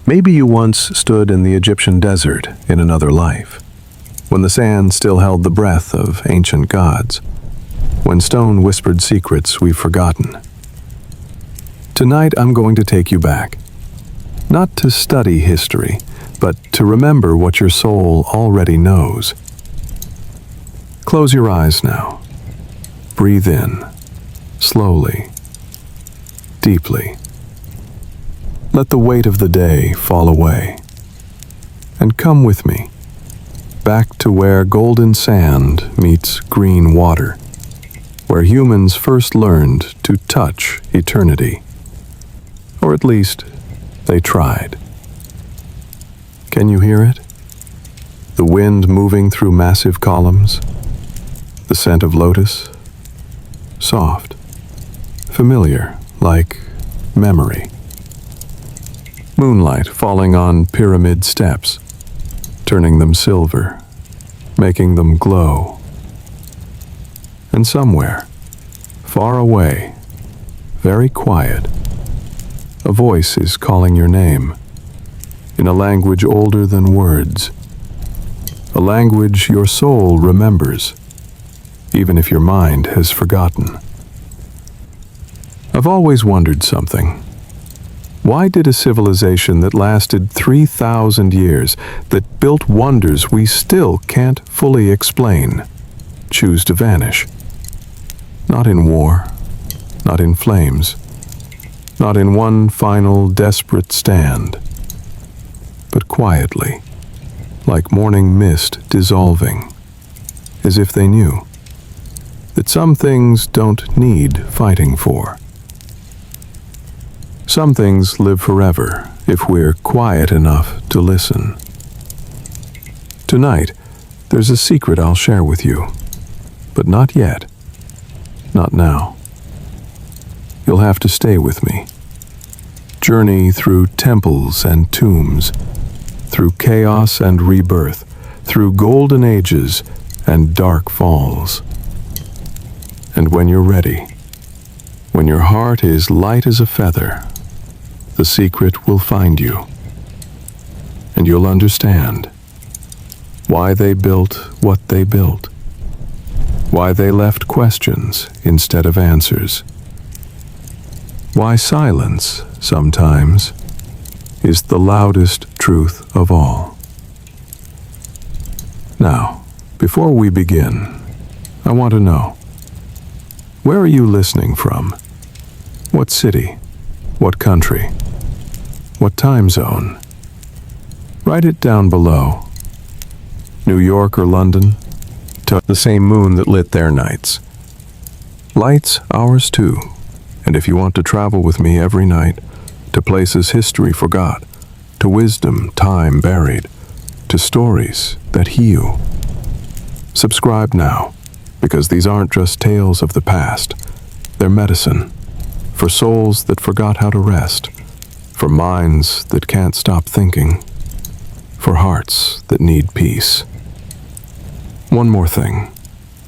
Maybe you once stood in the Egyptian desert in another life, when the sand still held the breath of ancient gods, when stone whispered secrets we've forgotten. Tonight I'm going to take you back, not to study history, but to remember what your soul already knows. Close your eyes now. Breathe in, slowly, deeply. Let the weight of the day fall away. And come with me, back to where golden sand meets green water, where humans first learned to touch eternity. Or at least, they tried. Can you hear it? The wind moving through massive columns? The scent of lotus? Soft, familiar, like memory. Moonlight falling on pyramid steps, turning them silver, making them glow. And somewhere, far away, very quiet, a voice is calling your name, in a language older than words, a language your soul remembers, even if your mind has forgotten. I've always wondered something. Why did a civilization that lasted 3,000 years, that built wonders we still can't fully explain, choose to vanish? Not in war, not in flames, not in one final desperate stand, but quietly, like morning mist dissolving, as if they knew that some things don't need fighting for. Some things live forever if we're quiet enough to listen. Tonight, there's a secret I'll share with you, but not yet, not now. You'll have to stay with me. Journey through temples and tombs, through chaos and rebirth, through golden ages and dark falls. And when you're ready, when your heart is light as a feather, the secret will find you, and you'll understand why they built what they built, why they left questions instead of answers, why silence sometimes is the loudest truth of all. Now, before we begin, I want to know, where are you listening from? What city? What country? What time zone? Write it down below. New York or London? The same moon that lit their nights. Lights ours too. And if you want to travel with me every night, to places history forgot, to wisdom time buried, to stories that heal, subscribe now, because these aren't just tales of the past. They're medicine for souls that forgot how to rest, for minds that can't stop thinking, for hearts that need peace. One more thing.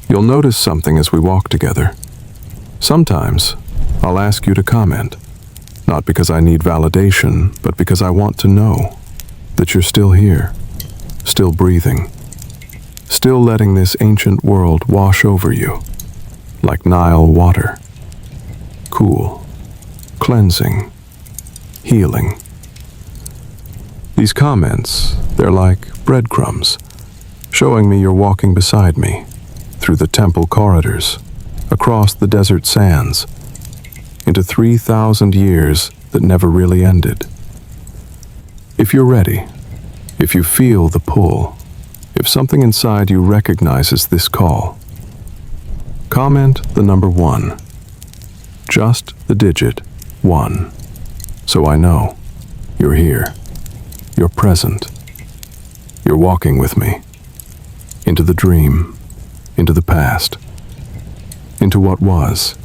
You'll notice something as we walk together. Sometimes I'll ask you to comment, not because I need validation, but because I want to know that you're still here, still breathing, still letting this ancient world wash over you, like Nile water. Cool, cleansing, healing. These comments, they're like breadcrumbs, showing me you're walking beside me, through the temple corridors, across the desert sands, into 3,000 years that never really ended. If you're ready, if you feel the pull, if something inside you recognizes this call, comment the number 1. Just the digit 1. So I know you're here, you're present, you're walking with me, into the dream, into the past, into what was,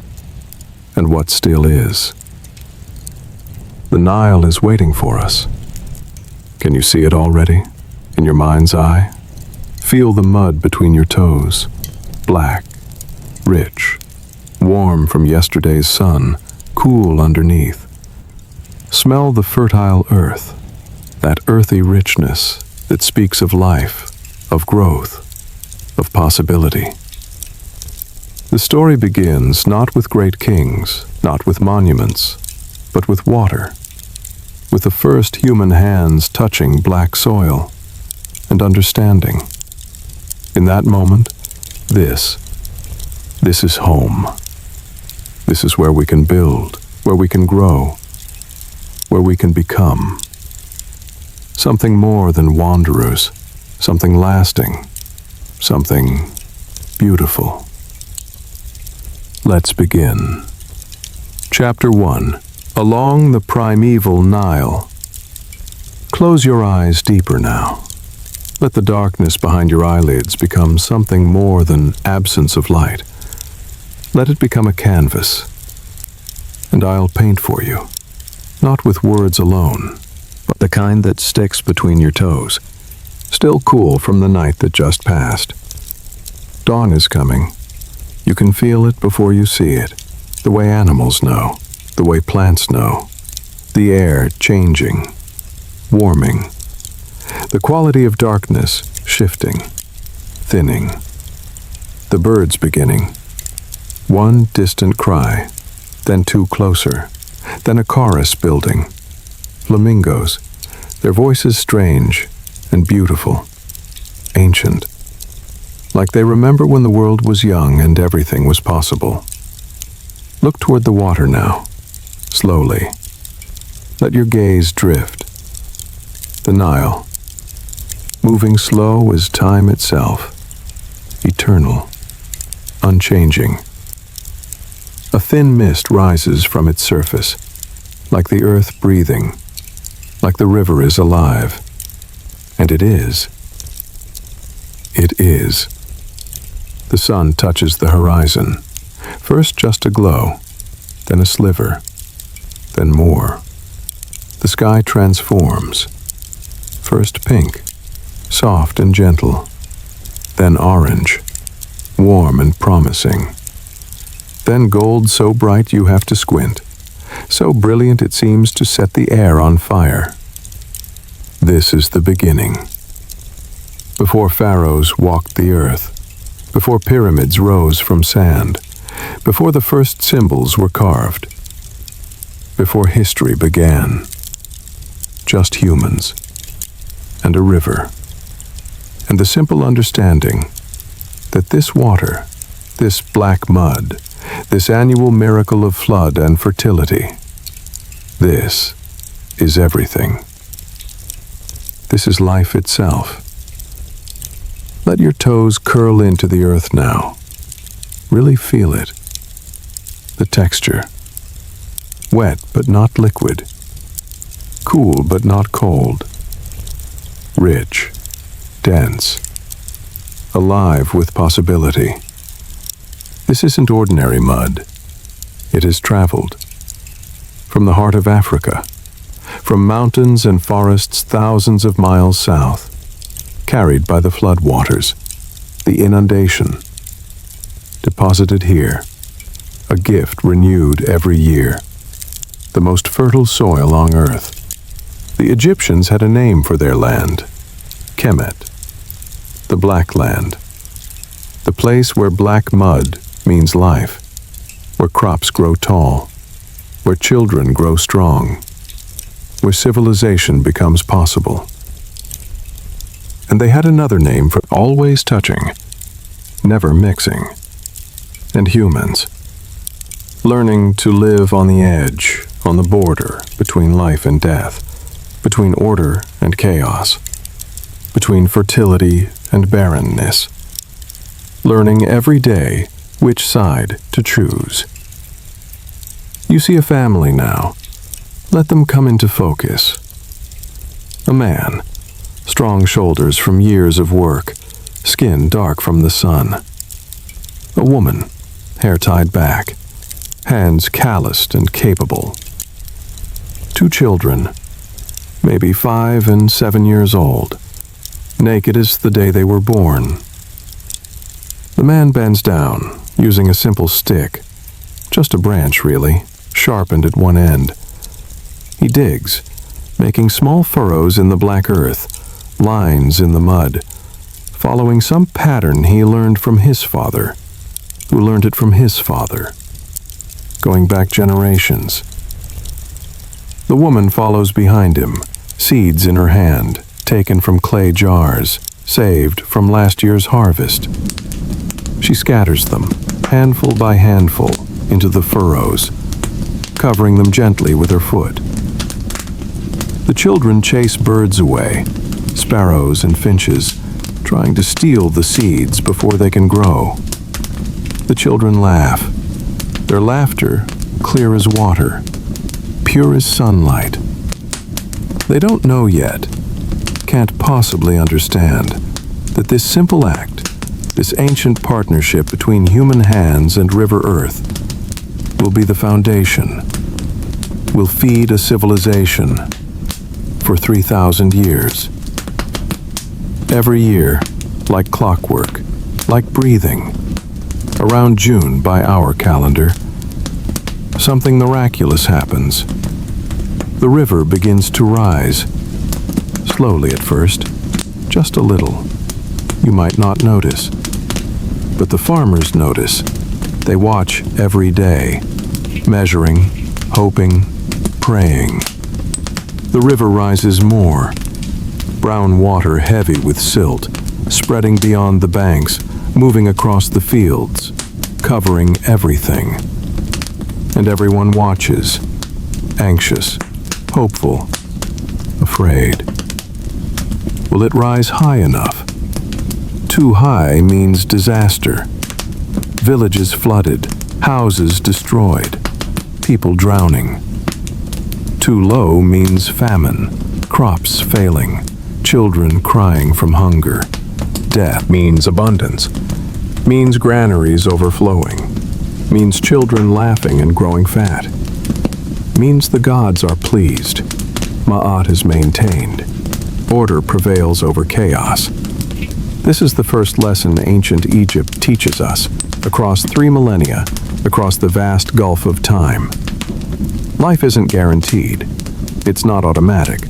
and what still is. The Nile is waiting for us. Can you see it already, in your mind's eye? Feel the mud between your toes, black, rich, warm from yesterday's sun, cool underneath. Smell the fertile earth, that earthy richness that speaks of life, of growth, of possibility. The story begins not with great kings, not with monuments, but with water, with the first human hands touching black soil and understanding. In that moment, this is home. This is where we can build, where we can grow, where we can become. Something more than wanderers, something lasting, something beautiful. Let's begin. Chapter 1. Along the primeval Nile. Close your eyes deeper now. Let the darkness behind your eyelids become something more than absence of light. Let it become a canvas, and I'll paint for you, not with words alone, but the kind that sticks between your toes, still cool from the night that just passed. Dawn is coming. You can feel it before you see it, the way animals know, the way plants know, the air changing, warming, the quality of darkness shifting, thinning, the birds beginning. One distant cry, then two closer, then a chorus building. Flamingos, their voices strange and beautiful, ancient, like they remember when the world was young and everything was possible. Look toward the water now, slowly. Let your gaze drift. The Nile, moving slow as time itself, eternal, unchanging. A thin mist rises from its surface, like the earth breathing, like the river is alive. And it is. It is. The sun touches the horizon, first just a glow, then a sliver, then more. The sky transforms, first pink, soft and gentle, then orange, warm and promising. Then gold so bright you have to squint, so brilliant it seems to set the air on fire. This is the beginning. Before pharaohs walked the earth, before pyramids rose from sand, before the first symbols were carved, before history began. Just humans, and a river, and the simple understanding that this water, this black mud, this annual miracle of flood and fertility, this is everything. This is life itself. Let your toes curl into the earth now. Really feel it. The texture. Wet but not liquid. Cool but not cold. Rich, dense, alive with possibility. This isn't ordinary mud. It has traveled. From the heart of Africa, from mountains and forests thousands of miles south, carried by the flood waters, the inundation, deposited here, a gift renewed every year, the most fertile soil on earth. The Egyptians had a name for their land, Kemet, the Black Land, the place where black mud means life, where crops grow tall, where children grow strong, where civilization becomes possible. And they had another name for always touching, never mixing, and humans, learning to live on the edge, on the border between life and death, between order and chaos, between fertility and barrenness, learning every day which side to choose. You see a family now. Let them come into focus. A man, strong shoulders from years of work, skin dark from the sun. A woman, hair tied back, hands calloused and capable. Two children, maybe 5 and 7 years old, naked as the day they were born. The man bends down, using a simple stick, just a branch really, sharpened at one end. He digs, making small furrows in the black earth, lines in the mud, following some pattern he learned from his father, who learned it from his father, going back generations. The woman follows behind him, seeds in her hand, taken from clay jars, saved from last year's harvest. She scatters them, handful by handful, into the furrows, covering them gently with her foot. The children chase birds away, sparrows and finches, trying to steal the seeds before they can grow. The children laugh, their laughter clear as water, pure as sunlight. They don't know yet, can't possibly understand, that this simple act, this ancient partnership between human hands and River Earth, will be the foundation, will feed a civilization for 3,000 years. Every year, like clockwork, like breathing, around June by our calendar, something miraculous happens. The river begins to rise, slowly at first, just a little. You might not notice, but the farmers notice. They watch every day, measuring, hoping, praying. The river rises more, brown water heavy with silt, spreading beyond the banks, moving across the fields, covering everything. And everyone watches, anxious, hopeful, afraid. Will it rise high enough? Too high means disaster. Villages flooded, houses destroyed, people drowning. Too low means famine, crops failing, children crying from hunger. Death means abundance, means granaries overflowing, means children laughing and growing fat, means the gods are pleased. Ma'at is maintained. Order prevails over chaos. This is the first lesson ancient Egypt teaches us, across 3 millennia, across the vast gulf of time. Life isn't guaranteed. It's not automatic.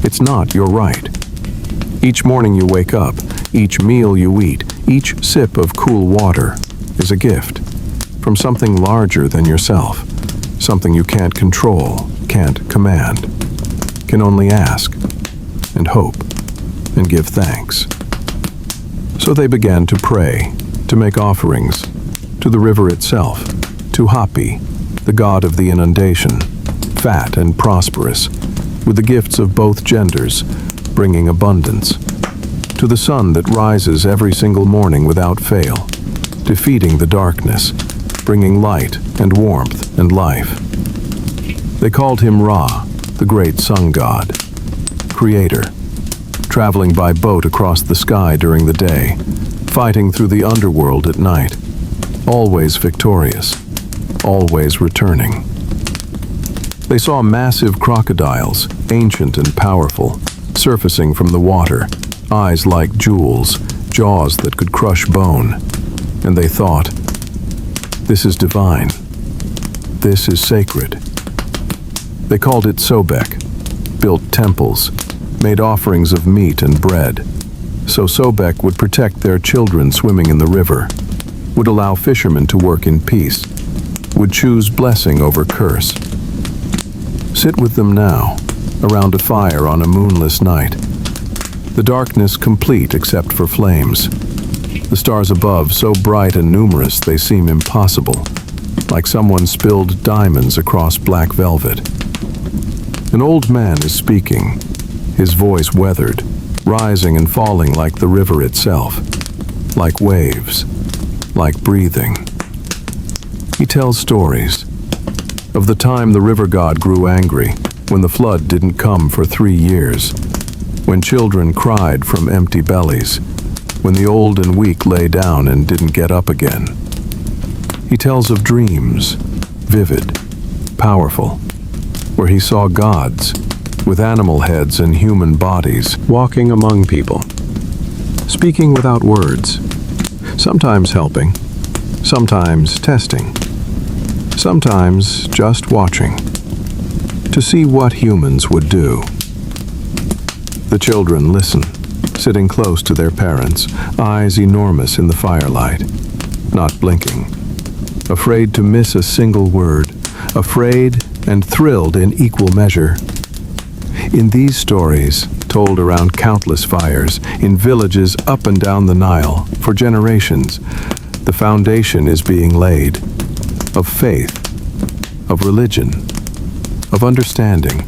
It's not your right. Each morning you wake up, each meal you eat, each sip of cool water is a gift from something larger than yourself, something you can't control, can't command, can only ask and hope and give thanks. So they began to pray, to make offerings, to the river itself, to Hapi, the god of the inundation, fat and prosperous, with the gifts of both genders, bringing abundance, to the sun that rises every single morning without fail, defeating the darkness, bringing light and warmth and life. They called him Ra, the great sun god, creator, traveling by boat across the sky during the day, fighting through the underworld at night, always victorious, always returning. They saw massive crocodiles, ancient and powerful, surfacing from the water, eyes like jewels, jaws that could crush bone, and they thought, "This is divine. This is sacred." They called it Sobek, built temples, made offerings of meat and bread, so Sobek would protect their children swimming in the river, would allow fishermen to work in peace, would choose blessing over curse. Sit with them now, around a fire on a moonless night. The darkness complete except for flames. The stars above so bright and numerous they seem impossible, like someone spilled diamonds across black velvet. An old man is speaking, his voice weathered, rising and falling like the river itself, like waves, like breathing. He tells stories of the time the river god grew angry, when the flood didn't come for 3 years, when children cried from empty bellies, when the old and weak lay down and didn't get up again. He tells of dreams, vivid, powerful, where he saw gods, with animal heads and human bodies, walking among people, speaking without words, sometimes helping, sometimes testing, sometimes just watching, to see what humans would do. The children listen, sitting close to their parents, eyes enormous in the firelight, not blinking, afraid to miss a single word, afraid and thrilled in equal measure. In these stories, told around countless fires, in villages up and down the Nile, for generations, the foundation is being laid of faith, of religion, of understanding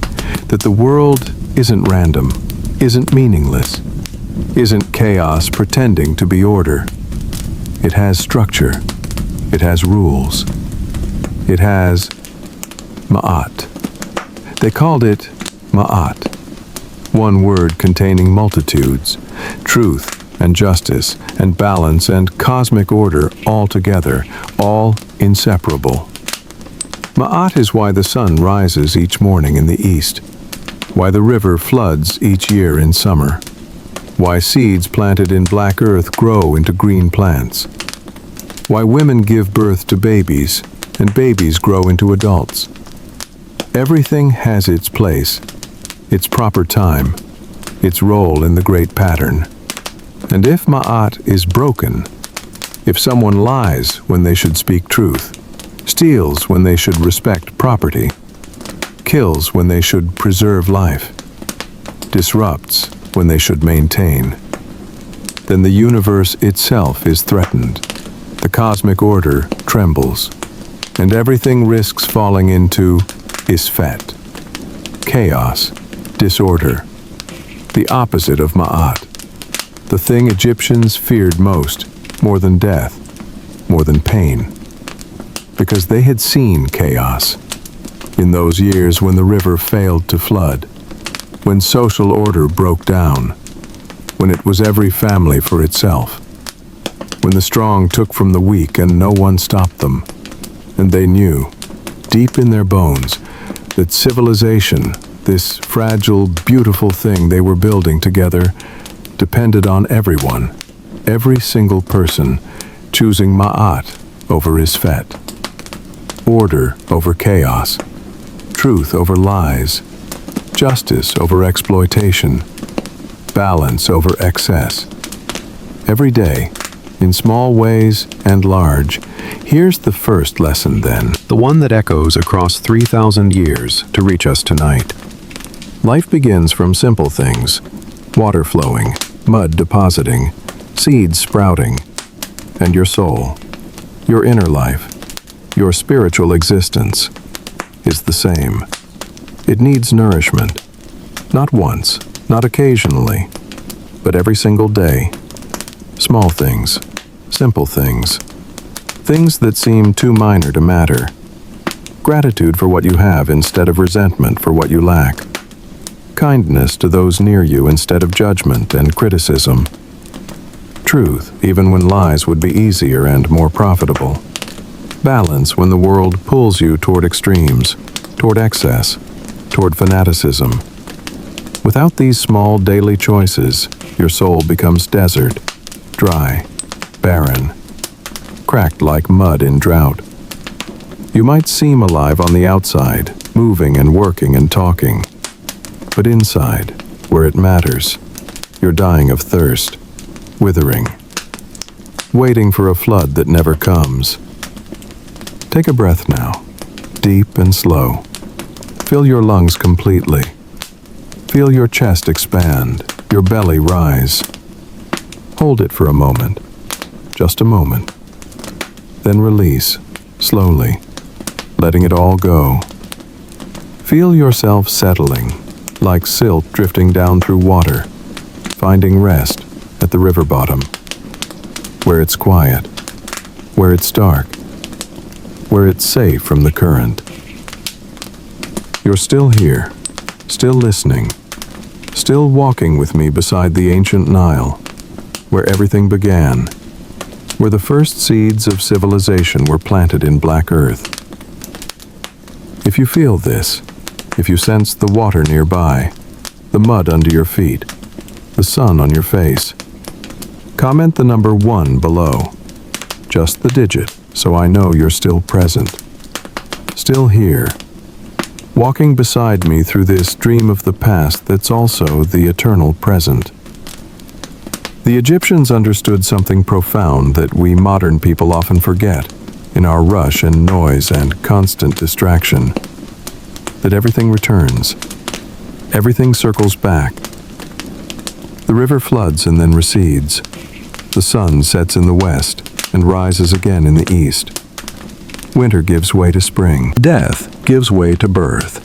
that the world isn't random, isn't meaningless, isn't chaos pretending to be order. It has structure, it has rules, it has Ma'at. They called it Ma'at, one word containing multitudes, truth and justice and balance and cosmic order all together, all inseparable. Ma'at is why the sun rises each morning in the east, why the river floods each year in summer, why seeds planted in black earth grow into green plants, why women give birth to babies and babies grow into adults. Everything has its place, its proper time, its role in the great pattern. And if Ma'at is broken, if someone lies when they should speak truth, steals when they should respect property, kills when they should preserve life, disrupts when they should maintain, then the universe itself is threatened. The cosmic order trembles, and everything risks falling into Isfet, chaos, disorder, the opposite of Ma'at, the thing Egyptians feared most, more than death, more than pain, because they had seen chaos in those years when the river failed to flood, when social order broke down, when it was every family for itself, when the strong took from the weak and no one stopped them, and they knew, deep in their bones, that civilization, this fragile, beautiful thing they were building together, depended on everyone, every single person, choosing Ma'at over Isfet, order over chaos, truth over lies, justice over exploitation, balance over excess. Every day, in small ways and large. Here's the first lesson then, the one that echoes across 3,000 years to reach us tonight. Life begins from simple things: water flowing, mud depositing, seeds sprouting, and your soul, your inner life, your spiritual existence is the same. It needs nourishment, not once, not occasionally, but every single day. Small things, simple things, things that seem too minor to matter. Gratitude for what you have instead of resentment for what you lack. Kindness to those near you instead of judgment and criticism. Truth, even when lies would be easier and more profitable. Balance when the world pulls you toward extremes, toward excess, toward fanaticism. Without these small daily choices, your soul becomes desert, dry, barren, cracked like mud in drought. You might seem alive on the outside, moving and working and talking, but inside, where it matters, you're dying of thirst, withering, waiting for a flood that never comes. Take a breath now, deep and slow. Fill your lungs completely. Feel your chest expand, your belly rise. Hold it for a moment, just a moment. Then release, slowly, letting it all go. Feel yourself settling, like silt drifting down through water, finding rest at the river bottom, where it's quiet, where it's dark, where it's safe from the current. You're still here, still listening, still walking with me beside the ancient Nile, where everything began, where the first seeds of civilization were planted in black earth. If you feel this, if you sense the water nearby, the mud under your feet, the sun on your face, comment the number 1 below, just the digit, so I know you're still present, still here, walking beside me through this dream of the past that's also the eternal present. The Egyptians understood something profound that we modern people often forget in our rush and noise and constant distraction. That everything returns. Everything circles back. The river floods and then recedes. The sun sets in the west and rises again in the east. Winter gives way to spring. Death gives way to birth.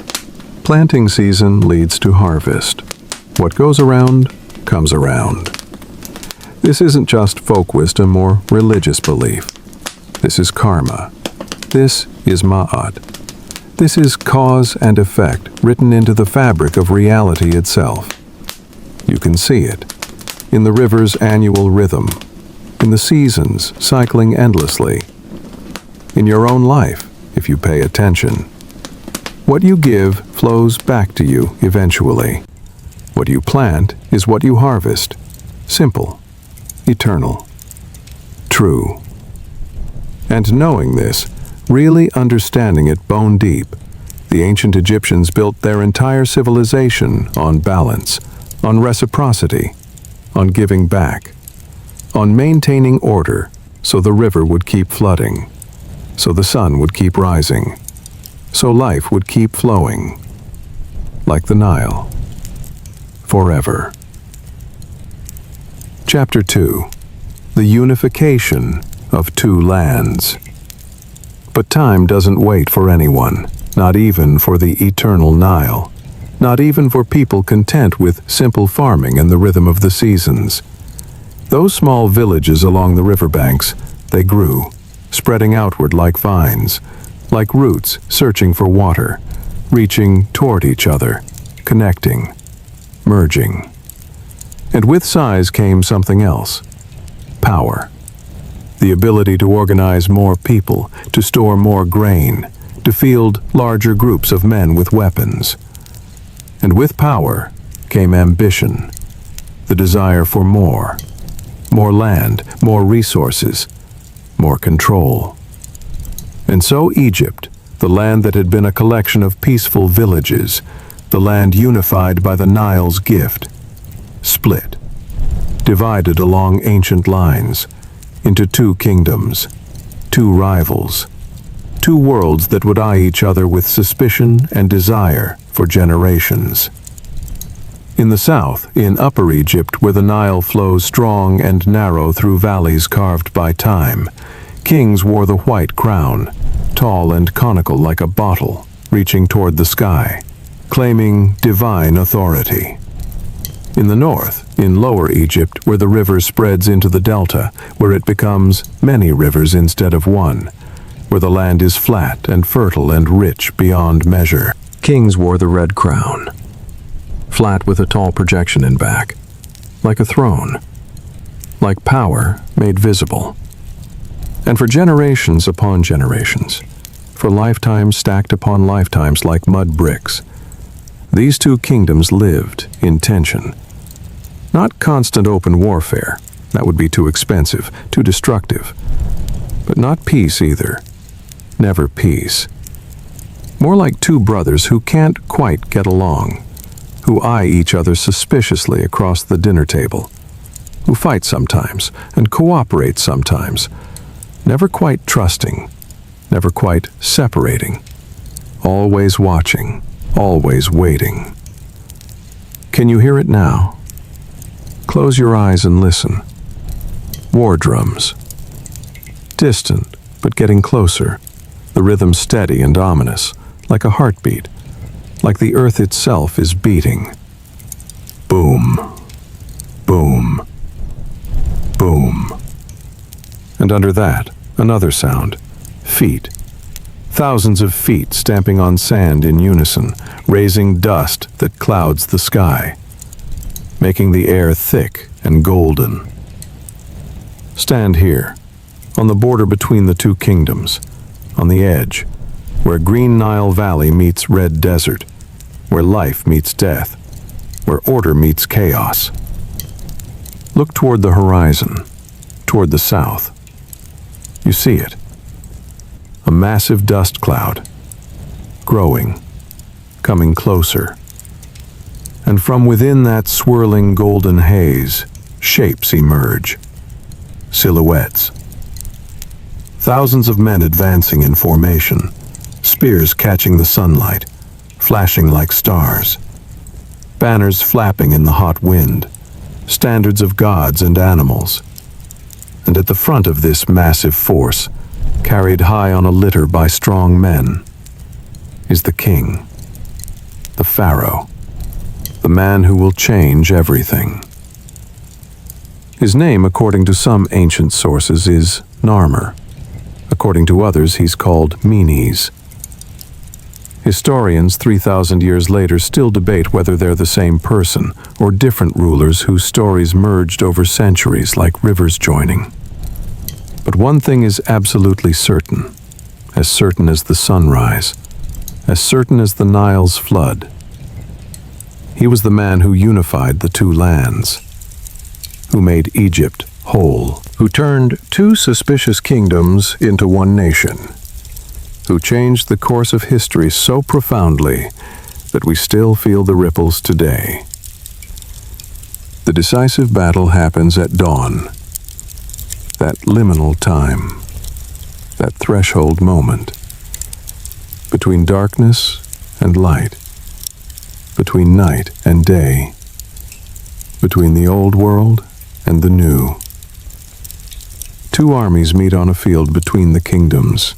Planting season leads to harvest. What goes around, comes around. This isn't just folk wisdom or religious belief. This is karma. This is ma'at. This is cause and effect written into the fabric of reality itself. You can see it in the river's annual rhythm, in the seasons cycling endlessly, in your own life if you pay attention. What you give flows back to you eventually. What you plant is what you harvest. Simple, eternal, true. And knowing this, really understanding it bone deep, the ancient Egyptians built their entire civilization on balance, on reciprocity, on giving back, on maintaining order so the river would keep flooding, so the sun would keep rising, so life would keep flowing, like the Nile, forever. Chapter 2. The Unification of Two Lands. But time doesn't wait for anyone, not even for the eternal Nile, not even for people content with simple farming and the rhythm of the seasons. Those small villages along the riverbanks, they grew, spreading outward like vines, like roots searching for water, reaching toward each other, connecting, merging. And with size came something else: power. The ability to organize more people, to store more grain, to field larger groups of men with weapons. And with power came ambition, the desire for more land, more resources, more control. And so Egypt, the land that had been a collection of peaceful villages, the land unified by the Nile's gift, split, divided along ancient lines, into two kingdoms, two rivals, two worlds that would eye each other with suspicion and desire for generations. In the south, in Upper Egypt, where the Nile flows strong and narrow through valleys carved by time, kings wore the white crown, tall and conical like a bottle, reaching toward the sky, claiming divine authority. In the north, in Lower Egypt, where the river spreads into the delta, where it becomes many rivers instead of one, where the land is flat and fertile and rich beyond measure, kings wore the red crown, flat with a tall projection in back, like a throne, like power made visible. And for generations upon generations, for lifetimes stacked upon lifetimes like mud bricks, these two kingdoms lived in tension. Not constant open warfare, that would be too expensive, too destructive. But not peace either. Never peace. More like two brothers who can't quite get along, who eye each other suspiciously across the dinner table, who fight sometimes and cooperate sometimes, never quite trusting, never quite separating, always watching, always waiting. Can you hear it now? Close your eyes and listen. War drums. Distant, but getting closer. The rhythm steady and ominous, like a heartbeat, like the earth itself is beating. Boom, boom, boom. And under that, another sound. Feet. Thousands of feet stamping on sand in unison, raising dust that clouds the sky, making the air thick and golden. Stand here, on the border between the two kingdoms, on the edge, where green Nile Valley meets red desert, where life meets death, where order meets chaos. Look toward the horizon, toward the south. You see it. A massive dust cloud, growing, coming closer. And from within that swirling golden haze, shapes emerge. Silhouettes. Thousands of men advancing in formation, spears catching the sunlight, flashing like stars. Banners flapping in the hot wind, standards of gods and animals. And at the front of this massive force, carried high on a litter by strong men, is the king, the Pharaoh, the man who will change everything. His name, according to some ancient sources, is Narmer. According to others, he's called Menes. Historians 3,000 years later still debate whether they're the same person or different rulers whose stories merged over centuries like rivers joining. But one thing is absolutely certain as the sunrise, as certain as the Nile's flood. He was the man who unified the two lands, who made Egypt whole, who turned two suspicious kingdoms into one nation, who changed the course of history so profoundly that we still feel the ripples today. The decisive battle happens at dawn, that liminal time, that threshold moment, between darkness and light, between night and day, between the old world and the new. Two armies meet on a field between the kingdoms.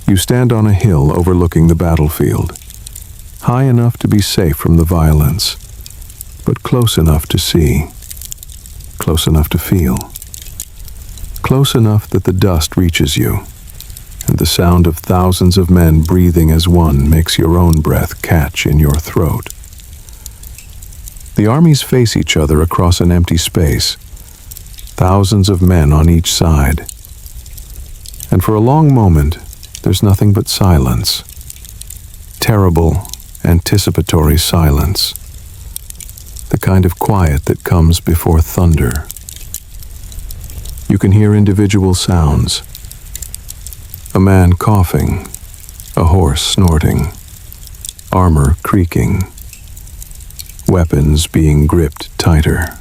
You stand on a hill overlooking the battlefield, high enough to be safe from the violence, but close enough to see, close enough to feel, close enough that the dust reaches you, and the sound of thousands of men breathing as one makes your own breath catch in your throat. The armies face each other across an empty space, thousands of men on each side. And for a long moment, there's nothing but silence. Terrible, anticipatory silence. The kind of quiet that comes before thunder. You can hear individual sounds. A man coughing, a horse snorting, armor creaking, weapons being gripped tighter.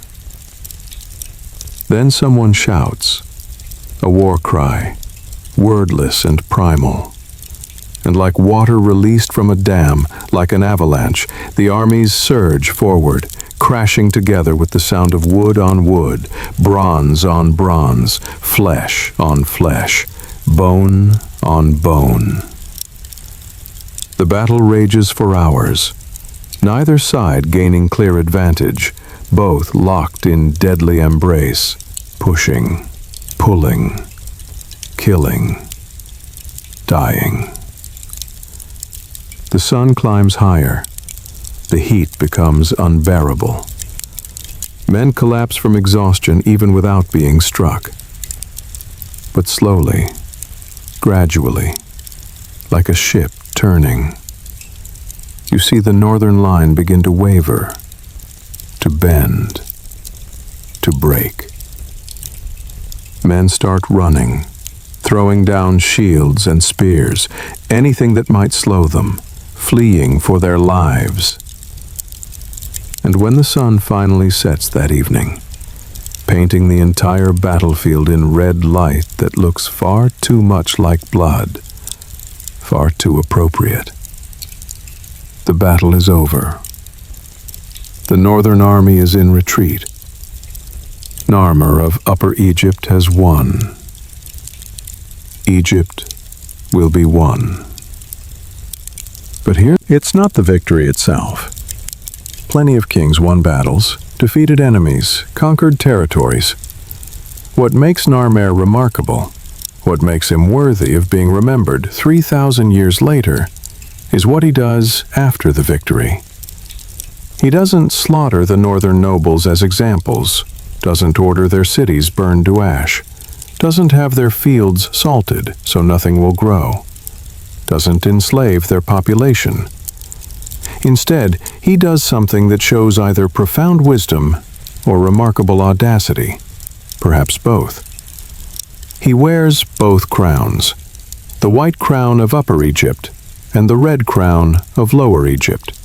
Then someone shouts, a war cry, wordless and primal. And like water released from a dam, like an avalanche, the armies surge forward, crashing together with the sound of wood on wood, bronze on bronze, flesh on flesh, bone on bone. The battle rages for hours, neither side gaining clear advantage, both locked in deadly embrace, pushing, pulling, killing, dying. The sun climbs higher. The heat becomes unbearable. Men collapse from exhaustion even without being struck. But slowly, gradually, like a ship turning, you see the northern line begin to waver, to bend, to break. Men start running, throwing down shields and spears, anything that might slow them, fleeing for their lives. And when the sun finally sets that evening, painting the entire battlefield in red light that looks far too much like blood, far too appropriate, the battle is over. The northern army is in retreat. Narmer of Upper Egypt has won. Egypt will be won. But here, it's not the victory itself. Plenty of kings won battles, defeated enemies, conquered territories. What makes Narmer remarkable, what makes him worthy of being remembered 3,000 years later, is what he does after the victory. He doesn't slaughter the northern nobles as examples, doesn't order their cities burned to ash, doesn't have their fields salted so nothing will grow, doesn't enslave their population. Instead, he does something that shows either profound wisdom or remarkable audacity, perhaps both. He wears both crowns, the white crown of Upper Egypt and the red crown of Lower Egypt.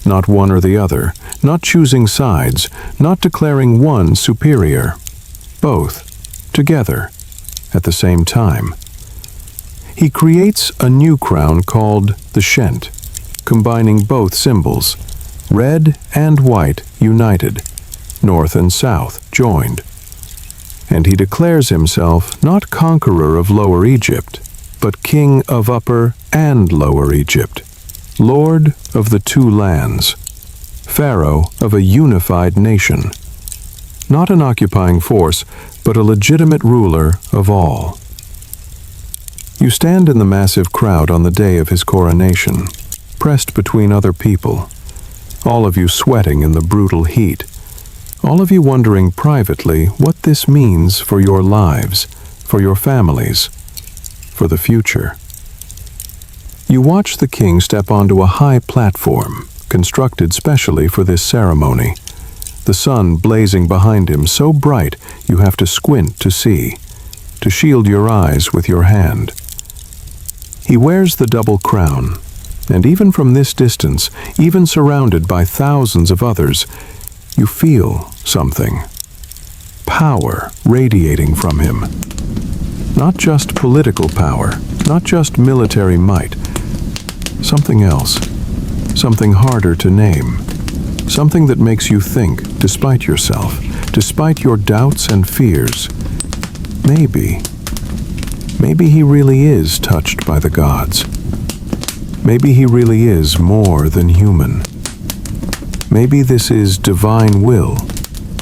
Not one or the other, not choosing sides, not declaring one superior. Both, together, at the same time. He creates a new crown called the Shent, combining both symbols, red and white united, north and south joined. And he declares himself not conqueror of Lower Egypt, but king of Upper and Lower Egypt, lord of the two lands, pharaoh of a unified nation. Not an occupying force, but a legitimate ruler of all. You stand in the massive crowd on the day of his coronation, pressed between other people, all of you sweating in the brutal heat, all of you wondering privately what this means for your lives, for your families, for the future. You watch the king step onto a high platform, constructed specially for this ceremony, the sun blazing behind him so bright you have to squint to see, to shield your eyes with your hand. He wears the double crown, and even from this distance, even surrounded by thousands of others, you feel something. Power radiating from him. Not just political power, not just military might. Something else. Something harder to name. Something that makes you think, despite yourself, despite your doubts and fears. Maybe he really is touched by the gods. Maybe he really is more than human. Maybe this is divine will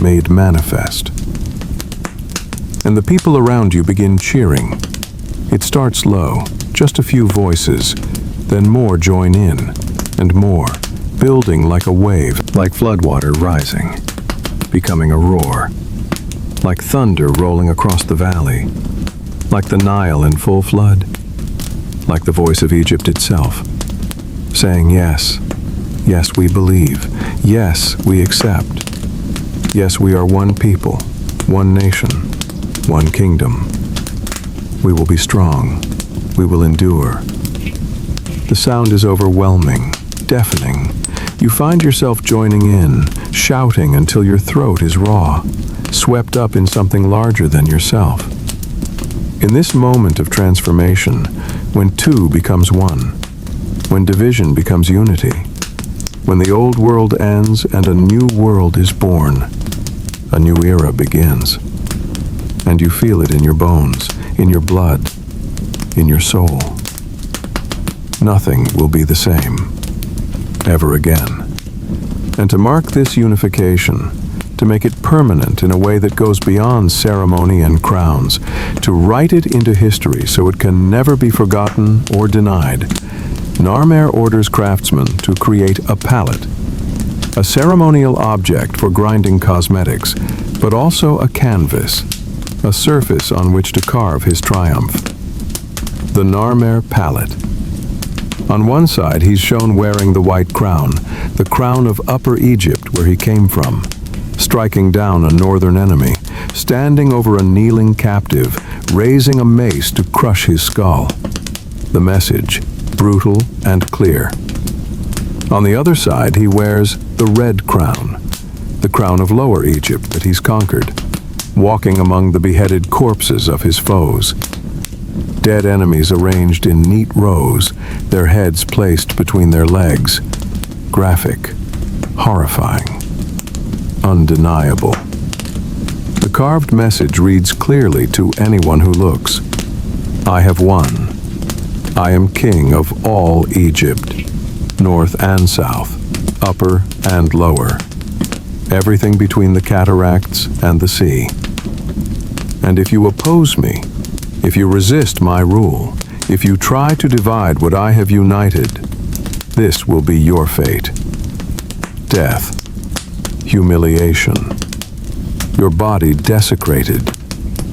made manifest. And the people around you begin cheering. It starts low, just a few voices, then more join in, and more, building like a wave, like floodwater rising, becoming a roar, like thunder rolling across the valley, like the Nile in full flood, like the voice of Egypt itself, saying yes, yes we believe, yes we accept, yes we are one people, one nation, one kingdom. We will be strong, we will endure. The sound is overwhelming, deafening. You find yourself joining in, shouting until your throat is raw, swept up in something larger than yourself. In this moment of transformation, when two becomes one, when division becomes unity, when the old world ends and a new world is born, a new era begins. And you feel it in your bones, in your blood, in your soul. Nothing will be the same, ever again. And to mark this unification, to make it permanent in a way that goes beyond ceremony and crowns, to write it into history so it can never be forgotten or denied, Narmer orders craftsmen to create a palette, a ceremonial object for grinding cosmetics, but also a canvas, a surface on which to carve his triumph. The Narmer palette. On one side, he's shown wearing the white crown, the crown of Upper Egypt where he came from, striking down a northern enemy, standing over a kneeling captive, raising a mace to crush his skull. The message, brutal and clear. On the other side, he wears the red crown, the crown of Lower Egypt that he's conquered, walking among the beheaded corpses of his foes. Dead enemies arranged in neat rows, their heads placed between their legs. Graphic, horrifying, undeniable. The carved message reads clearly to anyone who looks. I have won. I am king of all Egypt, north and south, upper and lower, everything between the cataracts and the sea. And if you oppose me, if you resist my rule, if you try to divide what I have united, this will be your fate. Death, humiliation, your body desecrated,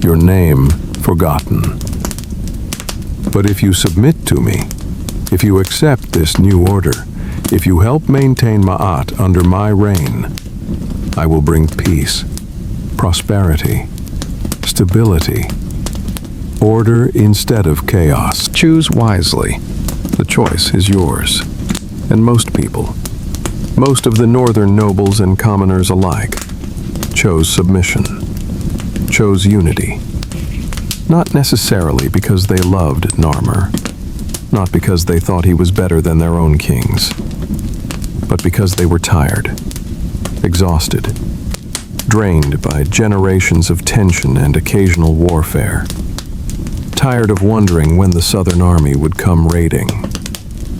your name forgotten. But if you submit to me, if you accept this new order, if you help maintain Ma'at under my reign, I will bring peace, prosperity, stability, order instead of chaos. Choose wisely. The choice is yours. And most people, most of the northern nobles and commoners alike, chose submission, chose unity. Not necessarily because they loved Narmer, not because they thought he was better than their own kings, but because they were tired, exhausted, drained by generations of tension and occasional warfare, tired of wondering when the Southern Army would come raiding,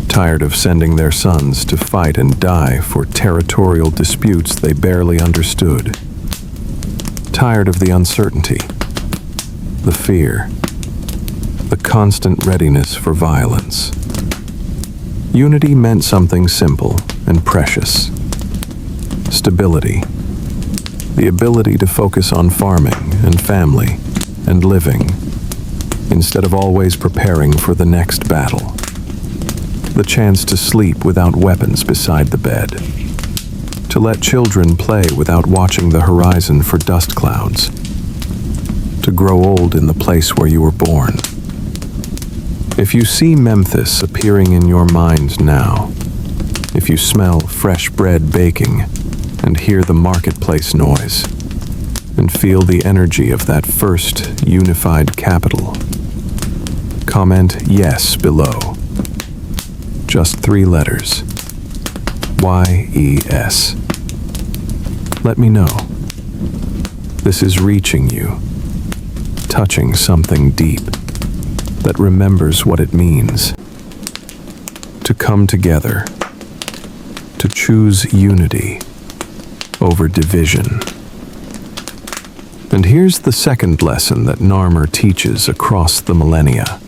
tired of sending their sons to fight and die for territorial disputes they barely understood, tired of the uncertainty, the fear, the constant readiness for violence. Unity meant something simple and precious. Stability. The ability to focus on farming and family and living, instead of always preparing for the next battle. The chance to sleep without weapons beside the bed. To let children play without watching the horizon for dust clouds. To grow old in the place where you were born. If you see Memphis appearing in your mind now, if you smell fresh bread baking and hear the marketplace noise, and feel the energy of that first unified capital, comment yes below. Just 3 letters. YES. Let me know. This is reaching you, touching something deep that remembers what it means to come together, to choose unity over division. And here's the second lesson that Narmer teaches across the millennia,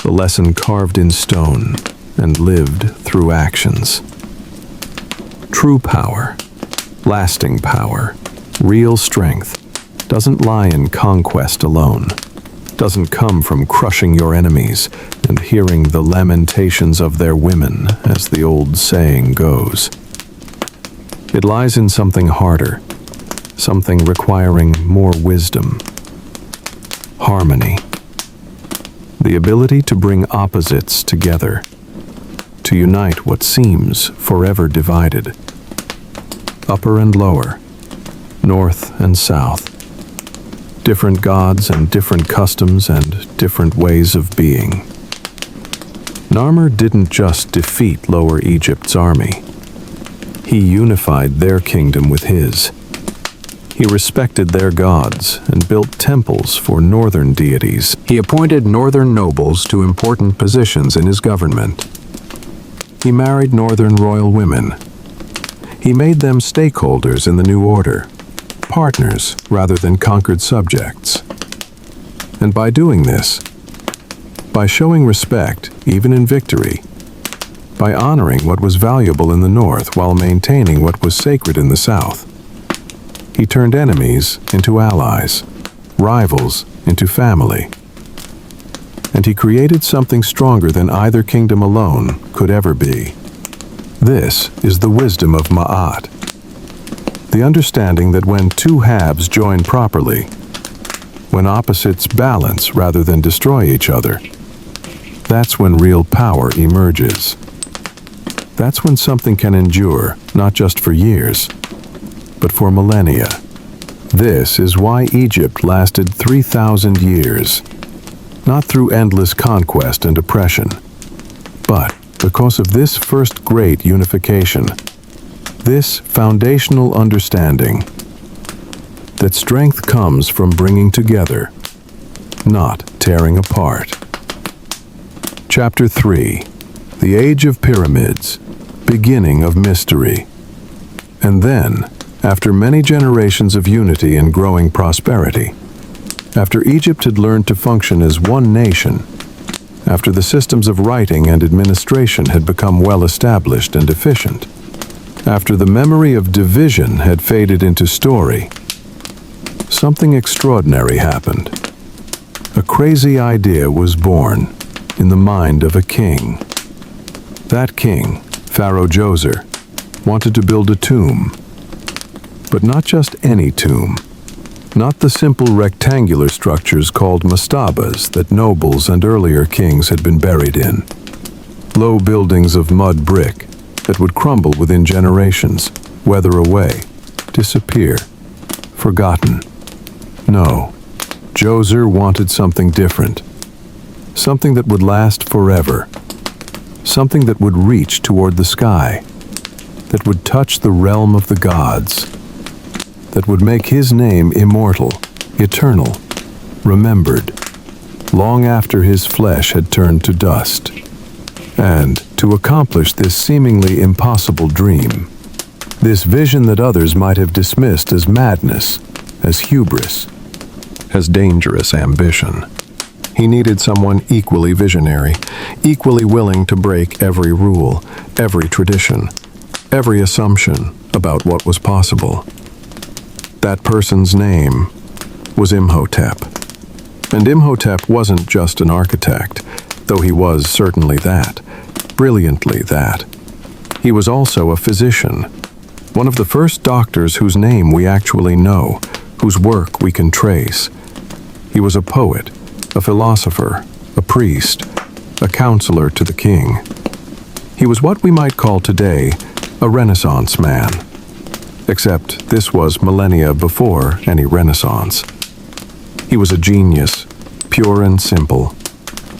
the lesson carved in stone and lived through actions. True power, lasting power, real strength doesn't lie in conquest alone, doesn't come from crushing your enemies and hearing the lamentations of their women, as the old saying goes. It lies in something harder, something requiring more wisdom, harmony, the ability to bring opposites together, to unite what seems forever divided, upper and lower, north and south, different gods and different customs and different ways of being. Narmer didn't just defeat Lower Egypt's army. He unified their kingdom with his. He respected their gods and built temples for northern deities. He appointed northern nobles to important positions in his government. He married northern royal women. He made them stakeholders in the new order, partners rather than conquered subjects. And by doing this, by showing respect even in victory, by honoring what was valuable in the north while maintaining what was sacred in the south, he turned enemies into allies, rivals into family. And he created something stronger than either kingdom alone could ever be. This is the wisdom of Ma'at. The understanding that when two halves join properly, when opposites balance rather than destroy each other, that's when real power emerges. That's when something can endure, not just for years, but for millennia. This is why Egypt lasted 3,000 years, not through endless conquest and oppression, but because of this first great unification, this foundational understanding that strength comes from bringing together, not tearing apart. Chapter 3. The Age of Pyramids, Beginning of Mystery. And then, after many generations of unity and growing prosperity, after Egypt had learned to function as one nation, after the systems of writing and administration had become well established and efficient, after the memory of division had faded into story, something extraordinary happened. A crazy idea was born in the mind of a king. That king, Pharaoh Djoser, wanted to build a tomb. But not just any tomb. Not the simple rectangular structures called mastabas that nobles and earlier kings had been buried in. Low buildings of mud brick that would crumble within generations, weather away, disappear, forgotten. No, Djoser wanted something different. Something that would last forever. Something that would reach toward the sky. That would touch the realm of the gods. That would make his name immortal, eternal, remembered, long after his flesh had turned to dust. And to accomplish this seemingly impossible dream, this vision that others might have dismissed as madness, as hubris, as dangerous ambition, he needed someone equally visionary, equally willing to break every rule, every tradition, every assumption about what was possible. That person's name was Imhotep. And Imhotep wasn't just an architect, though he was certainly that, brilliantly that. He was also a physician, one of the first doctors whose name we actually know, whose work we can trace. He was a poet, a philosopher, a priest, a counselor to the king. He was what we might call today a Renaissance man. Except this was millennia before any Renaissance. He was a genius, pure and simple.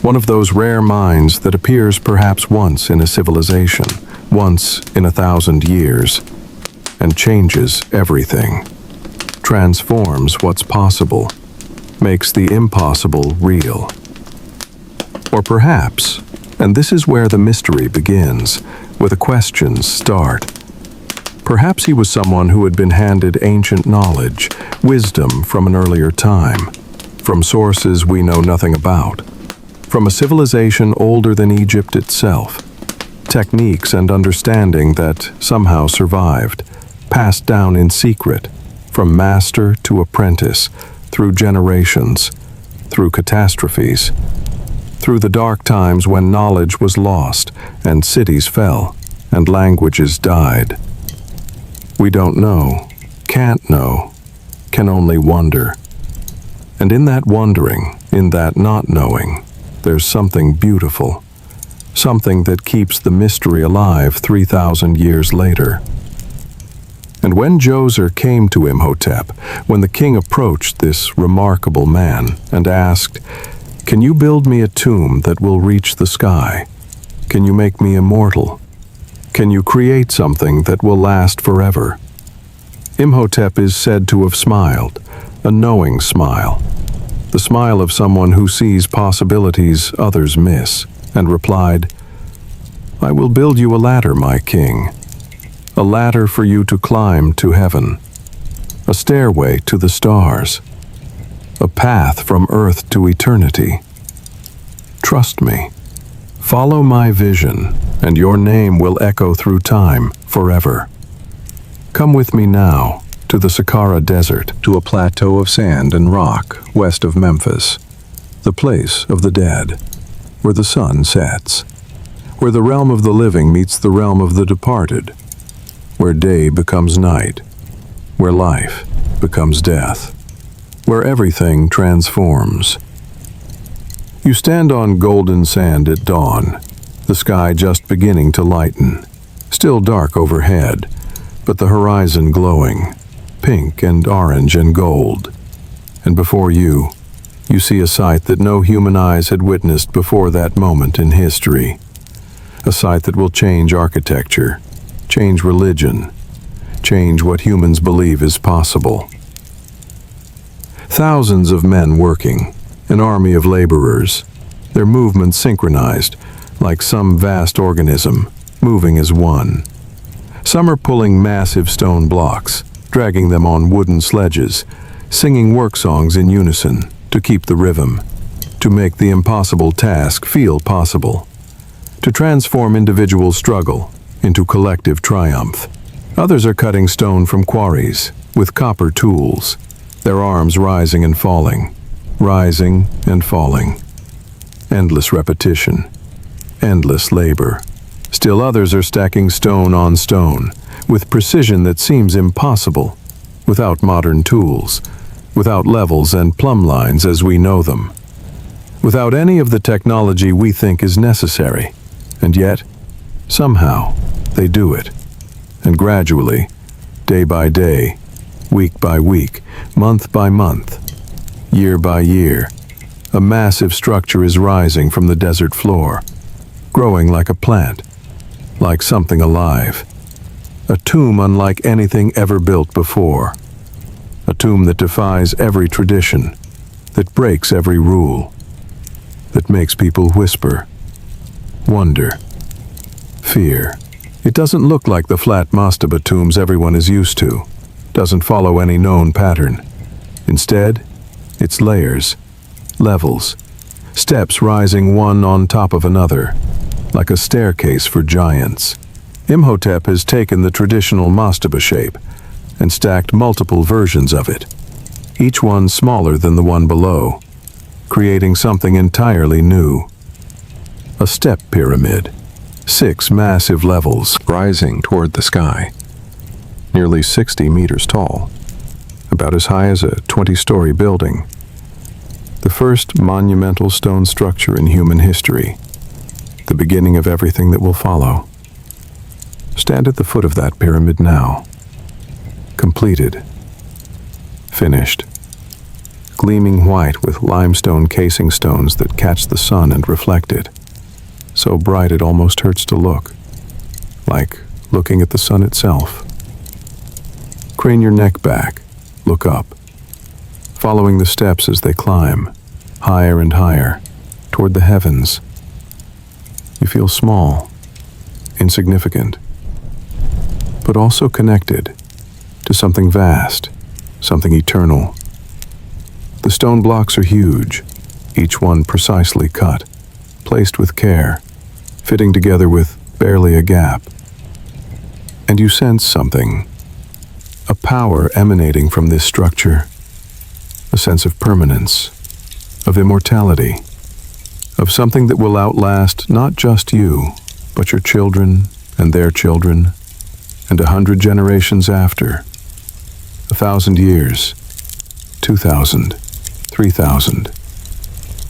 One of those rare minds that appears perhaps once in a civilization, once in 1,000 years, and changes everything. Transforms what's possible, makes the impossible real. Or perhaps, and this is where the mystery begins, where the questions start, perhaps he was someone who had been handed ancient knowledge, wisdom from an earlier time, from sources we know nothing about, from a civilization older than Egypt itself, techniques and understanding that somehow survived, passed down in secret, from master to apprentice, through generations, through catastrophes, through the dark times when knowledge was lost and cities fell and languages died. We don't know, can't know, can only wonder. And in that wondering, in that not knowing, there's something beautiful, something that keeps the mystery alive 3,000 years later. And when Djoser came to Imhotep, when the king approached this remarkable man and asked, "Can you build me a tomb that will reach the sky? Can you make me immortal? Can you create something that will last forever?" Imhotep is said to have smiled, a knowing smile, the smile of someone who sees possibilities others miss, and replied, "I will build you a ladder, my king, a ladder for you to climb to heaven, a stairway to the stars, a path from earth to eternity. Trust me, follow my vision, and your name will echo through time forever. Come with me now to the Saqqara Desert, to a plateau of sand and rock west of Memphis, the place of the dead, where the sun sets, where the realm of the living meets the realm of the departed, where day becomes night, where life becomes death, where everything transforms. You stand on golden sand at dawn, the sky just beginning to lighten, still dark overhead, but the horizon glowing, pink and orange and gold. And before you see a sight that no human eyes had witnessed before that moment in history. A sight that will change architecture, change religion, change what humans believe is possible. Thousands of men working, an army of laborers, their movements synchronized, like some vast organism, moving as one. Some are pulling massive stone blocks, dragging them on wooden sledges, singing work songs in unison to keep the rhythm, to make the impossible task feel possible, to transform individual struggle into collective triumph. Others are cutting stone from quarries with copper tools, their arms rising and falling, rising and falling. Endless repetition, endless labor. Still others are stacking stone on stone with precision that seems impossible, without modern tools, without levels and plumb lines as we know them, without any of the technology we think is necessary, And yet, somehow, they do it. And gradually, day by day, week by week, month by month, year by year, a massive structure is rising from the desert floor, growing like a plant, like something alive. A tomb unlike anything ever built before. A tomb that defies every tradition, that breaks every rule, that makes people whisper, wonder, fear. It doesn't look like the flat mastaba tombs everyone is used to. Doesn't follow any known pattern. Instead, it's layers, levels, steps rising one on top of another, like a staircase for giants. Imhotep has taken the traditional mastaba shape and stacked multiple versions of it, each one smaller than the one below, creating something entirely new. A step pyramid, 6 massive levels rising toward the sky, nearly 60 meters tall, about as high as a 20-story building. The first monumental stone structure in human history, the beginning of everything that will follow. Stand at the foot of that pyramid now. Completed. Finished. Gleaming white with limestone casing stones that catch the sun and reflect it. So bright it almost hurts to look. Like looking at the sun itself. Crane your neck back. Look up. Following the steps as they climb, higher and higher, toward the heavens. You feel small, insignificant, but also connected to something vast, something eternal. The stone blocks are huge, each one precisely cut, placed with care, fitting together with barely a gap. And you sense something, a power emanating from this structure, a sense of permanence, of immortality, of something that will outlast not just you, but your children and their children, and 100 generations after, 1,000 years, 2,000, 3,000.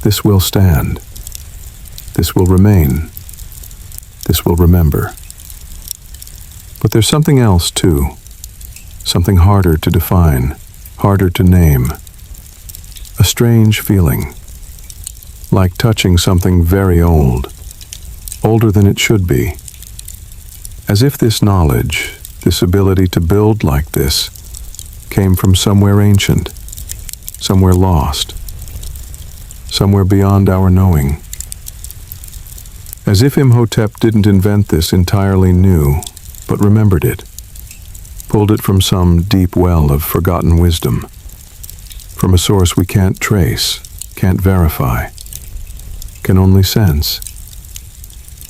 This will stand. This will remain. This will remember. But there's something else too, something harder to define, harder to name. A strange feeling, like touching something very old, older than it should be. As if this knowledge, this ability to build like this, came from somewhere ancient, somewhere lost, somewhere beyond our knowing. As if Imhotep didn't invent this entirely new, but remembered it, pulled it from some deep well of forgotten wisdom, from a source we can't trace, can't verify, can only sense.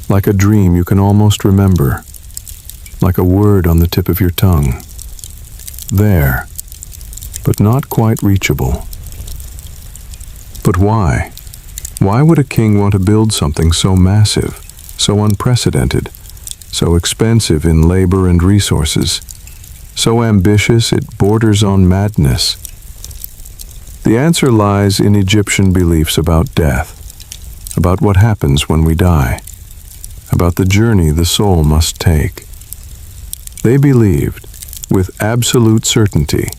Like a dream you can almost remember, like a word on the tip of your tongue. There, but not quite reachable. But why? Why would a king want to build something so massive, so unprecedented, so expensive in labor and resources, so ambitious it borders on madness? The answer lies in Egyptian beliefs about death, about what happens when we die, about the journey the soul must take. They believed, with absolute certainty,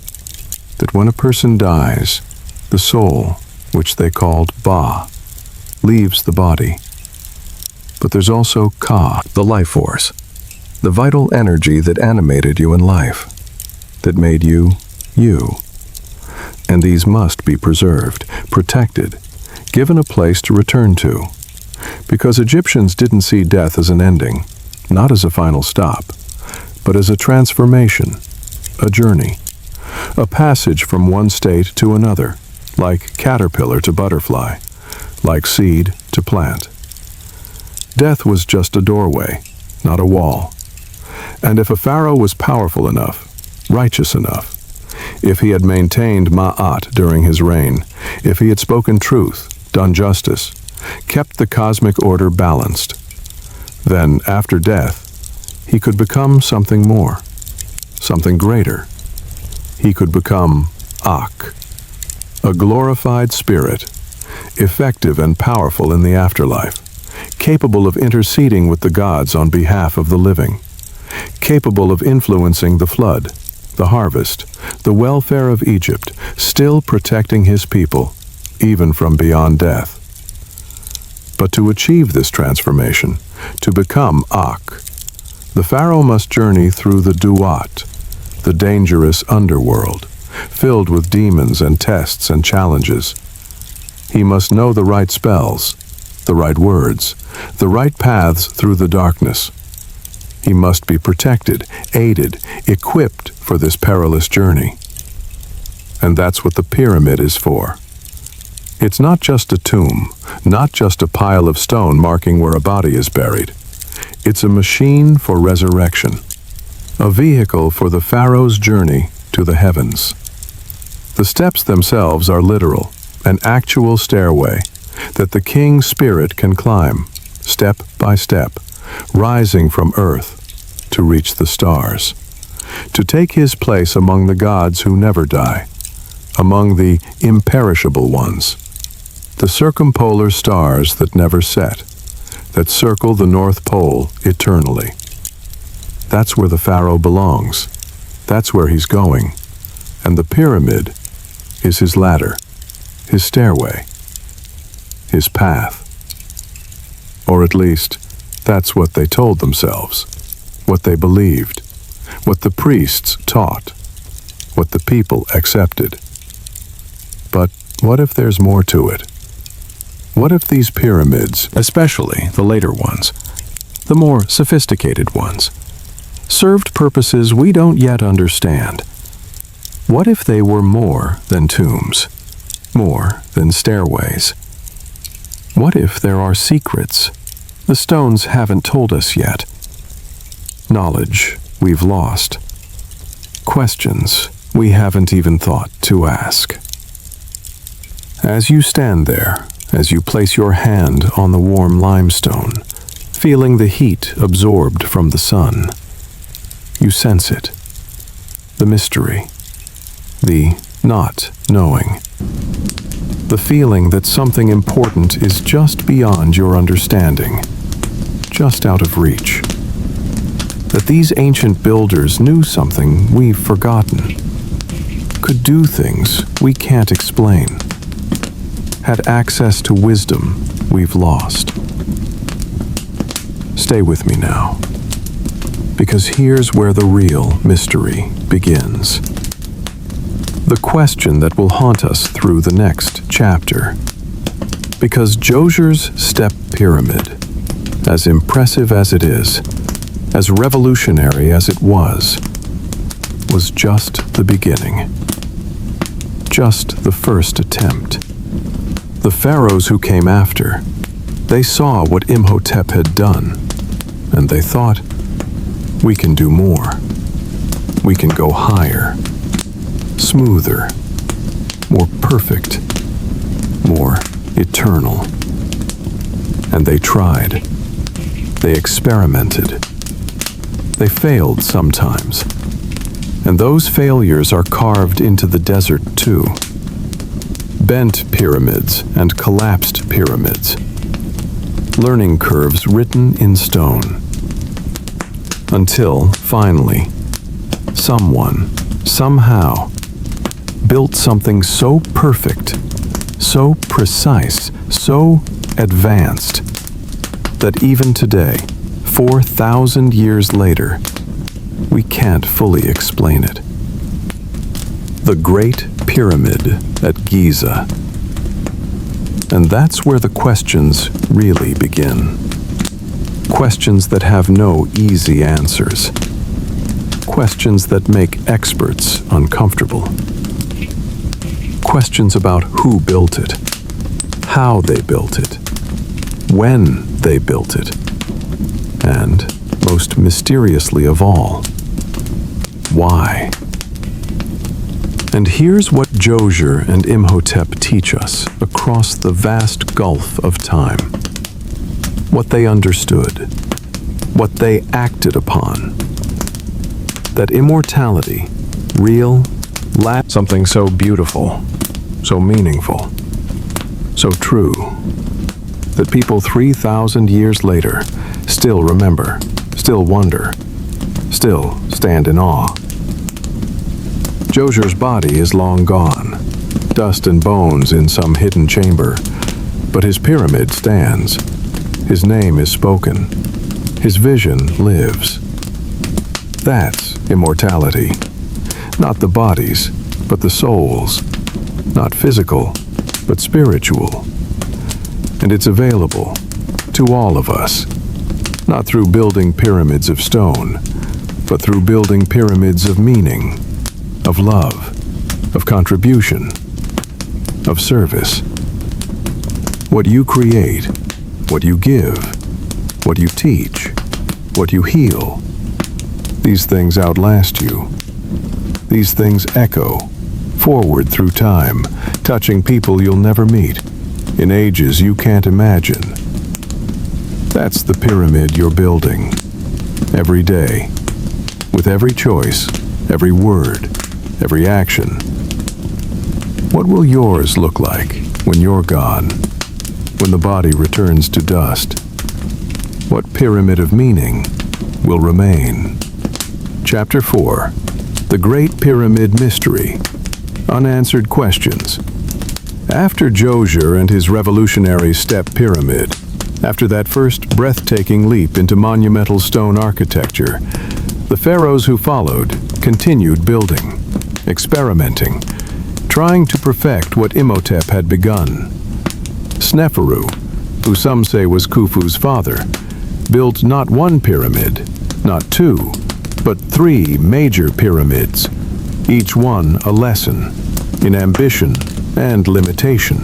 that when a person dies, the soul, which they called Ba, leaves the body. But there's also Ka, the life force, the vital energy that animated you in life, that made you, you. And these must be preserved, protected, given a place to return to. Because Egyptians didn't see death as an ending, not as a final stop, but as a transformation, a journey, a passage from one state to another, like caterpillar to butterfly, like seed to plant. Death was just a doorway, not a wall. And if a pharaoh was powerful enough, righteous enough, if he had maintained Ma'at during his reign, if he had spoken truth, done justice, kept the cosmic order balanced, then after death, he could become something more, something greater. He could become Ak, a glorified spirit, effective and powerful in the afterlife, capable of interceding with the gods on behalf of the living, capable of influencing the flood, the harvest, the welfare of Egypt, still protecting his people, even from beyond death. But to achieve this transformation, to become Ak, the Pharaoh must journey through the Duat, the dangerous underworld, filled with demons and tests and challenges. He must know the right spells, the right words, the right paths through the darkness. He must be protected, aided, equipped for this perilous journey. And that's what the pyramid is for. It's not just a tomb, not just a pile of stone marking where a body is buried. It's a machine for resurrection, a vehicle for the Pharaoh's journey to the heavens. The steps themselves are literal, an actual stairway that the king's spirit can climb, step by step, rising from earth to reach the stars, to take his place among the gods who never die, among the imperishable ones, the circumpolar stars that never set, that circle the North Pole eternally. That's where the Pharaoh belongs. That's where he's going. And the pyramid is his ladder, his stairway, his path. Or at least, that's what they told themselves, what they believed, what the priests taught, what the people accepted. But what if there's more to it? What if these pyramids, especially the later ones, the more sophisticated ones, served purposes we don't yet understand? What if they were more than tombs, more than stairways? What if there are secrets the stones haven't told us yet? Knowledge we've lost. Questions we haven't even thought to ask. As you stand there, as you place your hand on the warm limestone, feeling the heat absorbed from the sun, you sense it. The mystery. The not knowing. The feeling that something important is just beyond your understanding, just out of reach. That these ancient builders knew something we've forgotten, could do things we can't explain, had access to wisdom we've lost. Stay with me now, because here's where the real mystery begins. The question that will haunt us through the next chapter. Because Djoser's step pyramid, as impressive as it is, as revolutionary as it was just the beginning. Just the first attempt. The pharaohs who came after, they saw what Imhotep had done, and they thought, we can do more. We can go higher, smoother, more perfect, more eternal. And they tried. They experimented. They failed sometimes. And those failures are carved into the desert too. Bent pyramids and collapsed pyramids. Learning curves written in stone. Until, finally, someone, somehow, built something so perfect, so precise, so advanced, that even today, 4,000 years later, we can't fully explain it. The Great Pyramid at Giza. And that's where the questions really begin. Questions that have no easy answers. Questions that make experts uncomfortable. Questions about who built it, how they built it, when they built it, and, most mysteriously of all, why? And here's what Djoser and Imhotep teach us across the vast gulf of time. What they understood, what they acted upon. That immortality, real, something so beautiful, so meaningful, so true, that people 3,000 years later still remember, still wonder, still stand in awe. Djoser's body is long gone, dust and bones in some hidden chamber, but his pyramid stands. His name is spoken. His vision lives. That's immortality. Not the bodies, but the souls. Not physical, but spiritual. And it's available to all of us, not through building pyramids of stone, but through building pyramids of meaning, of love, of contribution, of service. What you create, what you give, what you teach, what you heal, these things outlast you. These things echo forward through time, touching people you'll never meet, in ages you can't imagine. That's the pyramid you're building, every day, with every choice, every word, every action. What will yours look like when you're gone, when the body returns to dust? What pyramid of meaning will remain? Chapter 4. The Great Pyramid Mystery. Unanswered Questions. After Djoser and his revolutionary step pyramid, after that first breathtaking leap into monumental stone architecture, the pharaohs who followed continued building, experimenting, trying to perfect what Imhotep had begun. Sneferu, who some say was Khufu's father, built not one pyramid, not two, but 3 major pyramids, each one a lesson in ambition and limitation,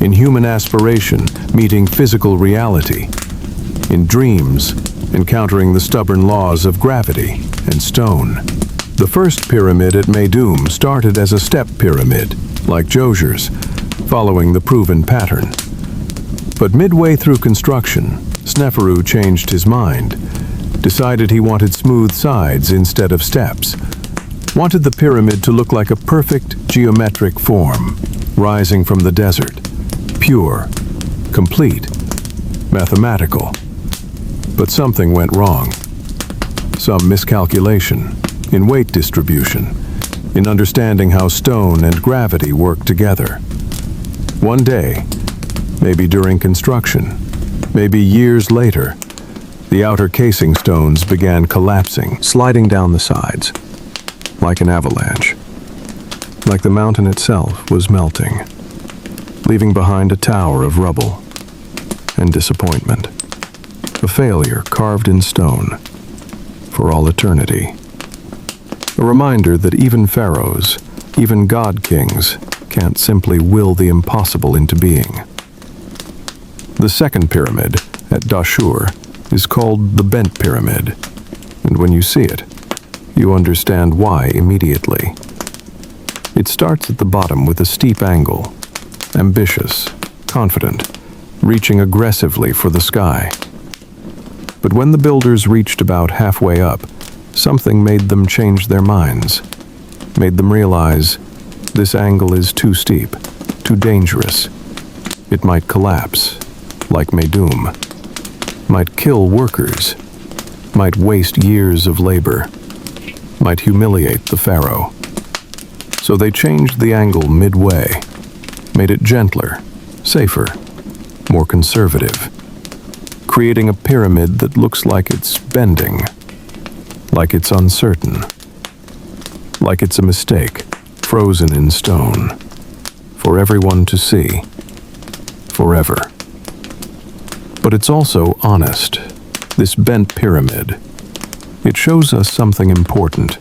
in human aspiration meeting physical reality, in dreams encountering the stubborn laws of gravity and stone. The first pyramid at Meidum started as a step pyramid, like Djoser's, following the proven pattern. But midway through construction, Sneferu changed his mind, decided he wanted smooth sides instead of steps, wanted the pyramid to look like a perfect geometric form, rising from the desert, pure, complete, mathematical. But something went wrong. Some miscalculation in weight distribution, in understanding how stone and gravity work together. One day, maybe during construction, maybe years later, the outer casing stones began collapsing, sliding down the sides, like an avalanche, like the mountain itself was melting, leaving behind a tower of rubble and disappointment, a failure carved in stone for all eternity. A reminder that even pharaohs, even god-kings, can't simply will the impossible into being. The second pyramid, at Dashur, is called the Bent Pyramid, and when you see it, you understand why immediately. It starts at the bottom with a steep angle, ambitious, confident, reaching aggressively for the sky. But when the builders reached about halfway up, something made them change their minds, made them realize this angle is too steep, too dangerous. It might collapse, like Meidum, might kill workers, might waste years of labor, might humiliate the pharaoh. So they changed the angle midway, made it gentler, safer, more conservative, creating a pyramid that looks like it's bending, like it's uncertain, like it's a mistake, frozen in stone, for everyone to see, forever. But it's also honest, this bent pyramid. It shows us something important,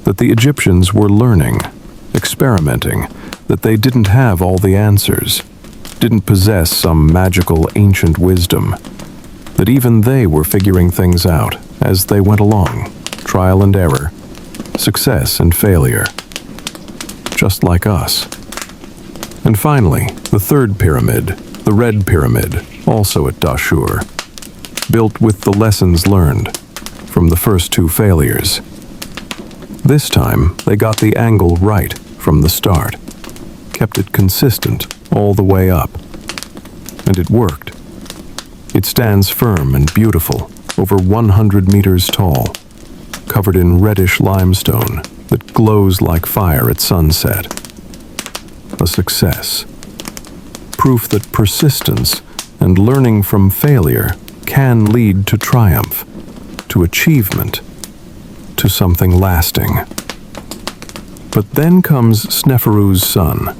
that the Egyptians were learning, experimenting, that they didn't have all the answers, didn't possess some magical ancient wisdom, that even they were figuring things out as they went along, trial and error, success and failure, just like us. And finally, the third pyramid, the Red Pyramid, also at Dashur, built with the lessons learned from the first 2 failures. This time, they got the angle right from the start, kept it consistent all the way up. And it worked. It stands firm and beautiful, over 100 meters tall, covered in reddish limestone that glows like fire at sunset. A success. Proof that persistence and learning from failure can lead to triumph, to achievement, to something lasting. But then comes Sneferu's son,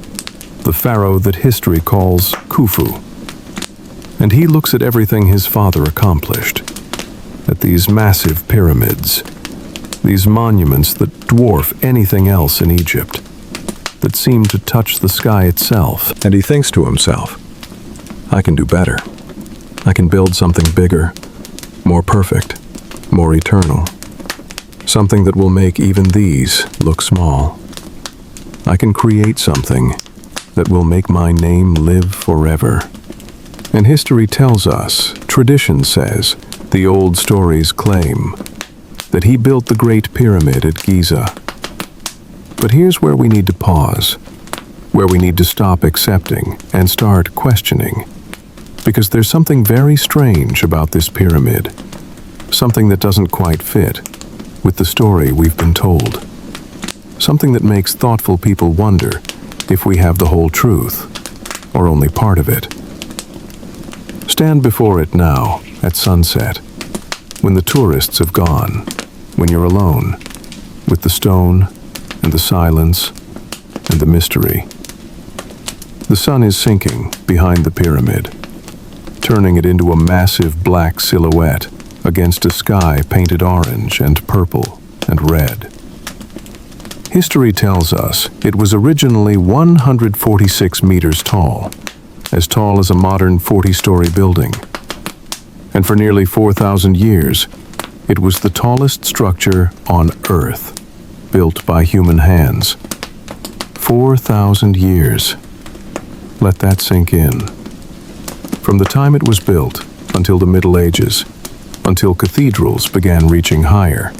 the pharaoh that history calls Khufu. And he looks at everything his father accomplished, at these massive pyramids, these monuments that dwarf anything else in Egypt, that seem to touch the sky itself. And he thinks to himself, I can do better. I can build something bigger, more perfect, more eternal. Something that will make even these look small. I can create something that will make my name live forever. And history tells us, tradition says, the old stories claim, that he built the Great Pyramid at Giza. But here's where we need to pause, where we need to stop accepting and start questioning. Because there's something very strange about this pyramid, something that doesn't quite fit with the story we've been told. Something that makes thoughtful people wonder if we have the whole truth, or only part of it. Stand before it now, at sunset, when the tourists have gone, when you're alone, with the stone and the silence and the mystery. The sun is sinking behind the pyramid, turning it into a massive black silhouette against a sky painted orange and purple and red. History tells us it was originally 146 meters tall as a modern 40-story building. And for nearly 4,000 years, it was the tallest structure on Earth, built by human hands. 4,000 years. Let that sink in. From the time it was built until the Middle Ages, until cathedrals began reaching higher,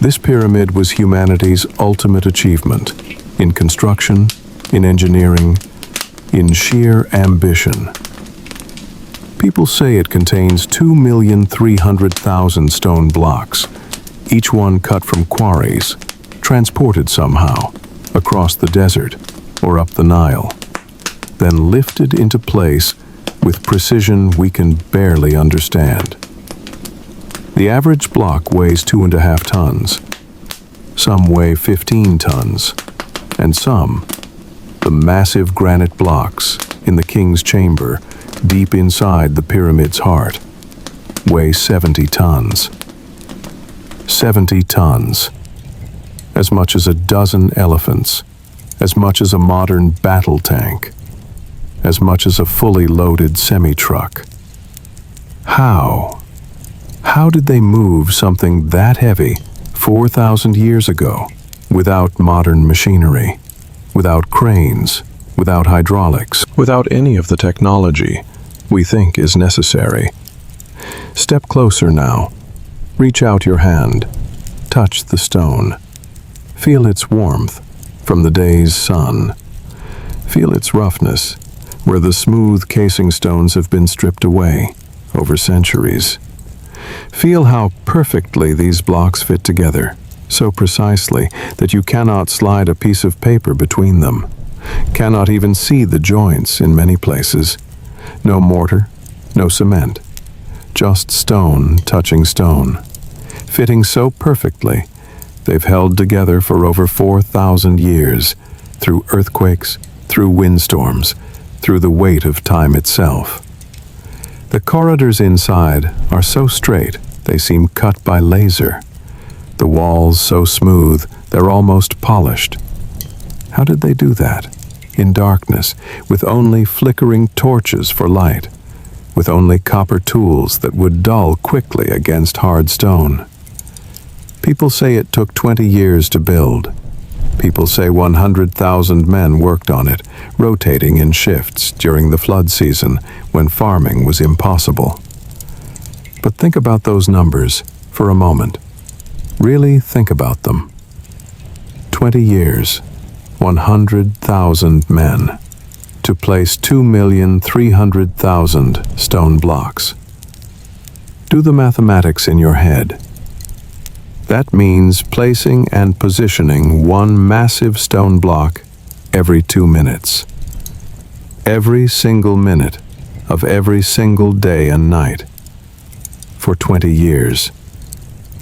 this pyramid was humanity's ultimate achievement in construction, in engineering, in sheer ambition. People say it contains 2,300,000 stone blocks, each one cut from quarries, transported somehow across the desert or up the Nile, then lifted into place with precision we can barely understand. The average block weighs 2.5 tons. Some weigh 15 tons, and some, the massive granite blocks in the king's chamber deep inside the pyramid's heart, weigh 70 tons. 70 tons. As much as a dozen elephants, as much as a modern battle tank, as much as a fully loaded semi-truck. How did they move something that heavy 4,000 years ago without modern machinery, without cranes, without hydraulics, without any of the technology we think is necessary? Step closer now. Reach out your hand. Touch the stone. Feel its warmth from the day's sun. Feel its roughness where the smooth casing stones have been stripped away over centuries. Feel how perfectly these blocks fit together, so precisely that you cannot slide a piece of paper between them, cannot even see the joints in many places. No mortar, no cement, just stone touching stone, fitting so perfectly they've held together for over 4,000 years, through earthquakes, through windstorms, through the weight of time itself. The corridors inside are so straight they seem cut by laser. The walls so smooth they're almost polished. How did they do that? In darkness, with only flickering torches for light, with only copper tools that would dull quickly against hard stone. People say it took 20 years to build. People say 100,000 men worked on it, rotating in shifts during the flood season when farming was impossible. But think about those numbers for a moment. Really think about them. 20 years, 100,000 men. to place 2,300,000 stone blocks. Do the mathematics in your head. That means placing and positioning one massive stone block every 2 minutes. Every single minute of every single day and night. For 20 years.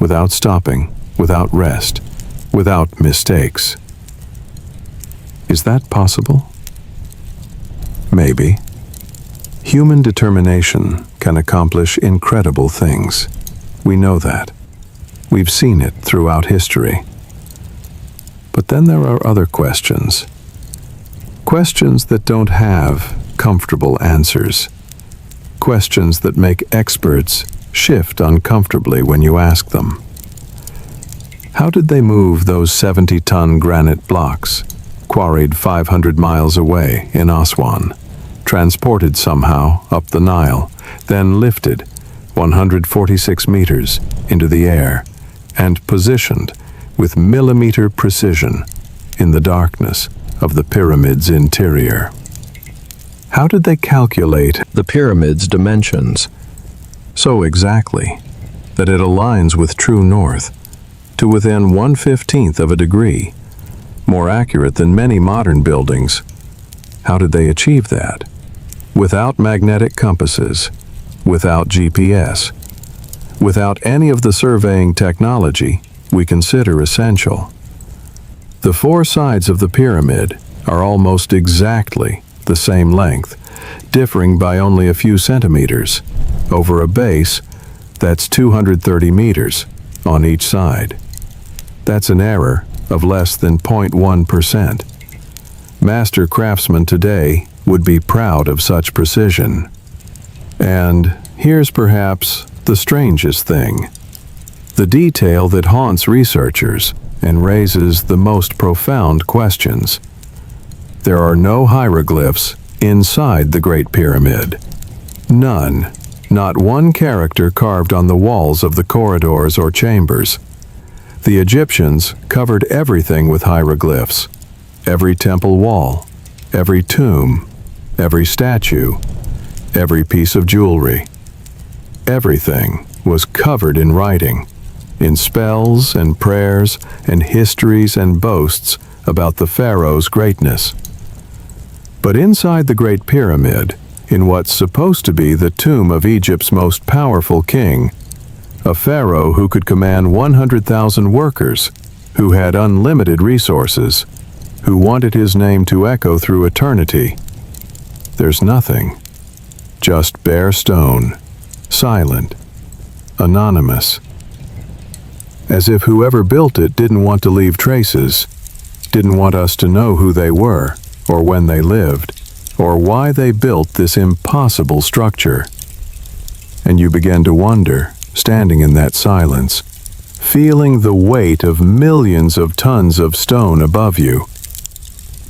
Without stopping, without rest, without mistakes. Is that possible? Maybe. Human determination can accomplish incredible things. We know that. We've seen it throughout history. But then there are other questions. Questions that don't have comfortable answers. Questions that make experts shift uncomfortably when you ask them. How did they move those 70-ton granite blocks, quarried 500 miles away in Aswan, transported somehow up the Nile, then lifted 146 meters into the air, and positioned with millimeter precision in the darkness of the pyramid's interior? How did they calculate the pyramid's dimensions so exactly that it aligns with true north to within 1/15 of a degree, more accurate than many modern buildings? How did they achieve that? Without magnetic compasses, without GPS, without any of the surveying technology we consider essential. The 4 sides of the pyramid are almost exactly the same length, differing by only a few centimeters, over a base that's 230 meters on each side. That's an error of less than 0.1%. Master craftsmen today would be proud of such precision. And here's perhaps the strangest thing. The detail that haunts researchers and raises the most profound questions. There are no hieroglyphs inside the Great Pyramid. None. Not one character carved on the walls of the corridors or chambers. The Egyptians covered everything with hieroglyphs. Every temple wall, every tomb, every statue, every piece of jewelry. Everything was covered in writing, in spells and prayers and histories and boasts about the Pharaoh's greatness. But inside the Great Pyramid, in what's supposed to be the tomb of Egypt's most powerful king, a pharaoh who could command 100,000 workers, who had unlimited resources, who wanted his name to echo through eternity. There's nothing. Just bare stone, silent, anonymous. As if whoever built it didn't want to leave traces, didn't want us to know who they were, or when they lived, or why they built this impossible structure. And you began to wonder, standing in that silence, feeling the weight of millions of tons of stone above you.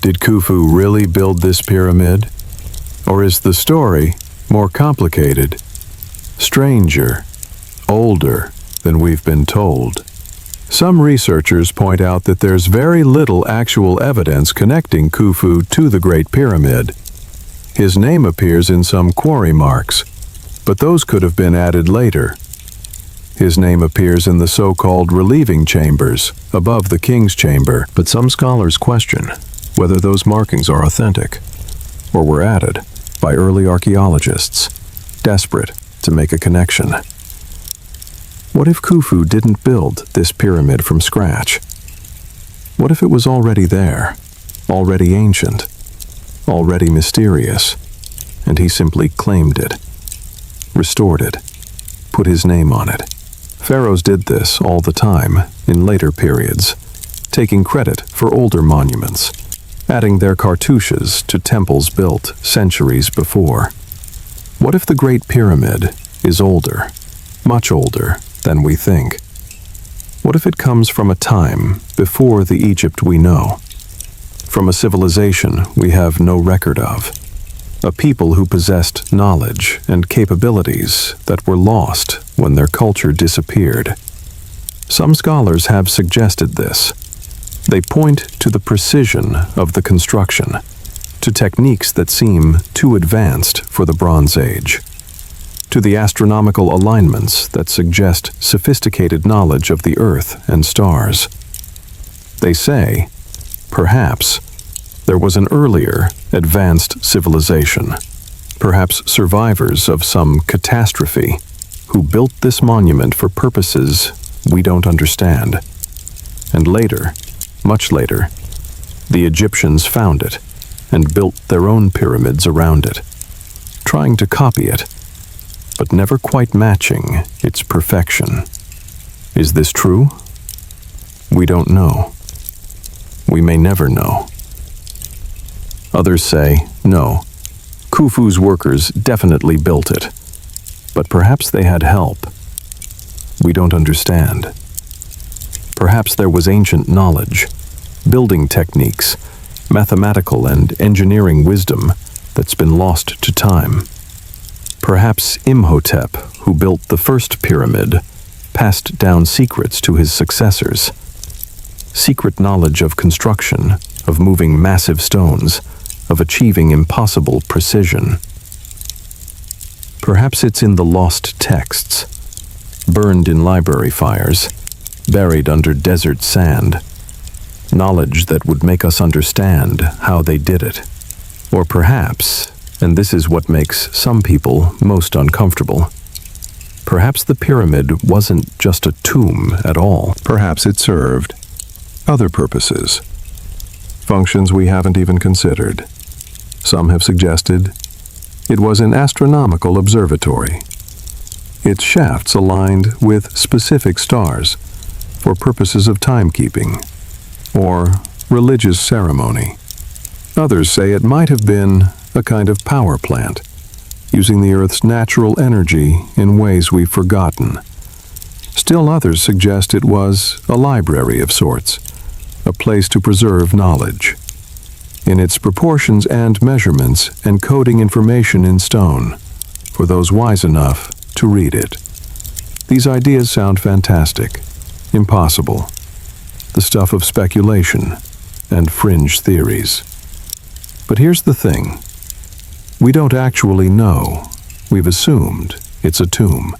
Did Khufu really build this pyramid? Or is the story more complicated, stranger, older than we've been told? Some researchers point out that there's very little actual evidence connecting Khufu to the Great Pyramid. His name appears in some quarry marks, but those could have been added later. His name appears in the so-called relieving chambers above the king's chamber, but some scholars question whether those markings are authentic or were added by early archaeologists, desperate to make a connection. What if Khufu didn't build this pyramid from scratch? What if it was already there, already ancient, already mysterious, and he simply claimed it, restored it, put his name on it? Pharaohs did this all the time in later periods, taking credit for older monuments, adding their cartouches to temples built centuries before. What if the Great Pyramid is older, much older than we think? What if it comes from a time before the Egypt we know? From a civilization we have no record of? A people who possessed knowledge and capabilities that were lost when their culture disappeared. Some scholars have suggested this. They point to the precision of the construction, to techniques that seem too advanced for the Bronze Age, to the astronomical alignments that suggest sophisticated knowledge of the Earth and stars. They say, perhaps, there was an earlier, advanced civilization, perhaps survivors of some catastrophe, who built this monument for purposes we don't understand. And later, much later, the Egyptians found it and built their own pyramids around it, trying to copy it, but never quite matching its perfection. Is this true? We don't know. We may never know. Others say, no, Khufu's workers definitely built it, but perhaps they had help. We don't understand. Perhaps there was ancient knowledge, building techniques, mathematical and engineering wisdom that's been lost to time. Perhaps Imhotep, who built the first pyramid, passed down secrets to his successors. Secret knowledge of construction, of moving massive stones, of achieving impossible precision. Perhaps it's in the lost texts, burned in library fires, buried under desert sand, knowledge that would make us understand how they did it. Or perhaps, and this is what makes some people most uncomfortable, perhaps the pyramid wasn't just a tomb at all. Perhaps it served other purposes, functions we haven't even considered. Some have suggested it was an astronomical observatory, its shafts aligned with specific stars for purposes of timekeeping or religious ceremony. Others say it might have been a kind of power plant, using the Earth's natural energy in ways we've forgotten. Still others suggest it was a library of sorts, a place to preserve knowledge, in its proportions and measurements, encoding information in stone for those wise enough to read it. These ideas sound fantastic, impossible, the stuff of speculation and fringe theories. But here's the thing. We don't actually know. We've assumed it's a tomb,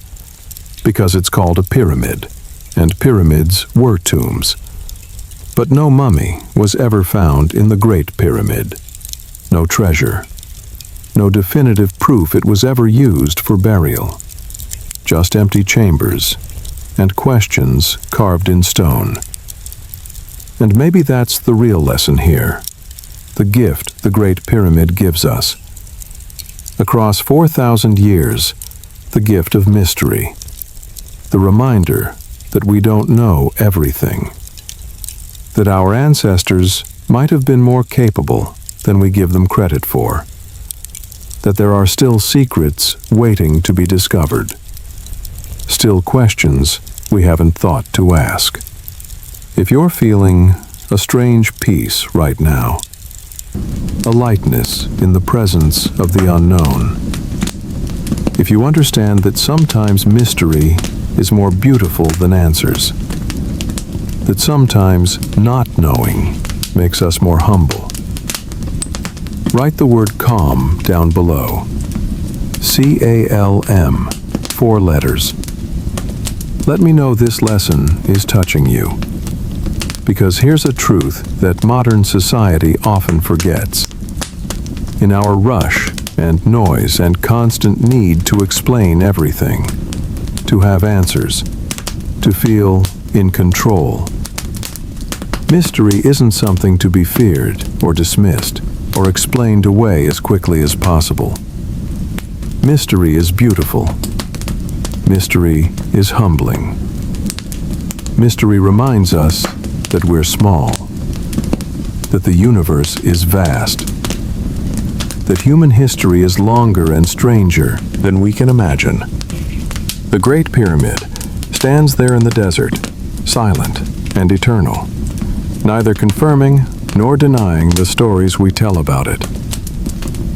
because it's called a pyramid, and pyramids were tombs. But no mummy was ever found in the Great Pyramid. No treasure. No definitive proof it was ever used for burial. Just empty chambers and questions carved in stone. And maybe that's the real lesson here, the gift the Great Pyramid gives us. Across 4,000 years, the gift of mystery, the reminder that we don't know everything, that our ancestors might have been more capable than we give them credit for, that there are still secrets waiting to be discovered, still questions we haven't thought to ask. If you're feeling a strange peace right now, a lightness in the presence of the unknown, if you understand that sometimes mystery is more beautiful than answers, that sometimes not knowing makes us more humble, write the word calm down below. C-A-L-M, 4 letters. Let me know this lesson is touching you. Because here's a truth that modern society often forgets. In our rush and noise and constant need to explain everything, to have answers, to feel in control, mystery isn't something to be feared or dismissed or explained away as quickly as possible. Mystery is beautiful. Mystery is humbling. Mystery reminds us that we're small, that the universe is vast, that human history is longer and stranger than we can imagine. The Great Pyramid stands there in the desert, silent and eternal, neither confirming nor denying the stories we tell about it.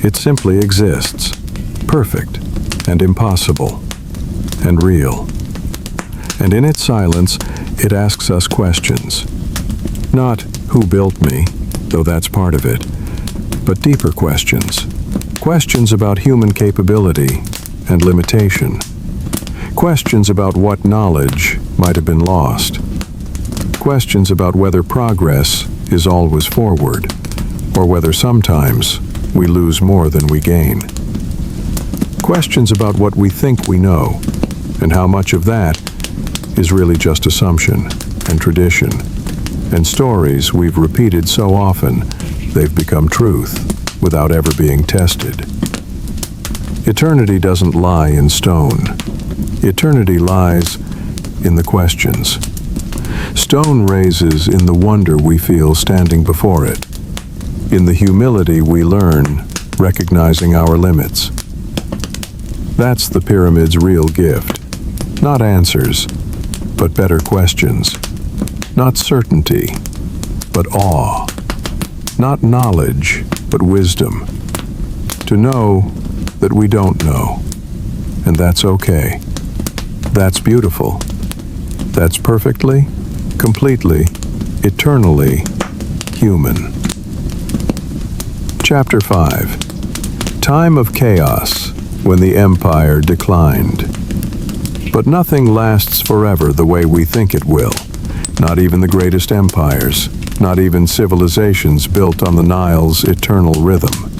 It simply exists, perfect and impossible and real. And in its silence, it asks us questions. Not who built me, though that's part of it, but deeper questions. Questions about human capability and limitation. Questions about what knowledge might have been lost. Questions about whether progress is always forward, or whether sometimes we lose more than we gain. Questions about what we think we know, and how much of that is really just assumption and tradition, and stories we've repeated so often they've become truth without ever being tested. Eternity doesn't lie in stone. Eternity lies in the questions. Stone raises in the wonder we feel standing before it, in the humility we learn, recognizing our limits. That's the pyramid's real gift. Not answers, but better questions. Not certainty, but awe. Not knowledge, but wisdom. To know that we don't know, and that's okay. That's beautiful. That's perfectly, completely, eternally human. Chapter 5. Time of chaos, when the empire declined. But nothing lasts forever the way we think it will. Not even the greatest empires, not even civilizations built on the Nile's eternal rhythm.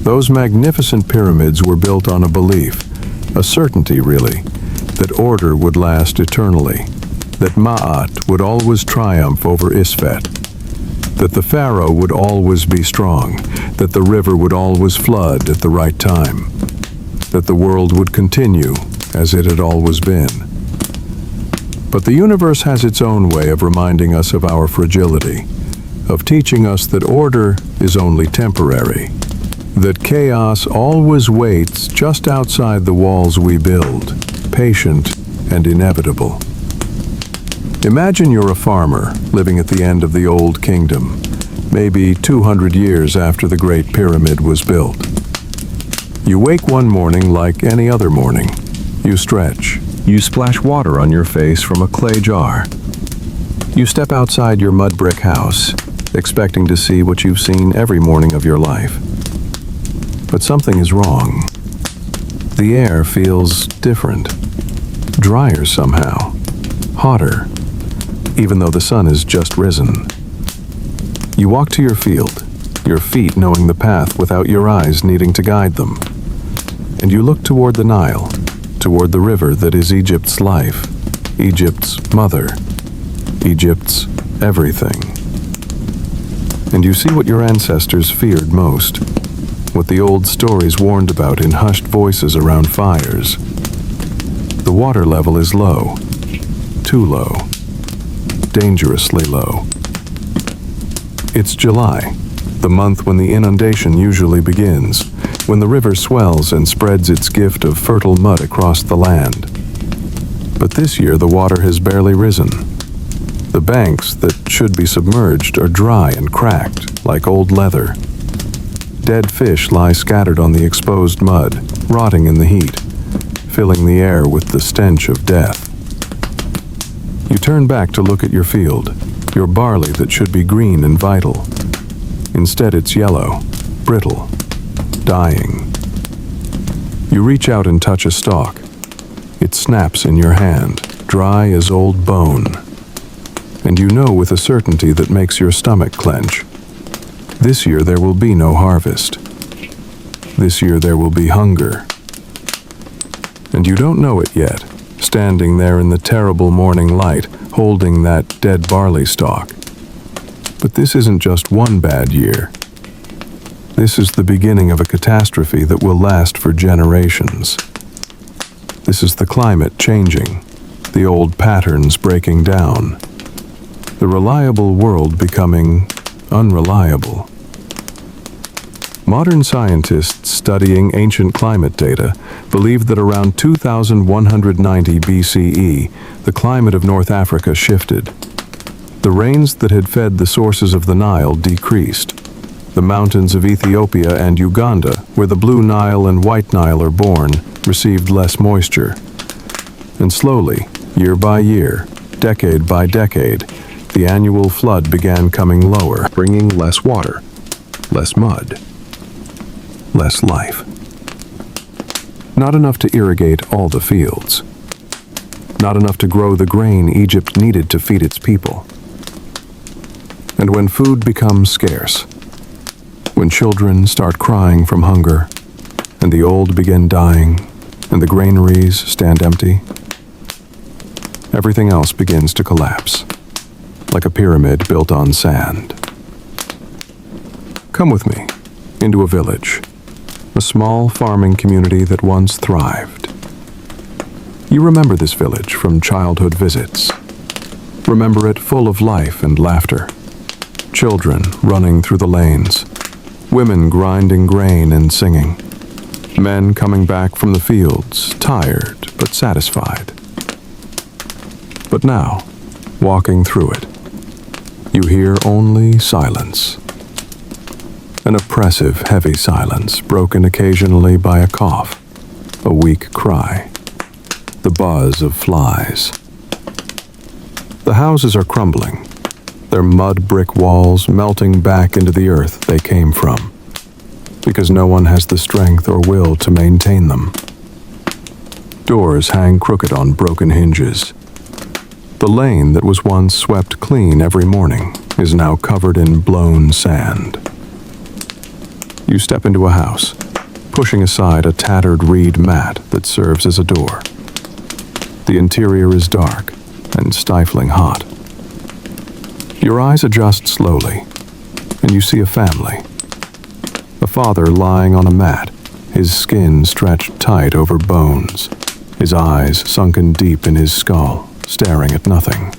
Those magnificent pyramids were built on a belief, a certainty really, that order would last eternally, that Ma'at would always triumph over Isfet, that the Pharaoh would always be strong, that the river would always flood at the right time, that the world would continue as it had always been. But the universe has its own way of reminding us of our fragility, of teaching us that order is only temporary, that chaos always waits just outside the walls we build, patient and inevitable. Imagine you're a farmer living at the end of the Old Kingdom, maybe 200 years after the Great Pyramid was built. You wake one morning like any other morning. You stretch. You splash water on your face from a clay jar. You step outside your mud brick house, expecting to see what you've seen every morning of your life. But something is wrong. The air feels different, drier somehow, hotter, even though the sun has just risen. You walk to your field, your feet knowing the path without your eyes needing to guide them. And you look toward the Nile, toward the river that is Egypt's life, Egypt's mother, Egypt's everything. And you see what your ancestors feared most, what the old stories warned about in hushed voices around fires. The water level is low, too low, dangerously low. It's July, the month when the inundation usually begins, when the river swells and spreads its gift of fertile mud across the land. But this year the water has barely risen. The banks that should be submerged are dry and cracked, like old leather. Dead fish lie scattered on the exposed mud, rotting in the heat, filling the air with the stench of death. You turn back to look at your field, your barley that should be green and vital. Instead it's yellow, brittle, dying. You reach out and touch a stalk. It snaps in your hand, dry as old bone. And you know with a certainty that makes your stomach clench. This year there will be no harvest. This year there will be hunger. And you don't know it yet, standing there in the terrible morning light, holding that dead barley stalk. But this isn't just one bad year. This is the beginning of a catastrophe that will last for generations. This is the climate changing, the old patterns breaking down, the reliable world becoming unreliable. Modern scientists studying ancient climate data believe that around 2190 BCE, the climate of North Africa shifted. The rains that had fed the sources of the Nile decreased. The mountains of Ethiopia and Uganda, where the Blue Nile and White Nile are born, received less moisture. And slowly, year by year, decade by decade, the annual flood began coming lower, bringing less water. less mud, less life. Not enough to irrigate all the fields. Not enough to grow the grain Egypt needed to feed its people. And when food becomes scarce, when children start crying from hunger, and the old begin dying, and the granaries stand empty, everything else begins to collapse, like a pyramid built on sand. Come with me into a village, a small farming community that once thrived. You remember this village from childhood visits. Remember it full of life and laughter. Children running through the lanes. Women grinding grain and singing. Men coming back from the fields, tired but satisfied. But now, walking through it, you hear only silence. An oppressive, heavy silence, broken occasionally by a cough, a weak cry, the buzz of flies. The houses are crumbling, their mud brick walls melting back into the earth they came from, because no one has the strength or will to maintain them. Doors hang crooked on broken hinges. The lane that was once swept clean every morning is now covered in blown sand. You step into a house, pushing aside a tattered reed mat that serves as a door. The interior is dark and stifling hot. Your eyes adjust slowly, and you see a family. A father lying on a mat, his skin stretched tight over bones, his eyes sunken deep in his skull, staring at nothing.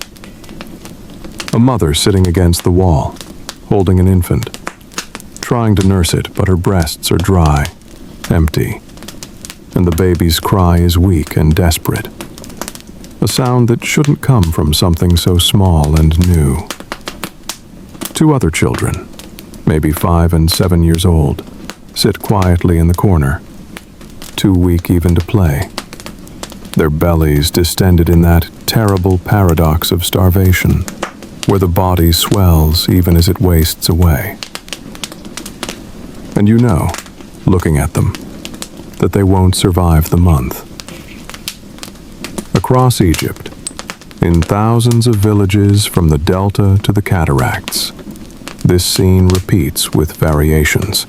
A mother sitting against the wall, holding an infant, trying to nurse it, but her breasts are dry, empty, and the baby's cry is weak and desperate. A sound that shouldn't come from something so small and new. Two other children, maybe 5 and 7 years old, sit quietly in the corner, too weak even to play. Their bellies distended in that terrible paradox of starvation, where the body swells even as it wastes away. And you know, looking at them, that they won't survive the month. Across Egypt, in thousands of villages from the delta to the cataracts, this scene repeats with variations.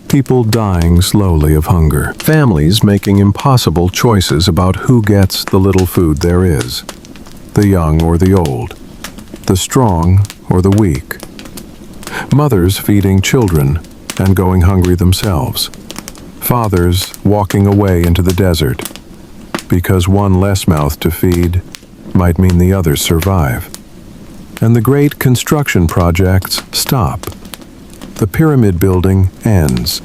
People dying slowly of hunger. Families making impossible choices about who gets the little food there is. The young or the old. The strong or the weak. Mothers feeding children and going hungry themselves. Fathers walking away into the desert, because one less mouth to feed might mean the others survive. And the great construction projects stop. The pyramid building ends.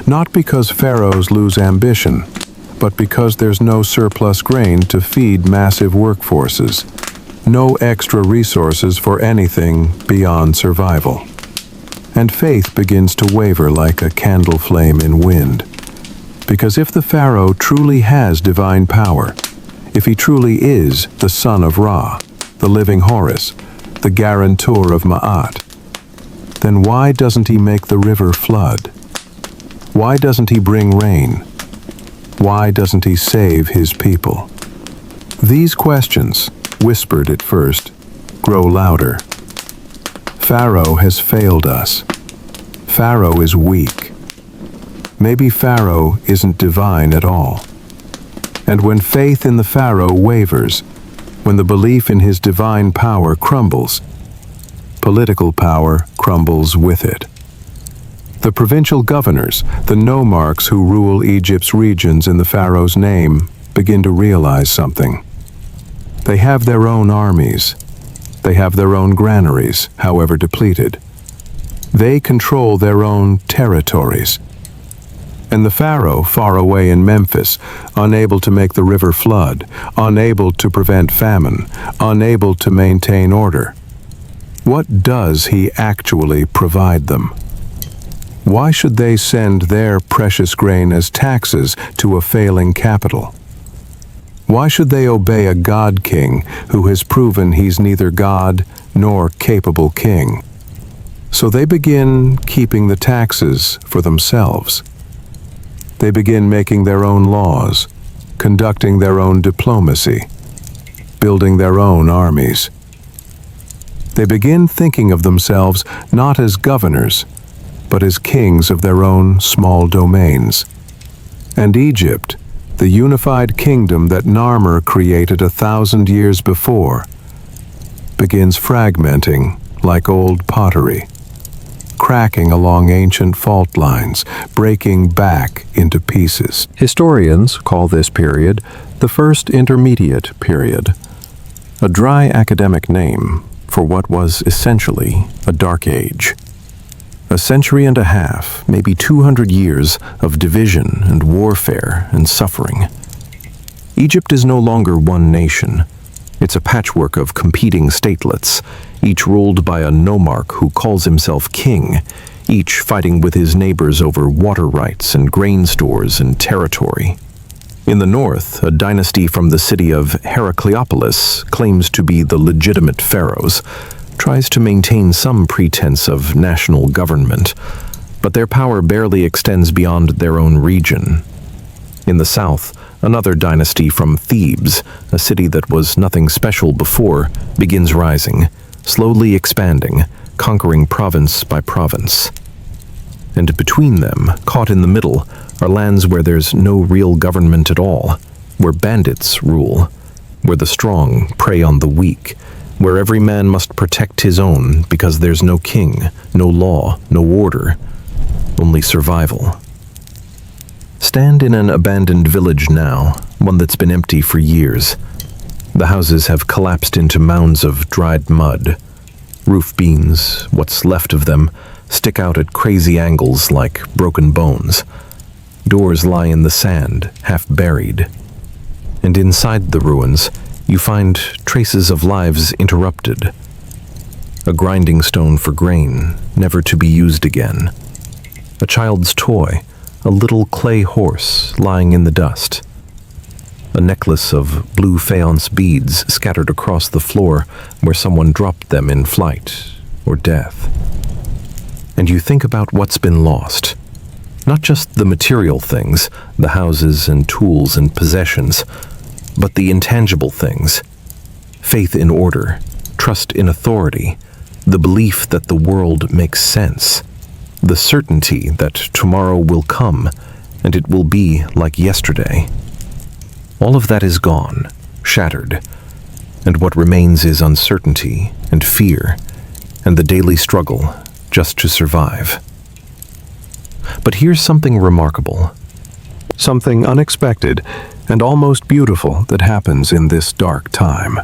Not because pharaohs lose ambition, but because there's no surplus grain to feed massive workforces. No extra resources for anything beyond survival. And faith begins to waver like a candle flame in wind. Because if the pharaoh truly has divine power, if he truly is the son of Ra, the living Horus, the guarantor of Ma'at, then why doesn't he make the river flood? Why doesn't he bring rain? Why doesn't he save his people? These questions, whispered at first, grow louder. Pharaoh has failed us. Pharaoh is weak. Maybe Pharaoh isn't divine at all. And when faith in the Pharaoh wavers, when the belief in his divine power crumbles, political power crumbles with it. The provincial governors, the nomarchs who rule Egypt's regions in the Pharaoh's name, begin to realize something. They have their own armies. They have their own granaries, however depleted. They control their own territories. And the Pharaoh, far away in Memphis, unable to make the river flood, unable to prevent famine, unable to maintain order. What does he actually provide them? Why should they send their precious grain as taxes to a failing capital? Why should they obey a god-king who has proven he's neither god nor capable king? So they begin keeping the taxes for themselves. They begin making their own laws, conducting their own diplomacy, building their own armies. They begin thinking of themselves not as governors, but as kings of their own small domains. And Egypt, the unified kingdom that Narmer created 1,000 years before, begins fragmenting like old pottery, cracking along ancient fault lines, breaking back into pieces. Historians call this period the First Intermediate Period, a dry academic name for what was essentially a dark age. A century and a half, maybe 200 years of division and warfare and suffering. Egypt is no longer one nation. It's a patchwork of competing statelets, each ruled by a nomarch who calls himself king, each fighting with his neighbors over water rights and grain stores and territory. In the north, a dynasty from the city of Heracleopolis claims to be the legitimate pharaohs, tries to maintain some pretense of national government, but their power barely extends beyond their own region. In the south, another dynasty from Thebes, a city that was nothing special before, begins rising, slowly expanding, conquering province by province. And between them, caught in the middle, are lands where there's no real government at all, where bandits rule, where the strong prey on the weak, where every man must protect his own because there's no king, no law, no order, only survival. Stand in an abandoned village now, one that's been empty for years. The houses have collapsed into mounds of dried mud. Roof beams, what's left of them, stick out at crazy angles like broken bones. Doors lie in the sand, half buried. And inside the ruins, you find traces of lives interrupted. A grinding stone for grain, never to be used again. A child's toy, a little clay horse lying in the dust. A necklace of blue faience beads scattered across the floor where someone dropped them in flight or death. And you think about what's been lost. Not just the material things, the houses and tools and possessions, but the intangible things. Faith in order, trust in authority, the belief that the world makes sense, the certainty that tomorrow will come and it will be like yesterday. All of that is gone, shattered, and what remains is uncertainty and fear and the daily struggle just to survive. But here's something remarkable, something unexpected and almost beautiful that happens in this dark time.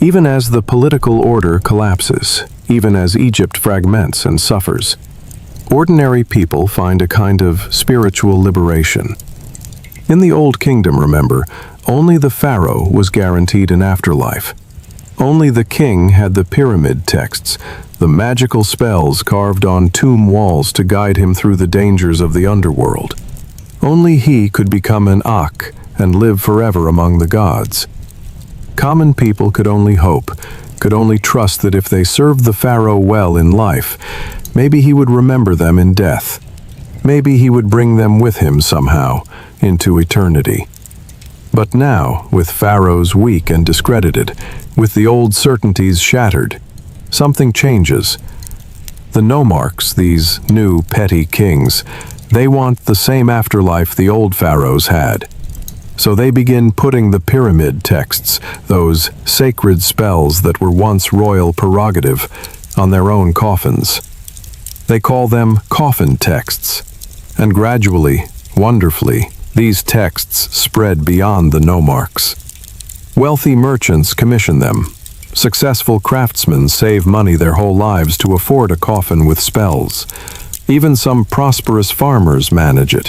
Even as the political order collapses, even as Egypt fragments and suffers, ordinary people find a kind of spiritual liberation. In the Old Kingdom, remember, only the pharaoh was guaranteed an afterlife. Only the king had the pyramid texts, the magical spells carved on tomb walls to guide him through the dangers of the underworld. Only he could become an Ak and live forever among the gods. Common people could only hope, could only trust that if they served the pharaoh well in life, maybe he would remember them in death. Maybe he would bring them with him somehow into eternity. But now, with pharaohs weak and discredited, with the old certainties shattered, something changes. The nomarchs, these new petty kings, they want the same afterlife the old pharaohs had. So they begin putting the pyramid texts, those sacred spells that were once royal prerogative, on their own coffins. They call them coffin texts. And gradually, wonderfully, these texts spread beyond the nomarchs. Wealthy merchants commission them. Successful craftsmen save money their whole lives to afford a coffin with spells. Even some prosperous farmers manage it.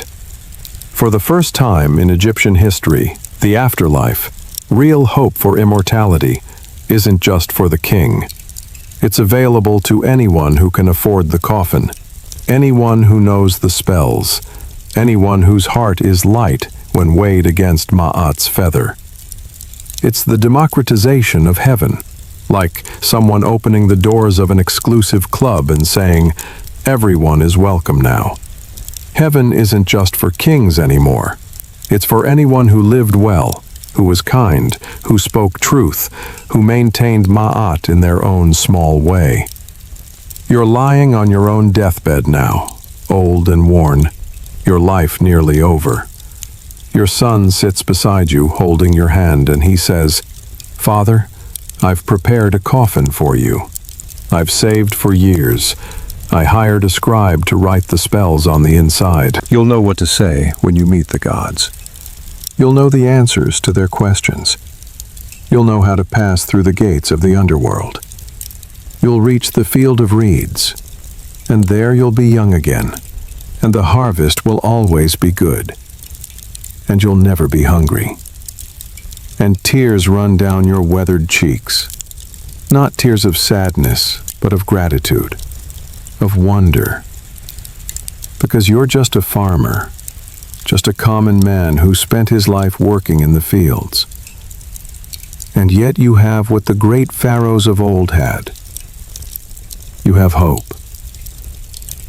For the first time in Egyptian history, the afterlife, real hope for immortality, isn't just for the king. It's available to anyone who can afford the coffin, anyone who knows the spells, anyone whose heart is light when weighed against Ma'at's feather. It's the democratization of heaven. like someone opening the doors of an exclusive club and saying, "Everyone is welcome now." Heaven isn't just for kings anymore. It's for anyone who lived well, who was kind, who spoke truth, who maintained ma'at in their own small way. You're lying on your own deathbed now, old and worn, your life nearly over. Your son sits beside you, holding your hand, and he says, "Father, I've prepared a coffin for you. I've saved for years. I hired a scribe to write the spells on the inside." You'll know what to say when you meet the gods. You'll know the answers to their questions. You'll know how to pass through the gates of the underworld. You'll reach the field of reeds, and there you'll be young again, and the harvest will always be good, and you'll never be hungry. And tears run down your weathered cheeks, not tears of sadness, but of gratitude, of wonder, because you're just a farmer, just a common man who spent his life working in the fields. And yet you have what the great pharaohs of old had. You have hope.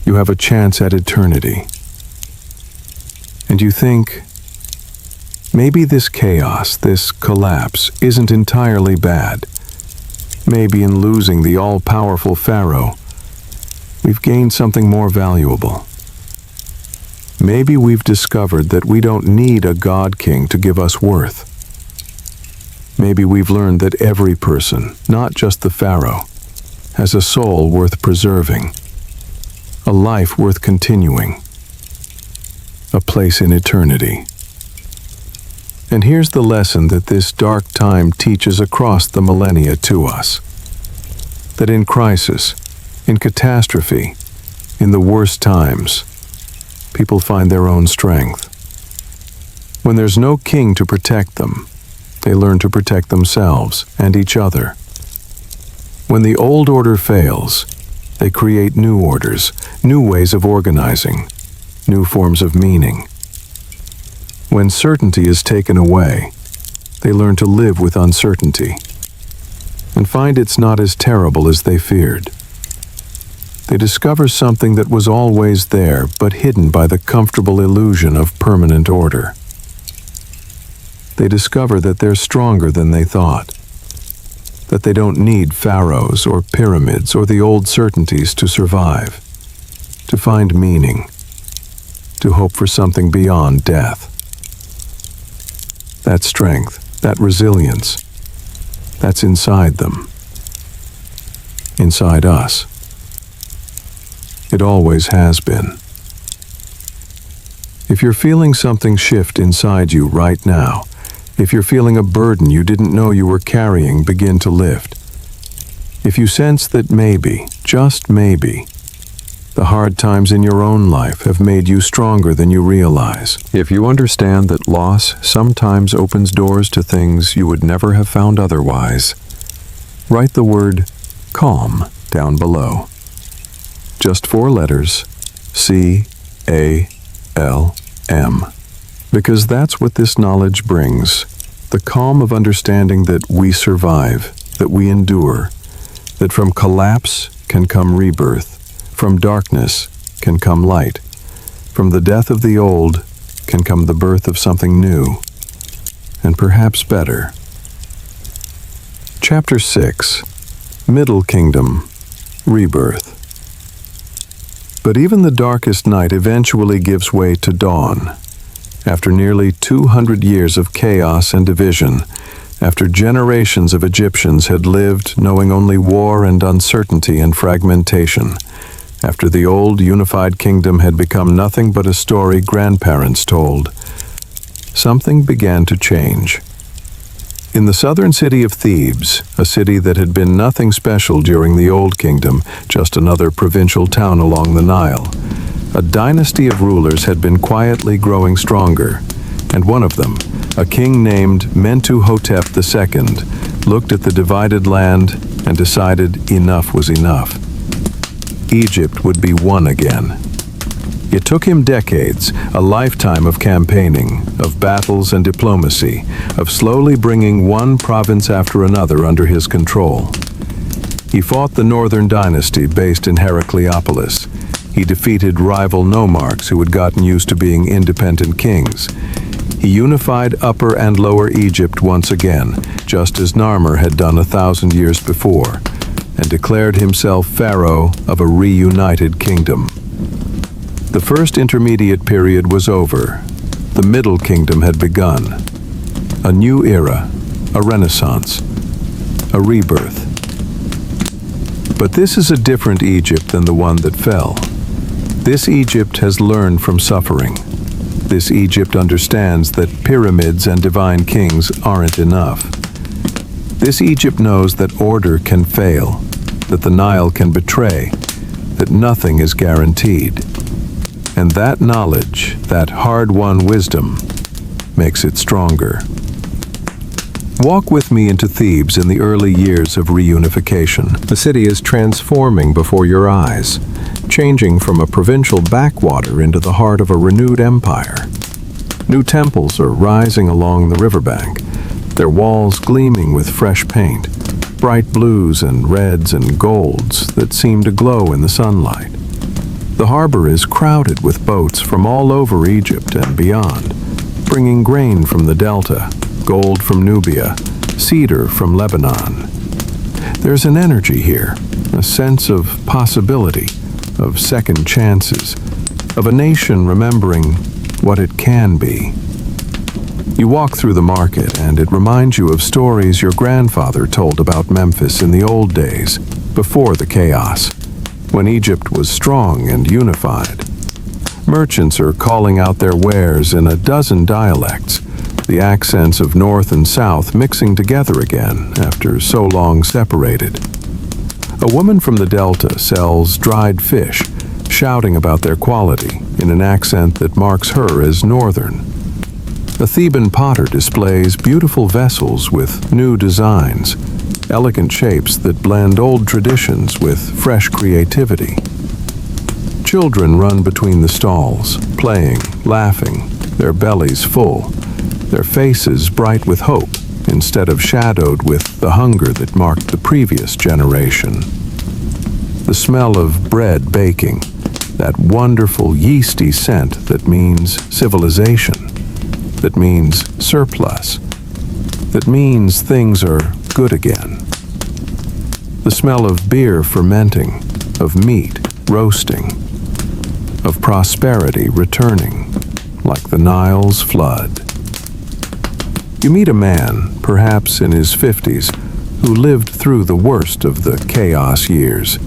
You have a chance at eternity. And you think, maybe this chaos, this collapse, isn't entirely bad. Maybe in losing the all-powerful Pharaoh, we've gained something more valuable. Maybe we've discovered that we don't need a God-king to give us worth. Maybe we've learned that every person, not just the Pharaoh, has a soul worth preserving, a life worth continuing, a place in eternity. And here's the lesson that this dark time teaches across the millennia to us. That in crisis, in catastrophe, in the worst times, people find their own strength. When there's no king to protect them, they learn to protect themselves and each other. When the old order fails, they create new orders, new ways of organizing, new forms of meaning. When certainty is taken away, they learn to live with uncertainty and find it's not as terrible as they feared. They discover something that was always there but hidden by the comfortable illusion of permanent order. They discover that they're stronger than they thought, that they don't need pharaohs or pyramids or the old certainties to survive, to find meaning, to hope for something beyond death. That strength, that resilience, that's inside them, inside us. It always has been. If you're feeling something shift inside you right now, if you're feeling a burden you didn't know you were carrying begin to lift, if you sense that maybe, just maybe, the hard times in your own life have made you stronger than you realize, if you understand that loss sometimes opens doors to things you would never have found otherwise, write the word calm down below. Just 4 letters, C-A-L-M. Because that's what this knowledge brings, the calm of understanding that we survive, that we endure, that from collapse can come rebirth, from darkness can come light, from the death of the old can come the birth of something new, and perhaps better. Chapter 6, Middle Kingdom, Rebirth. But even the darkest night eventually gives way to dawn. After nearly 200 years of chaos and division, after generations of Egyptians had lived knowing only war and uncertainty and fragmentation, after the old unified kingdom had become nothing but a story grandparents told, something began to change. In the southern city of Thebes, a city that had been nothing special during the Old Kingdom, just another provincial town along the Nile, a dynasty of rulers had been quietly growing stronger, and one of them, a king named Mentuhotep II, looked at the divided land and decided enough was enough. Egypt would be one again. It took him decades, a lifetime of campaigning, of battles and diplomacy, of slowly bringing one province after another under his control. He fought the northern dynasty based in Heracleopolis. He defeated rival nomarchs who had gotten used to being independent kings. He unified Upper and Lower Egypt once again, just as Narmer had done 1,000 years before, and declared himself pharaoh of a reunited kingdom. The first intermediate period was over. The Middle Kingdom had begun. A new era, a renaissance, a rebirth. But this is a different Egypt than the one that fell. This Egypt has learned from suffering. This Egypt understands that pyramids and divine kings aren't enough. This Egypt knows that order can fail, that the Nile can betray, that nothing is guaranteed. And that knowledge, that hard-won wisdom, makes it stronger. Walk with me into Thebes in the early years of reunification. The city is transforming before your eyes, changing from a provincial backwater into the heart of a renewed empire. New temples are rising along the riverbank, their walls gleaming with fresh paint, bright blues and reds and golds that seem to glow in the sunlight. The harbor is crowded with boats from all over Egypt and beyond, bringing grain from the delta, gold from Nubia, cedar from Lebanon. There's an energy here, a sense of possibility, of second chances, of a nation remembering what it can be. You walk through the market and it reminds you of stories your grandfather told about Memphis in the old days, before the chaos, when Egypt was strong and unified. Merchants are calling out their wares in a dozen dialects, the accents of north and south mixing together again after so long separated. A woman from the Delta sells dried fish, shouting about their quality in an accent that marks her as northern. A Theban potter displays beautiful vessels with new designs, elegant shapes that blend old traditions with fresh creativity. Children run between the stalls, playing, laughing, their bellies full, their faces bright with hope instead of shadowed with the hunger that marked the previous generation. The smell of bread baking, that wonderful yeasty scent that means civilization, that means surplus, that means things are good again. The smell of beer fermenting, of meat roasting, of prosperity returning, like the Nile's flood. You meet a man, perhaps in his 50s, who lived through the worst of the chaos years.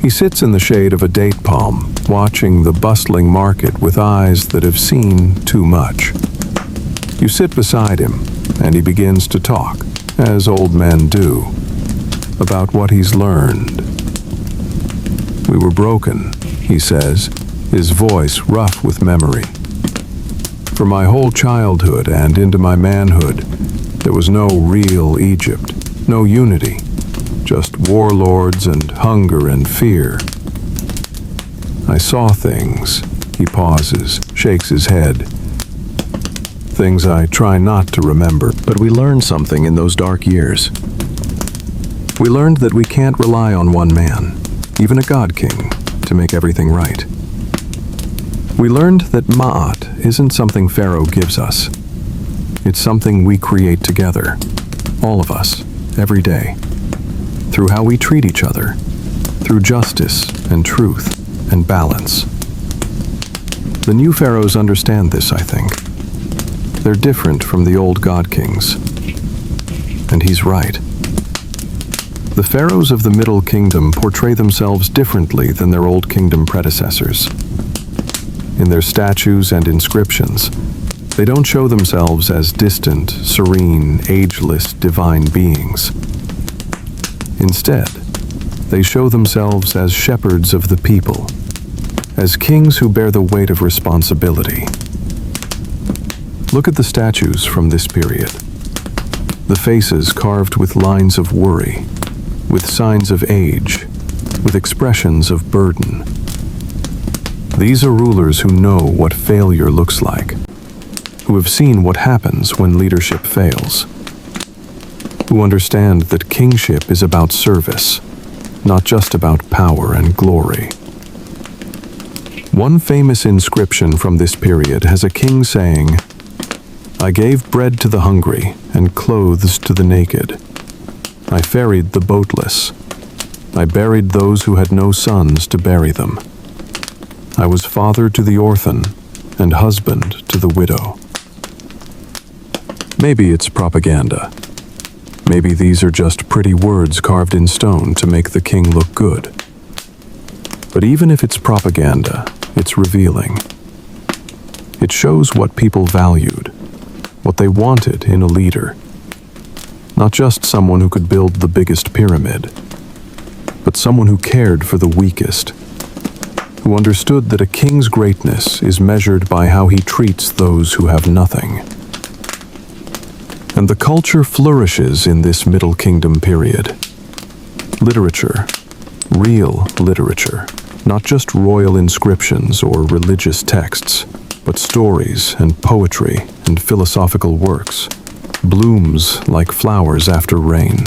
He sits in the shade of a date palm, watching the bustling market with eyes that have seen too much. You sit beside him, and he begins to talk, as old men do, about what he's learned. We were broken, he says, his voice rough with memory. For my whole childhood and into my manhood, there was no real Egypt, no unity, just warlords and hunger and fear. I saw things, he pauses, shakes his head. Things I try not to remember, but we learned something in those dark years. We learned that we can't rely on one man, even a god king, to make everything right. We learned that Ma'at isn't something Pharaoh gives us. It's something we create together, all of us, every day, through how we treat each other, through justice and truth and balance. The new pharaohs understand this, I think. They're different from the old god kings. And he's right. The pharaohs of the Middle Kingdom portray themselves differently than their old kingdom predecessors. In their statues and inscriptions, they don't show themselves as distant, serene, ageless, divine beings. Instead, they show themselves as shepherds of the people, as kings who bear the weight of responsibility. Look at the statues from this period. The faces carved with lines of worry, with signs of age, with expressions of burden. These are rulers who know what failure looks like, who have seen what happens when leadership fails, who understand that kingship is about service, not just about power and glory. One famous inscription from this period has a king saying, "I gave bread to the hungry and clothes to the naked. I ferried the boatless. I buried those who had no sons to bury them. I was father to the orphan and husband to the widow." Maybe it's propaganda. Maybe these are just pretty words carved in stone to make the king look good. But even if it's propaganda, it's revealing. It shows what people valued, what they wanted in a leader. Not just someone who could build the biggest pyramid, but someone who cared for the weakest, who understood that a king's greatness is measured by how he treats those who have nothing. And the culture flourishes in this Middle Kingdom period. Literature, real literature, not just royal inscriptions or religious texts, but stories and poetry and philosophical works, blooms like flowers after rain.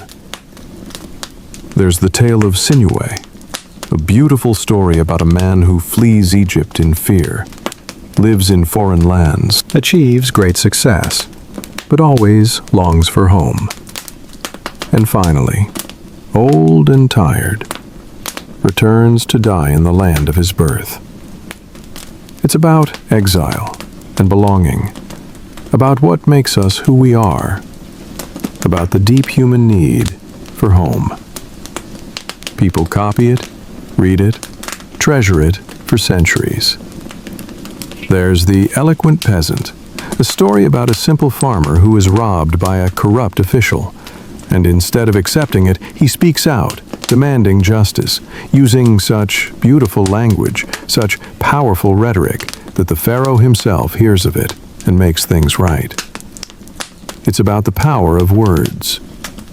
There's the tale of Sinuhe, a beautiful story about a man who flees Egypt in fear, lives in foreign lands, achieves great success, but always longs for home. And finally, old and tired, returns to die in the land of his birth. It's about exile and belonging, about what makes us who we are, about the deep human need for home. People copy it, read it, treasure it for centuries. There's The Eloquent Peasant, a story about a simple farmer who is robbed by a corrupt official, and instead of accepting it, he speaks out, demanding justice, using such beautiful language, such powerful rhetoric, that the Pharaoh himself hears of it and makes things right. It's about the power of words,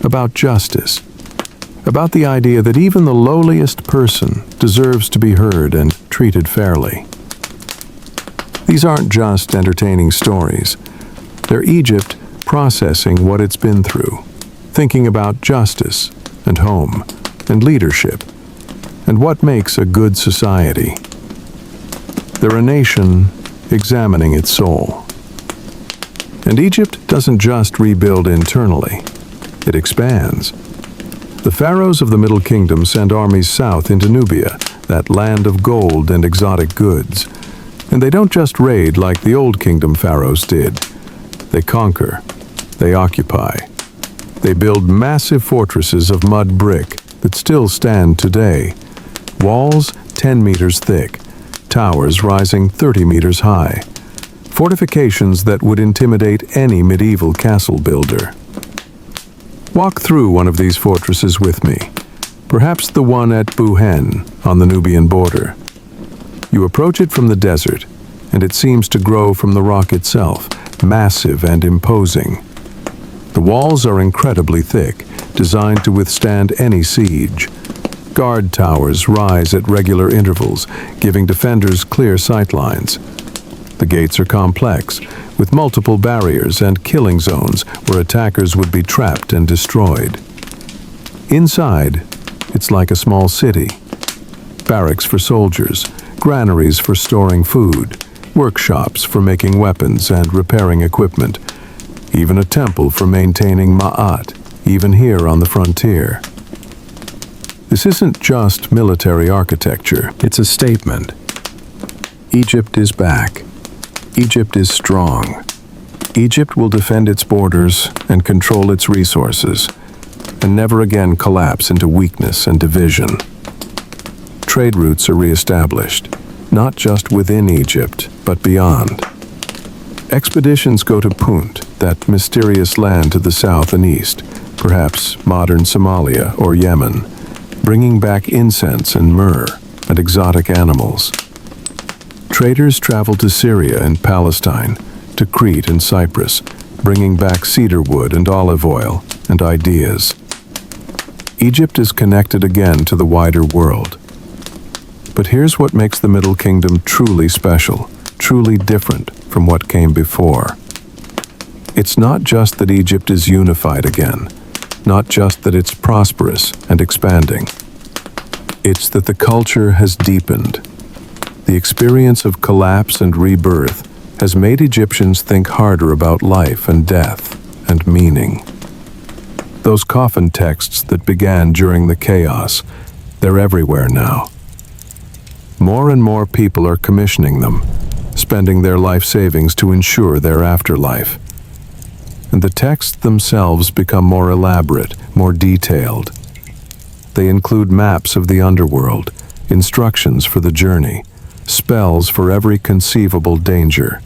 about justice, about the idea that even the lowliest person deserves to be heard and treated fairly. These aren't just entertaining stories. They're Egypt processing what it's been through, thinking about justice and home and leadership and what makes a good society. They're a nation examining its soul. And Egypt doesn't just rebuild internally, it expands. The pharaohs of the Middle Kingdom sent armies south into Nubia, that land of gold and exotic goods. And they don't just raid like the Old Kingdom pharaohs did. They conquer, they occupy. They build massive fortresses of mud brick that still stand today. Walls 10 meters thick, towers rising 30 meters high. Fortifications that would intimidate any medieval castle builder. Walk through one of these fortresses with me, perhaps the one at Buhen on the Nubian border. You approach it from the desert, and it seems to grow from the rock itself, massive and imposing. The walls are incredibly thick, designed to withstand any siege. Guard towers rise at regular intervals, giving defenders clear sightlines. The gates are complex, with multiple barriers and killing zones where attackers would be trapped and destroyed. Inside, it's like a small city. Barracks for soldiers, granaries for storing food, workshops for making weapons and repairing equipment, even a temple for maintaining Ma'at, even here on the frontier. This isn't just military architecture, it's a statement. Egypt is back. Egypt is strong. Egypt will defend its borders and control its resources, and never again collapse into weakness and division. Trade routes are reestablished, not just within Egypt, but beyond. Expeditions go to Punt, that mysterious land to the south and east, perhaps modern Somalia or Yemen, bringing back incense and myrrh and exotic animals. Traders travel to Syria and Palestine, to Crete and Cyprus, bringing back cedar wood and olive oil and ideas. Egypt is connected again to the wider world. But here's what makes the Middle Kingdom truly special, truly different from what came before. It's not just that Egypt is unified again, not just that it's prosperous and expanding. It's that the culture has deepened. The experience of collapse and rebirth has made Egyptians think harder about life and death and meaning. Those coffin texts that began during the chaos, they're everywhere now. More and more people are commissioning them, spending their life savings to ensure their afterlife. And the texts themselves become more elaborate, more detailed. They include maps of the underworld, instructions for the journey, spells for every conceivable danger.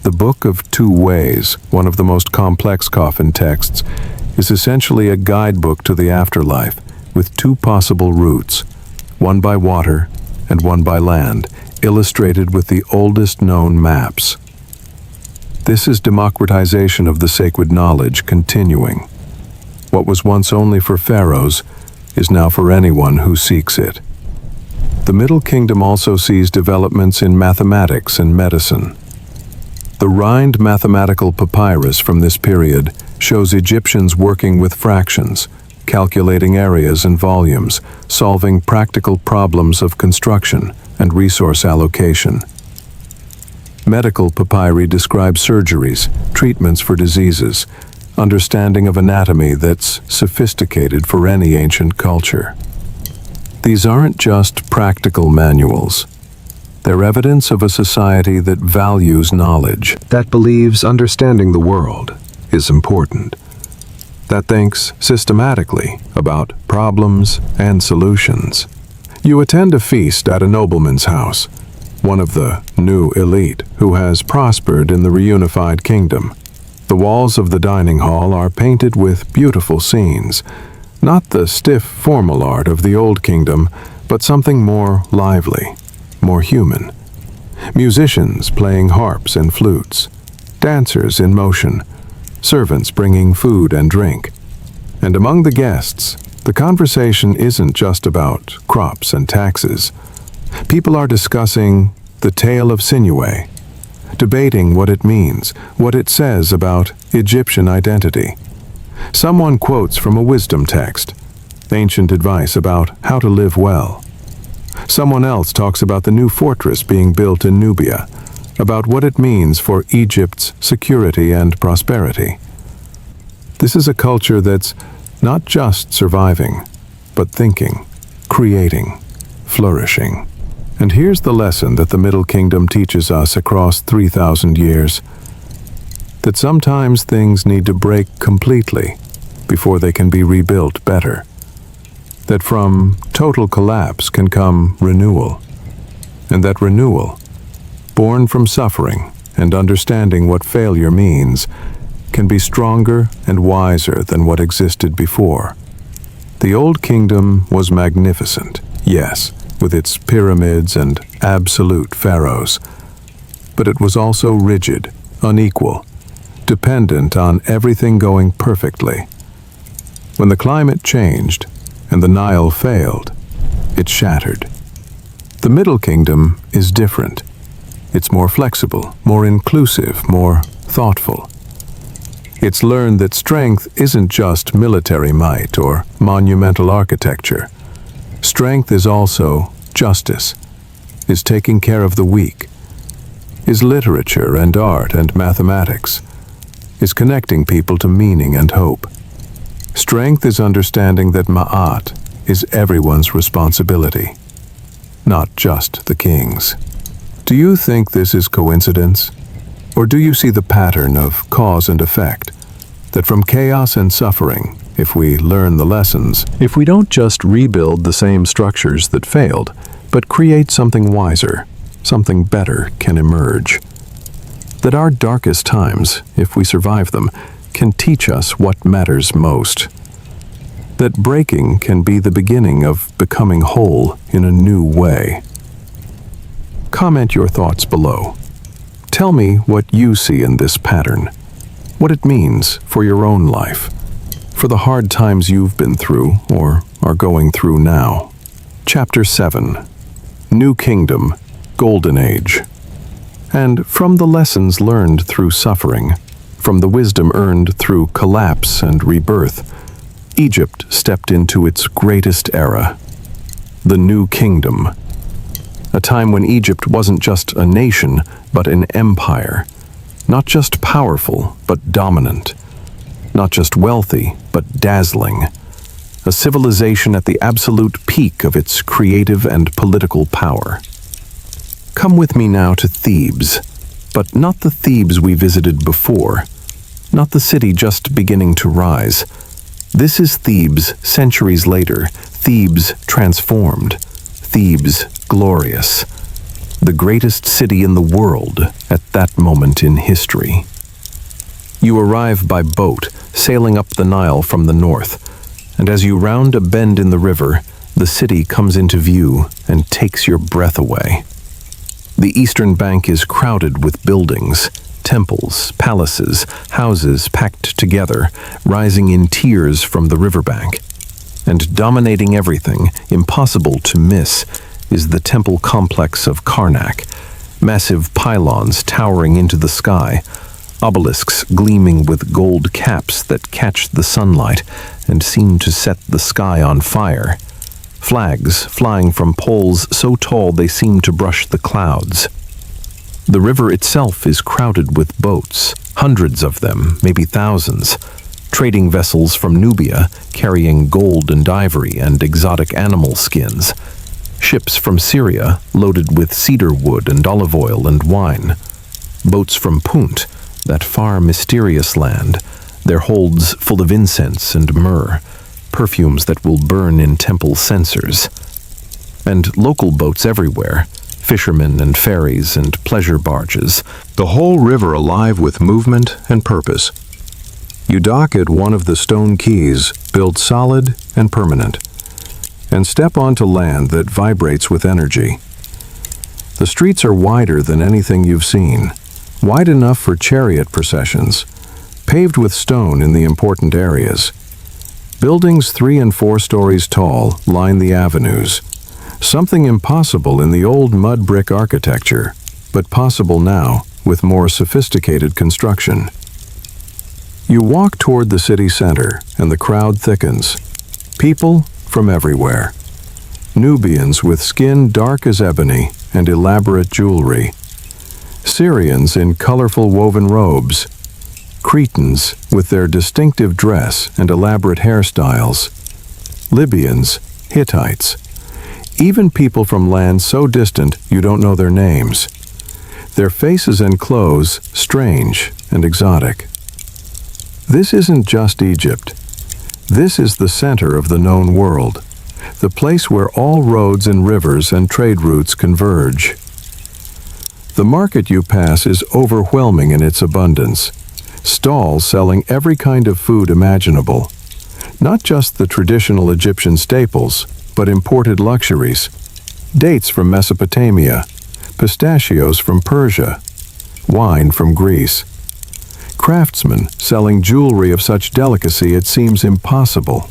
The Book of Two Ways, one of the most complex coffin texts, is essentially a guidebook to the afterlife with two possible routes, one by water and one by land, illustrated with the oldest known maps. This is democratization of the sacred knowledge continuing. What was once only for pharaohs is now for anyone who seeks it. The Middle Kingdom also sees developments in mathematics and medicine. The Rhind mathematical papyrus from this period shows Egyptians working with fractions, calculating areas and volumes, solving practical problems of construction and resource allocation. Medical papyri describe surgeries, treatments for diseases, understanding of anatomy that's sophisticated for any ancient culture. These aren't just practical manuals. They're evidence of a society that values knowledge, that believes understanding the world is important, that thinks systematically about problems and solutions. You attend a feast at a nobleman's house, one of the new elite who has prospered in the reunified kingdom. The walls of the dining hall are painted with beautiful scenes, not the stiff formal art of the old kingdom, but something more lively, more human. Musicians playing harps and flutes, dancers in motion, servants bringing food and drink. And among the guests, the conversation isn't just about crops and taxes. People are discussing the tale of Sinuhe, debating what it means, what it says about Egyptian identity. Someone quotes from a wisdom text, ancient advice about how to live well. Someone else talks about the new fortress being built in Nubia, about what it means for Egypt's security and prosperity. This is a culture that's not just surviving, but thinking, creating, flourishing. And here's the lesson that the Middle Kingdom teaches us across 3,000 years. That sometimes things need to break completely before they can be rebuilt better. That from total collapse can come renewal. And that renewal, born from suffering and understanding what failure means, can be stronger and wiser than what existed before. The Old Kingdom was magnificent, yes, with its pyramids and absolute pharaohs. But it was also rigid, unequal, dependent on everything going perfectly. When the climate changed and the Nile failed, it shattered. The Middle Kingdom is different. It's more flexible, more inclusive, more thoughtful. It's learned that strength isn't just military might or monumental architecture. Strength is also justice, is taking care of the weak, is literature and art and mathematics, is connecting people to meaning and hope. Strength is understanding that Ma'at is everyone's responsibility, not just the king's. Do you think this is coincidence? Or do you see the pattern of cause and effect? That from chaos and suffering, if we learn the lessons, if we don't just rebuild the same structures that failed, but create something wiser, something better can emerge. That our darkest times, if we survive them, can teach us what matters most. That breaking can be the beginning of becoming whole in a new way. Comment your thoughts below. Tell me what you see in this pattern, what it means for your own life, for the hard times you've been through or are going through now. Chapter 7. New Kingdom, Golden Age. And from the lessons learned through suffering, from the wisdom earned through collapse and rebirth, Egypt stepped into its greatest era, the New Kingdom. A time when Egypt wasn't just a nation, but an empire. Not just powerful, but dominant. Not just wealthy, but dazzling. A civilization at the absolute peak of its creative and political power. Come with me now to Thebes, but not the Thebes we visited before. Not the city just beginning to rise. This is Thebes centuries later, Thebes transformed, Thebes glorious. The greatest city in the world at that moment in history. You arrive by boat, sailing up the Nile from the north, and as you round a bend in the river, the city comes into view and takes your breath away. The eastern bank is crowded with buildings, temples, palaces, houses packed together, rising in tiers from the riverbank. And dominating everything, impossible to miss, is the temple complex of Karnak, massive pylons towering into the sky, obelisks gleaming with gold caps that catch the sunlight and seem to set the sky on fire, flags flying from poles so tall they seem to brush the clouds. The river itself is crowded with boats, hundreds of them, maybe thousands, trading vessels from Nubia carrying gold and ivory and exotic animal skins, ships from Syria loaded with cedar wood and olive oil and wine, boats from Punt, that far mysterious land, their holds full of incense and myrrh, perfumes that will burn in temple censers, and local boats everywhere, fishermen and ferries and pleasure barges, the whole river alive with movement and purpose. You dock at one of the stone quays, built solid and permanent, and step onto land that vibrates with energy. The streets are wider than anything you've seen, wide enough for chariot processions, paved with stone in the important areas. Buildings 3 and 4 stories tall line the avenues, something impossible in the old mud brick architecture, but possible now with more sophisticated construction. You walk toward the city center, and the crowd thickens. People from everywhere. Nubians with skin dark as ebony and elaborate jewelry. Syrians in colorful woven robes. Cretans with their distinctive dress and elaborate hairstyles. Libyans, Hittites. Even people from lands so distant you don't know their names. Their faces and clothes strange and exotic. This isn't just Egypt. This is the center of the known world, the place where all roads and rivers and trade routes converge. The market you pass is overwhelming in its abundance. Stalls selling every kind of food imaginable. Not just the traditional Egyptian staples, but imported luxuries. Dates from Mesopotamia, pistachios from Persia, wine from Greece. Craftsmen selling jewelry of such delicacy it seems impossible.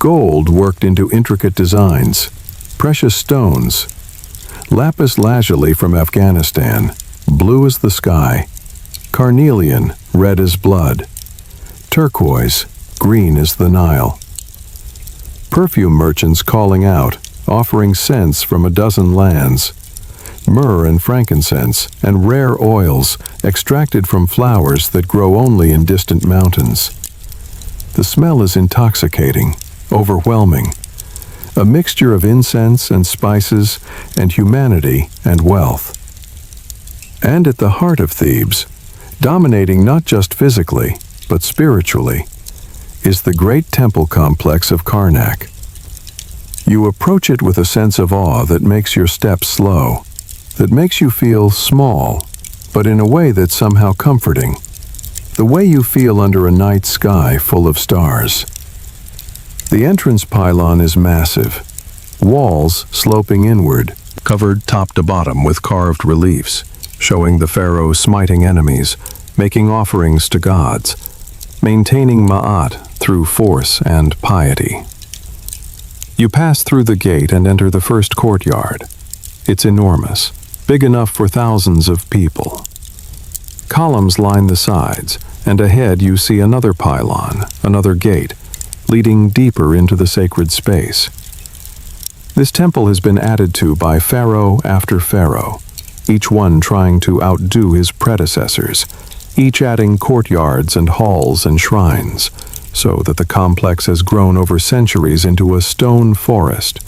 Gold worked into intricate designs, precious stones, lapis lazuli from Afghanistan, blue as the sky, carnelian, red as blood, turquoise, green as the Nile. Perfume merchants calling out, offering scents from a dozen lands, myrrh and frankincense and rare oils extracted from flowers that grow only in distant mountains. The smell is intoxicating, overwhelming, a mixture of incense and spices and humanity and wealth. And at the heart of Thebes, dominating not just physically, but spiritually, is the great temple complex of Karnak. You approach it with a sense of awe that makes your steps slow, that makes you feel small, but in a way that's somehow comforting, the way you feel under a night sky full of stars. The entrance pylon is massive, walls sloping inward, covered top to bottom with carved reliefs, showing the Pharaohs smiting enemies, making offerings to gods, maintaining Ma'at through force and piety. You pass through the gate and enter the first courtyard, It's enormous, big enough for thousands of people. Columns line the sides, and ahead you see another pylon, another gate, leading deeper into the sacred space. This temple has been added to by pharaoh after pharaoh, each one trying to outdo his predecessors, each adding courtyards and halls and shrines, so that the complex has grown over centuries into a stone forest,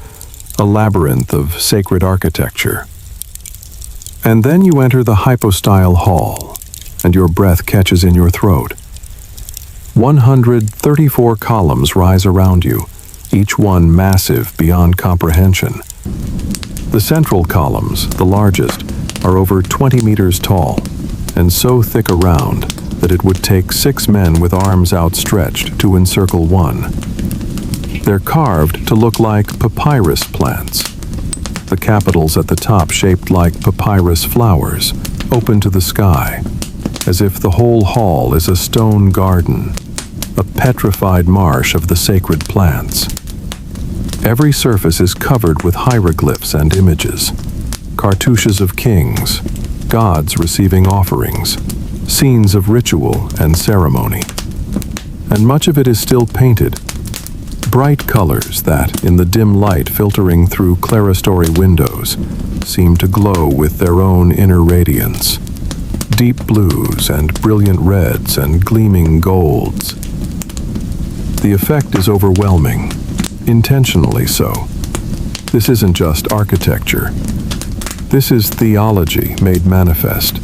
a labyrinth of sacred architecture. And then you enter the hypostyle hall, and your breath catches in your throat. 134 columns rise around you, each one massive beyond comprehension. The central columns, the largest, are over 20 meters tall, and so thick around that it would take 6 men with arms outstretched to encircle one. They're carved to look like papyrus plants. The capitals at the top shaped like papyrus flowers, open to the sky, as if the whole hall is a stone garden, a petrified marsh of the sacred plants. Every surface is covered with hieroglyphs and images, cartouches of kings, gods receiving offerings, scenes of ritual and ceremony. And much of it is still painted, bright colors that, in the dim light filtering through clerestory windows, seem to glow with their own inner radiance. Deep blues and brilliant reds and gleaming golds. The effect is overwhelming, intentionally so. This isn't just architecture. This is theology made manifest.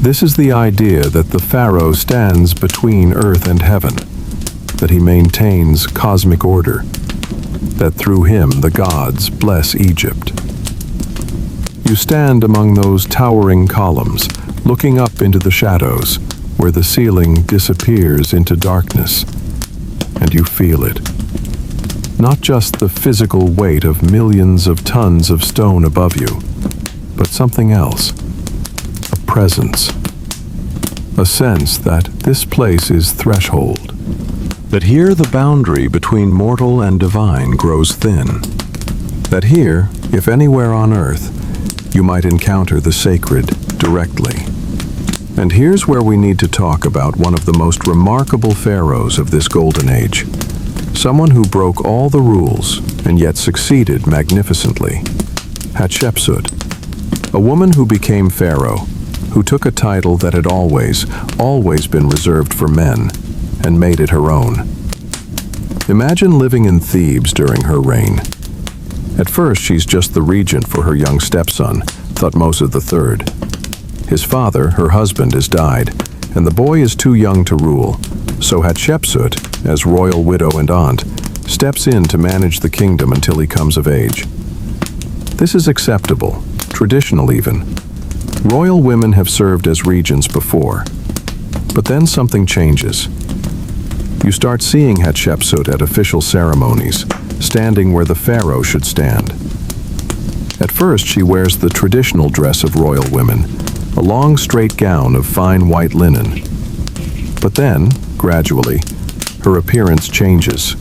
This is the idea that the pharaoh stands between earth and heaven, that he maintains cosmic order, that through him the gods bless Egypt. You stand among those towering columns, looking up into the shadows, where the ceiling disappears into darkness, and you feel it. Not just the physical weight of millions of tons of stone above you, but something else. A presence. A sense that this place is threshold. That here the boundary between mortal and divine grows thin. That here, if anywhere on earth, you might encounter the sacred directly. And here's where we need to talk about one of the most remarkable pharaohs of this golden age. Someone who broke all the rules and yet succeeded magnificently. Hatshepsut. A woman who became pharaoh, who took a title that had always been reserved for men, and made it her own. Imagine living in Thebes during her reign. At first, she's just the regent for her young stepson, Thutmose III. His father, her husband, has died, and the boy is too young to rule, so Hatshepsut, as royal widow and aunt, steps in to manage the kingdom until he comes of age. This is acceptable, traditional even. Royal women have served as regents before. But then something changes. You start seeing Hatshepsut at official ceremonies, standing where the pharaoh should stand. At first, she wears the traditional dress of royal women, a long straight gown of fine white linen. But then, gradually, her appearance changes.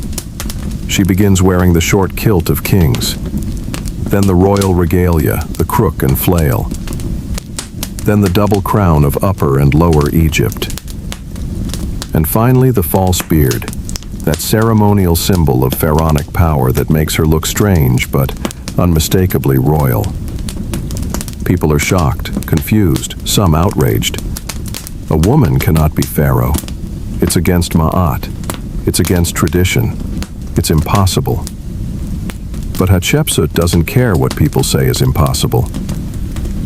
She begins wearing the short kilt of kings, then the royal regalia, the crook and flail, then the double crown of Upper and Lower Egypt, and finally the false beard, that ceremonial symbol of pharaonic power that makes her look strange but unmistakably royal. People are shocked, confused, some outraged. A woman cannot be pharaoh. It's against Ma'at. It's against tradition. It's impossible. But Hatshepsut doesn't care what people say is impossible.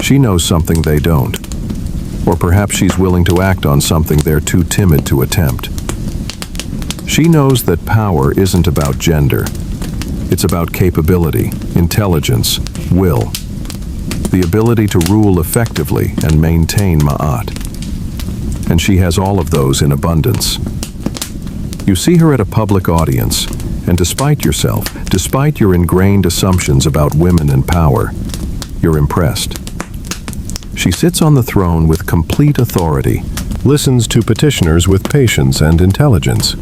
She knows something they don't. Or perhaps she's willing to act on something they're too timid to attempt. She knows that power isn't about gender. It's about capability, intelligence, will. The ability to rule effectively and maintain Ma'at. And she has all of those in abundance. You see her at a public audience, and despite yourself, despite your ingrained assumptions about women and power, you're impressed. She sits on the throne with complete authority, listens to petitioners with patience and intelligence,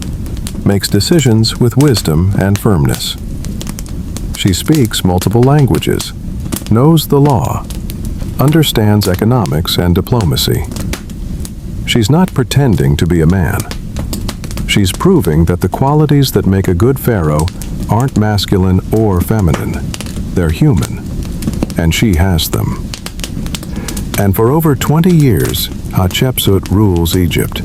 makes decisions with wisdom and firmness. She speaks multiple languages, knows the law, understands economics and diplomacy. She's not pretending to be a man. She's proving that the qualities that make a good pharaoh aren't masculine or feminine. They're human, and she has them. And for over 20 years, Hatshepsut rules Egypt.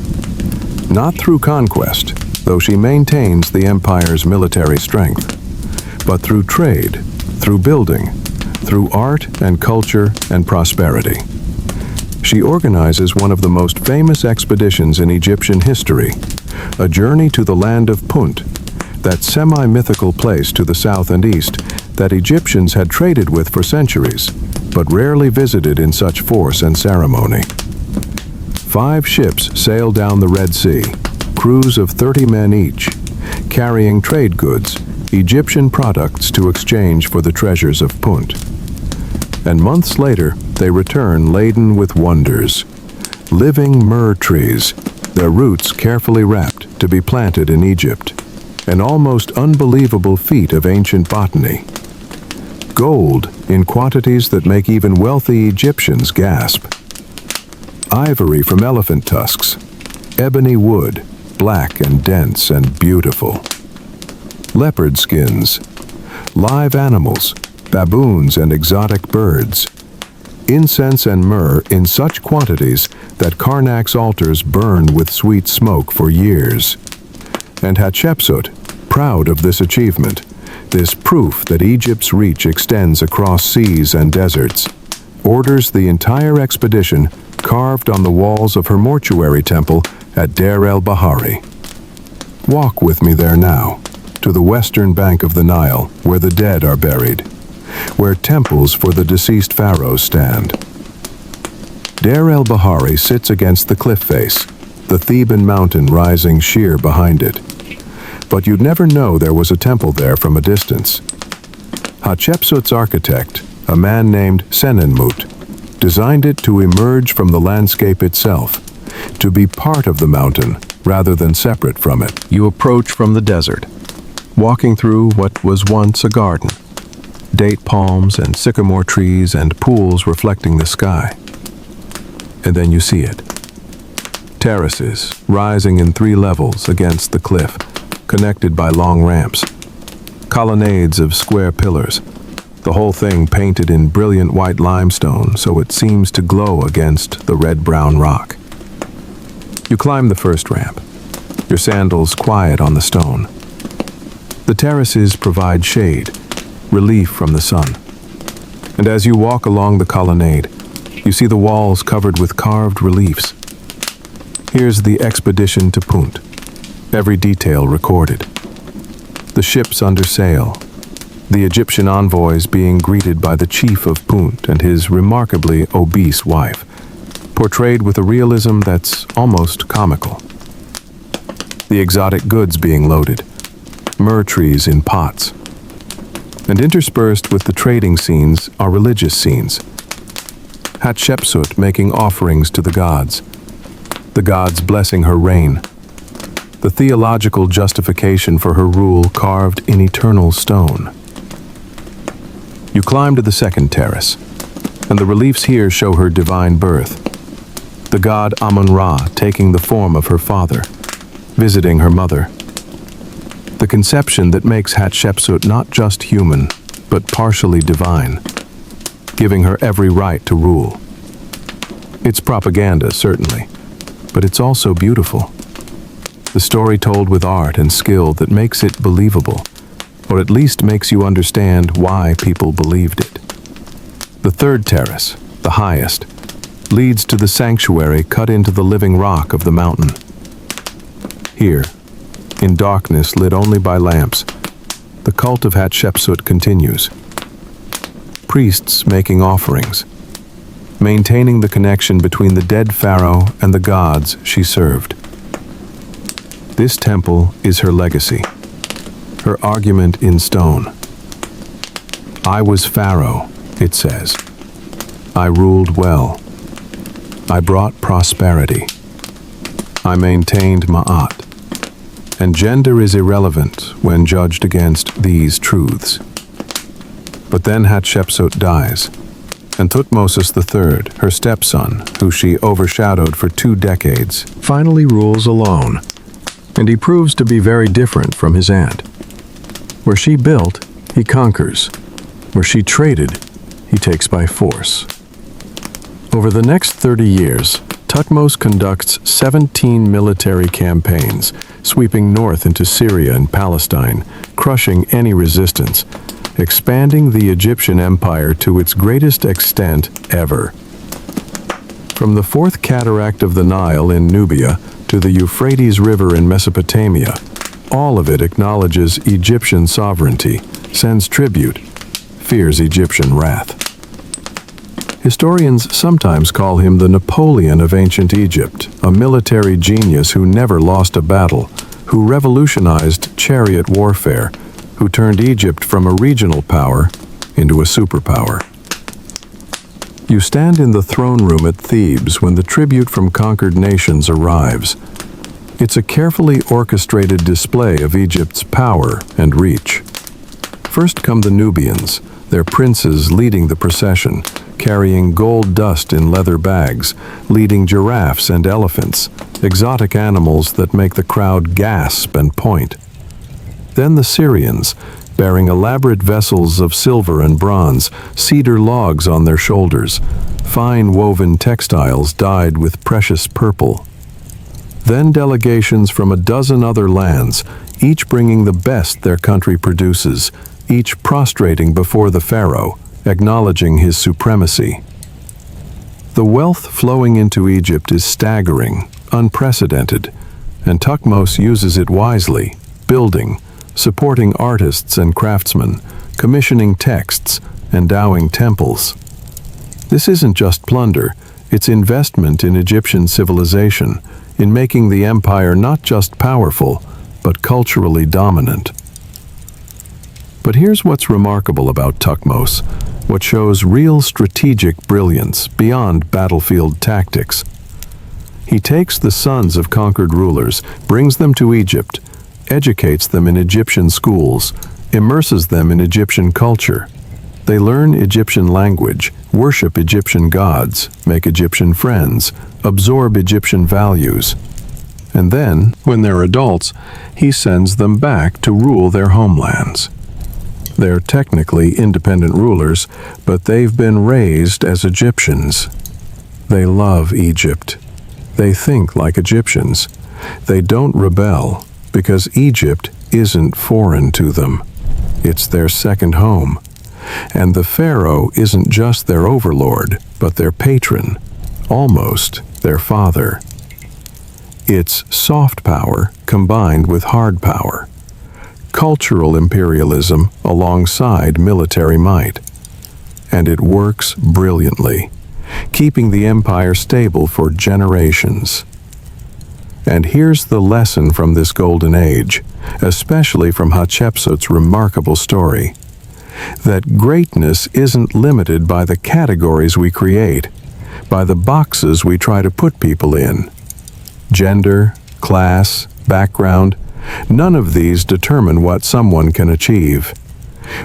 Not through conquest, though she maintains the empire's military strength, but through trade, through building, through art and culture and prosperity. She organizes one of the most famous expeditions in Egyptian history, a journey to the land of Punt, that semi-mythical place to the south and east that Egyptians had traded with for centuries, but rarely visited in such force and ceremony. 5 ships sailed down the Red Sea, crews of 30 men each, carrying trade goods, Egyptian products to exchange for the treasures of Punt. And months later, they return laden with wonders. Living myrrh trees, their roots carefully wrapped to be planted in Egypt. An almost unbelievable feat of ancient botany. Gold in quantities that make even wealthy Egyptians gasp. Ivory from elephant tusks. Ebony wood, black and dense and beautiful. Leopard skins. Live animals, baboons and exotic birds. Incense and myrrh in such quantities that Karnak's altars burn with sweet smoke for years. And Hatshepsut, proud of this achievement, this proof that Egypt's reach extends across seas and deserts, orders the entire expedition carved on the walls of her mortuary temple at Deir el-Bahari. Walk with me there now, to the western bank of the Nile, where the dead are buried, where temples for the deceased pharaohs stand. Deir el-Bahari sits against the cliff face, the Theban mountain rising sheer behind it. But you'd never know there was a temple there from a distance. Hatshepsut's architect, a man named Senenmut, designed it to emerge from the landscape itself, to be part of the mountain rather than separate from it. You approach from the desert, walking through what was once a garden. Date palms and sycamore trees and pools reflecting the sky. And then you see it. Terraces rising in 3 levels against the cliff, connected by long ramps. Colonnades of square pillars, the whole thing painted in brilliant white limestone so it seems to glow against the red-brown rock. You climb the first ramp, your sandals quiet on the stone. The terraces provide shade, relief from the sun. And as you walk along the colonnade, you see the walls covered with carved reliefs. Here's the expedition to Punt, every detail recorded. The ships under sail, the Egyptian envoys being greeted by the chief of Punt and his remarkably obese wife, portrayed with a realism that's almost comical. The exotic goods being loaded, myrrh trees in pots. And interspersed with the trading scenes are religious scenes. Hatshepsut making offerings to the gods blessing her reign, the theological justification for her rule carved in eternal stone. You climb to the second terrace, and the reliefs here show her divine birth. The god Amun-Ra taking the form of her father, visiting her mother. The conception that makes Hatshepsut not just human, but partially divine, giving her every right to rule. It's propaganda, certainly, but it's also beautiful. The story told with art and skill that makes it believable, or at least makes you understand why people believed it. The third terrace, the highest, leads to the sanctuary cut into the living rock of the mountain. Here, in darkness lit only by lamps, the cult of Hatshepsut continues. Priests making offerings, maintaining the connection between the dead pharaoh and the gods she served. This temple is her legacy, her argument in stone. I was pharaoh, it says. I ruled well. I brought prosperity. I maintained Ma'at. And gender is irrelevant when judged against these truths. But then Hatshepsut dies, and Thutmose III, her stepson, who she overshadowed for 2 decades, finally rules alone, and he proves to be very different from his aunt. Where she built, he conquers. Where she traded, he takes by force. Over the next 30 years, Thutmose conducts 17 military campaigns, sweeping north into Syria and Palestine, crushing any resistance, expanding the Egyptian empire to its greatest extent ever. From the fourth cataract of the Nile in Nubia to the Euphrates River in Mesopotamia, all of it acknowledges Egyptian sovereignty, sends tribute, fears Egyptian wrath. Historians sometimes call him the Napoleon of ancient Egypt, a military genius who never lost a battle, who revolutionized chariot warfare, who turned Egypt from a regional power into a superpower. You stand in the throne room at Thebes when the tribute from conquered nations arrives. It's a carefully orchestrated display of Egypt's power and reach. First come the Nubians, their princes leading the procession, carrying gold dust in leather bags, leading giraffes and elephants, exotic animals that make the crowd gasp and point. Then the Syrians, bearing elaborate vessels of silver and bronze, cedar logs on their shoulders, fine woven textiles dyed with precious purple. Then delegations from a dozen other lands, each bringing the best their country produces, each prostrating before the pharaoh, acknowledging his supremacy. The wealth flowing into Egypt is staggering, unprecedented, and Thutmose uses it wisely, building, supporting artists and craftsmen, commissioning texts, endowing temples. This isn't just plunder, it's investment in Egyptian civilization, in making the empire not just powerful, but culturally dominant. But here's what's remarkable about Thutmose, what shows real strategic brilliance beyond battlefield tactics. He takes the sons of conquered rulers, brings them to Egypt, educates them in Egyptian schools, immerses them in Egyptian culture. They learn Egyptian language, worship Egyptian gods, make Egyptian friends, absorb Egyptian values. And then, when they're adults, he sends them back to rule their homelands. They're technically independent rulers, but they've been raised as Egyptians. They love Egypt. They think like Egyptians. They don't rebel, because Egypt isn't foreign to them. It's their second home. And the pharaoh isn't just their overlord, but their patron, almost their father. It's soft power combined with hard power. Cultural imperialism alongside military might. And it works brilliantly, keeping the empire stable for generations. And here's the lesson from this golden age, especially from Hatshepsut's remarkable story, that greatness isn't limited by the categories we create, by the boxes we try to put people in. Gender, class, background, none of these determine what someone can achieve.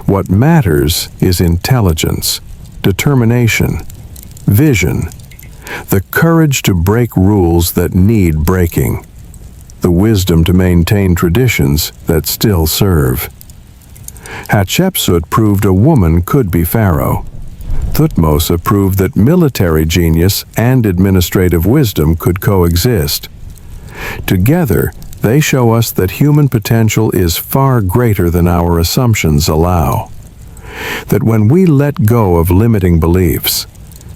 What matters is intelligence, determination, vision, the courage to break rules that need breaking, the wisdom to maintain traditions that still serve. Hatshepsut proved a woman could be pharaoh. Thutmose proved that military genius and administrative wisdom could coexist. Together, they show us that human potential is far greater than our assumptions allow. That when we let go of limiting beliefs,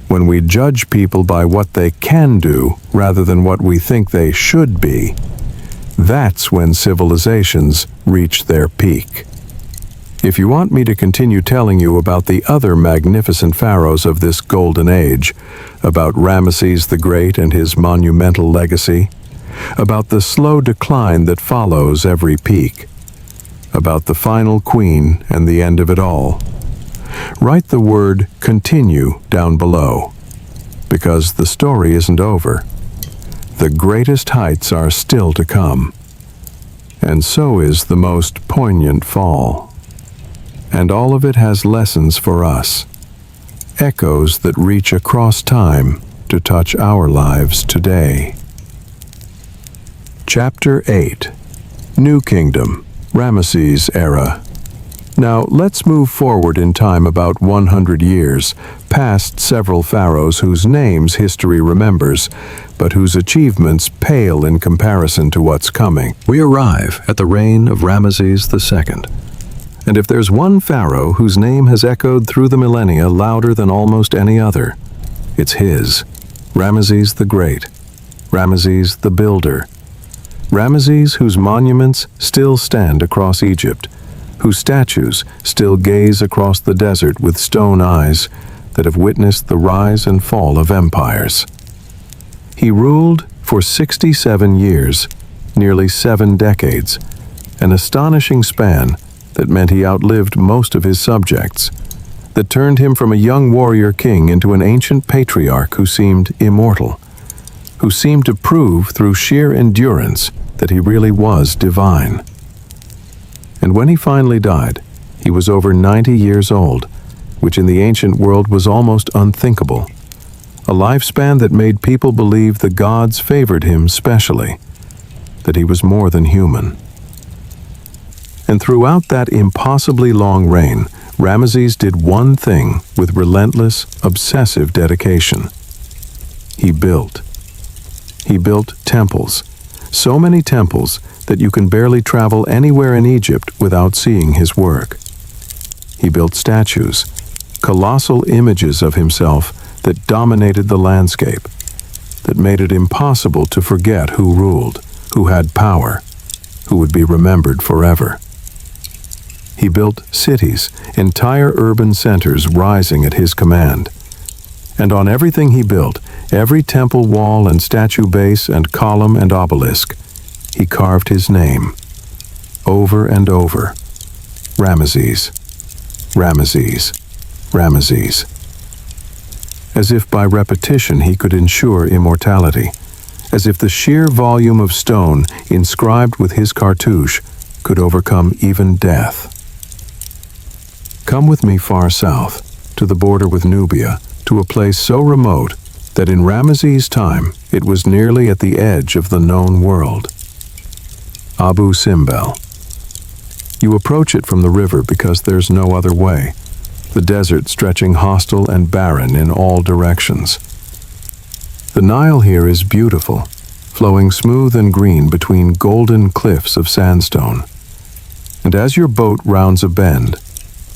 when we judge people by what they can do rather than what we think they should be, that's when civilizations reach their peak. If you want me to continue telling you about the other magnificent pharaohs of this golden age, about Ramesses the Great and his monumental legacy, about the slow decline that follows every peak, about the final queen and the end of it all, write the word "continue" down below, because the story isn't over. The greatest heights are still to come, and so is the most poignant fall. and all of it has lessons for us, echoes that reach across time to touch our lives today. Chapter 8. New Kingdom, Ramesses Era. Now, let's move forward in time about 100 years, past several pharaohs whose names history remembers, but whose achievements pale in comparison to what's coming. We arrive at the reign of Ramesses II. And if there's one pharaoh whose name has echoed through the millennia louder than almost any other, it's his. Ramesses the Great. Ramesses the Builder. Ramesses whose monuments still stand across Egypt, whose statues still gaze across the desert with stone eyes that have witnessed the rise and fall of empires. He ruled for 67 years, nearly 7 decades, an astonishing span that meant he outlived most of his subjects, that turned him from a young warrior king into an ancient patriarch who seemed immortal, who seemed to prove through sheer endurance that he really was divine. And when he finally died, he was over 90 years old, which in the ancient world was almost unthinkable. A lifespan that made people believe the gods favored him specially, that he was more than human. And throughout that impossibly long reign, Ramesses did one thing with relentless, obsessive dedication. He built. He built temples, so many temples that you can barely travel anywhere in Egypt without seeing his work. He built statues, colossal images of himself that dominated the landscape, that made it impossible to forget who ruled, who had power, who would be remembered forever. He built cities, entire urban centers rising at his command. And on everything he built, every temple wall and statue base and column and obelisk, he carved his name, over and over. Ramesses, Ramesses, Ramesses. As if by repetition he could ensure immortality, as if the sheer volume of stone inscribed with his cartouche could overcome even death. Come with me far south, to the border with Nubia, to a place so remote that in Ramesses' time it was nearly at the edge of the known world. Abu Simbel. You approach it from the river because there's no other way, the desert stretching hostile and barren in all directions. The Nile here is beautiful, flowing smooth and green between golden cliffs of sandstone. And as your boat rounds a bend,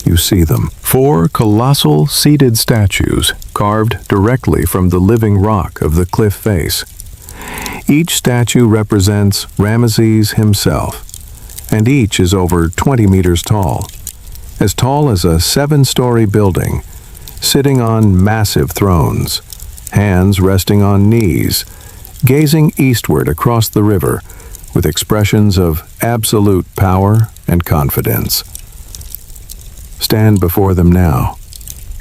you see them. 4 colossal seated statues carved directly from the living rock of the cliff face. Each statue represents Ramesses himself, and each is over 20 meters tall as a 7-story building, sitting on massive thrones, hands resting on knees, gazing eastward across the river with expressions of absolute power and confidence. Stand before them now,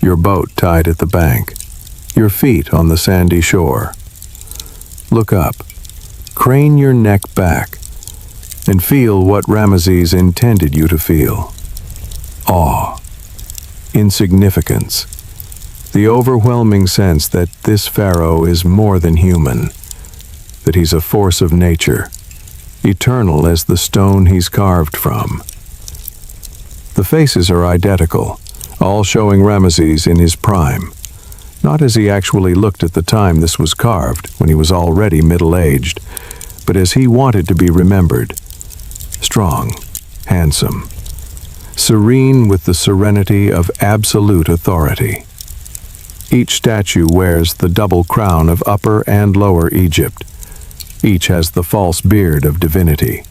your boat tied at the bank, your feet on the sandy shore. Look up, crane your neck back, and feel what Ramesses intended you to feel. Awe, insignificance, the overwhelming sense that this pharaoh is more than human, that he's a force of nature, eternal as the stone he's carved from. The faces are identical, all showing Ramesses in his prime, not as he actually looked at the time this was carved, when he was already middle-aged, but as he wanted to be remembered. Strong, handsome, serene with the serenity of absolute authority. Each statue wears the double crown of Upper and Lower Egypt. Each has the false beard of divinity.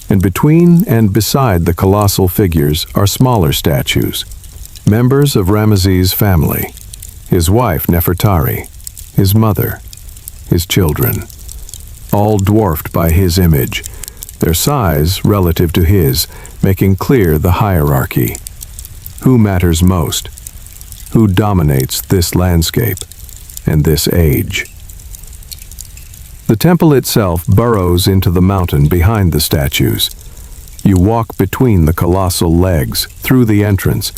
And between and beside the colossal figures are smaller statues, members of Ramesses' family, his wife Nefertari, his mother, his children, all dwarfed by his image, their size relative to his, making clear the hierarchy. Who matters most? Who dominates this landscape and this age? The temple itself burrows into the mountain behind the statues. You walk between the colossal legs, through the entrance,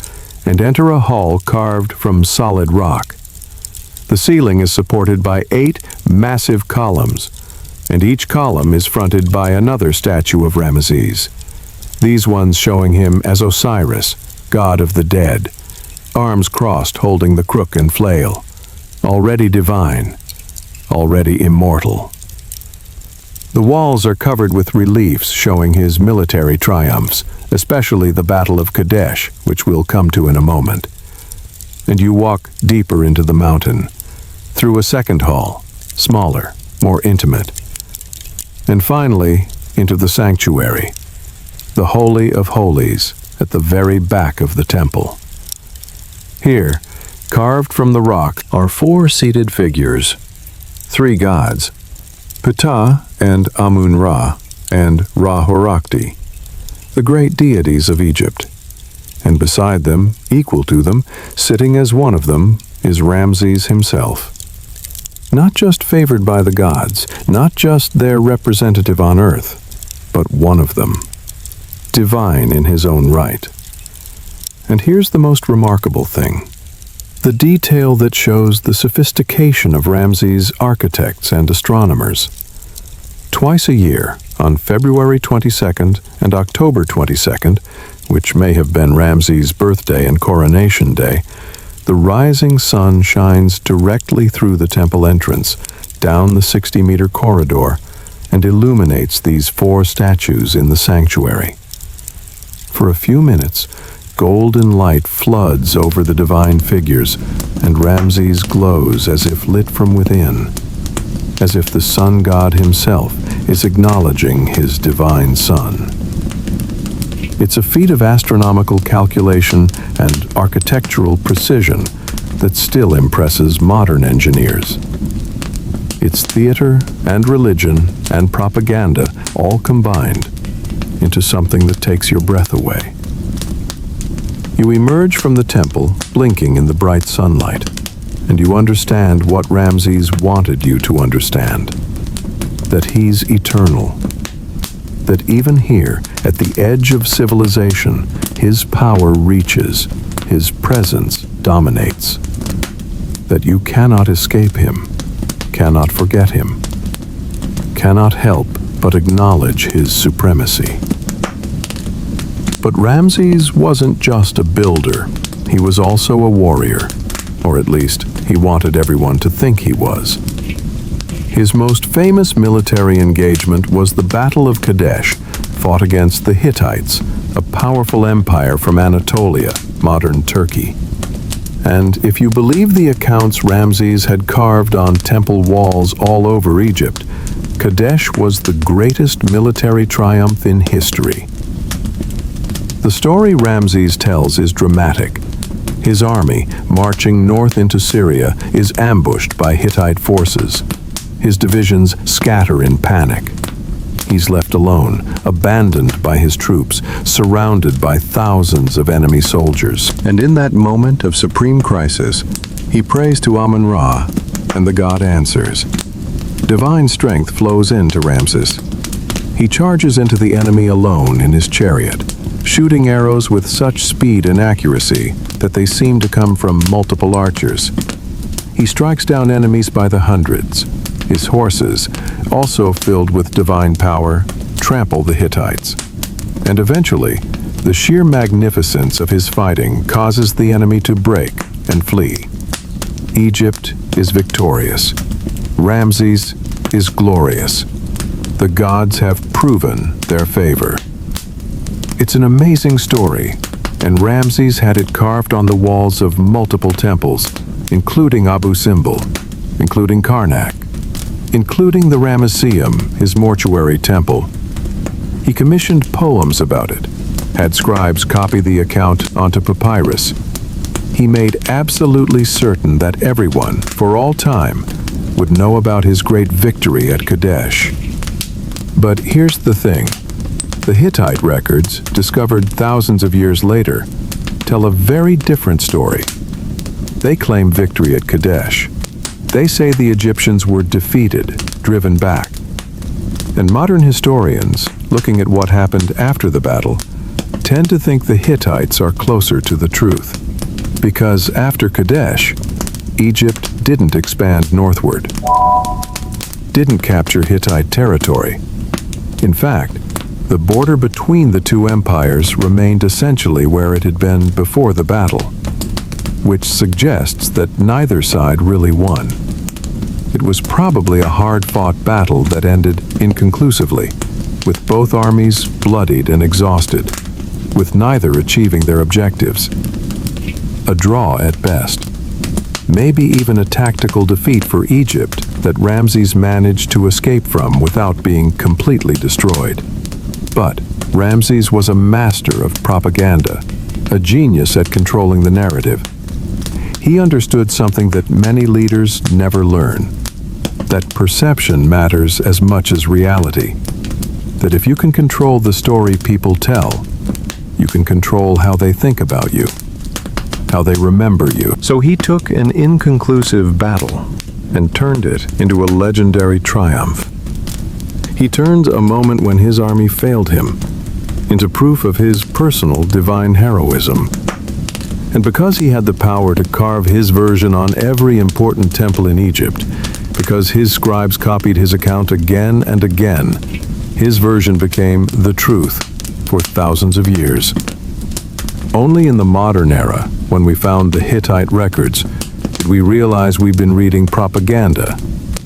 and enter a hall carved from solid rock. The ceiling is supported by 8 massive columns, and each column is fronted by another statue of Ramesses. These ones showing him as Osiris, god of the dead, arms crossed holding the crook and flail, already divine, already immortal. The walls are covered with reliefs showing his military triumphs, especially the Battle of Kadesh, which we'll come to in a moment. And you walk deeper into the mountain, through a second hall, smaller, more intimate, and finally into the sanctuary, the Holy of Holies, at the very back of the temple. Here, carved from the rock, are 4 seated figures, 3 gods, Ptah and Amun-Ra and Ra-Horakhti, the great deities of Egypt. And beside them, equal to them, sitting as one of them, is Ramses himself. Not just favored by the gods, not just their representative on earth, but one of them, divine in his own right. And here's the most remarkable thing: the detail that shows the sophistication of Ramses' architects and astronomers. Twice a year, on February 22nd and October 22nd, which may have been Ramses' birthday and coronation day, the rising sun shines directly through the temple entrance, down the 60-meter corridor, and illuminates these 4 statues in the sanctuary. For a few minutes, golden light floods over the divine figures, and Ramses glows as if lit from within, as if the sun god himself is acknowledging his divine son. It's a feat of astronomical calculation and architectural precision that still impresses modern engineers. It's theater and religion and propaganda all combined into something that takes your breath away. You emerge from the temple, blinking in the bright sunlight, and you understand what Ramses wanted you to understand: that he's eternal. That even here, at the edge of civilization, his power reaches, his presence dominates. That you cannot escape him, cannot forget him, cannot help but acknowledge his supremacy. But Ramses wasn't just a builder, he was also a warrior, or at least he wanted everyone to think he was. His most famous military engagement was the Battle of Kadesh, fought against the Hittites, a powerful empire from Anatolia, modern Turkey. And if you believe the accounts Ramses had carved on temple walls all over Egypt, Kadesh was the greatest military triumph in history. The story Ramses tells is dramatic. His army, marching north into Syria, is ambushed by Hittite forces. His divisions scatter in panic. He's left alone, abandoned by his troops, surrounded by thousands of enemy soldiers. And in that moment of supreme crisis, he prays to Amun-Ra, and the god answers. Divine strength flows into Ramses. He charges into the enemy alone in his chariot, shooting arrows with such speed and accuracy that they seem to come from multiple archers. He strikes down enemies by the hundreds. His horses, also filled with divine power, trample the Hittites. And eventually, the sheer magnificence of his fighting causes the enemy to break and flee. Egypt is victorious. Ramses is glorious. The gods have proven their favor. It's an amazing story, and Ramses had it carved on the walls of multiple temples, including Abu Simbel, including Karnak, including the Ramesseum, his mortuary temple. He commissioned poems about it, had scribes copy the account onto papyrus. He made absolutely certain that everyone, for all time, would know about his great victory at Kadesh. But here's the thing. The Hittite records, discovered thousands of years later, tell a very different story. They claim victory at Kadesh. They say the Egyptians were defeated, driven back. And modern historians, looking at what happened after the battle, tend to think the Hittites are closer to the truth. Because after Kadesh, Egypt didn't expand northward, didn't capture Hittite territory. In fact, the border between the two empires remained essentially where it had been before the battle, which suggests that neither side really won. It was probably a hard-fought battle that ended inconclusively, with both armies bloodied and exhausted, with neither achieving their objectives. A draw at best. Maybe even a tactical defeat for Egypt that Ramses managed to escape from without being completely destroyed. But Ramses was a master of propaganda, a genius at controlling the narrative. He understood something that many leaders never learn, that perception matters as much as reality. That if you can control the story people tell, you can control how they think about you, how they remember you. So he took an inconclusive battle and turned it into a legendary triumph. He turned a moment when his army failed him into proof of his personal divine heroism. And because he had the power to carve his version on every important temple in Egypt, because his scribes copied his account again and again, his version became the truth for thousands of years. Only in the modern era, when we found the Hittite records, did we realize we've been reading propaganda,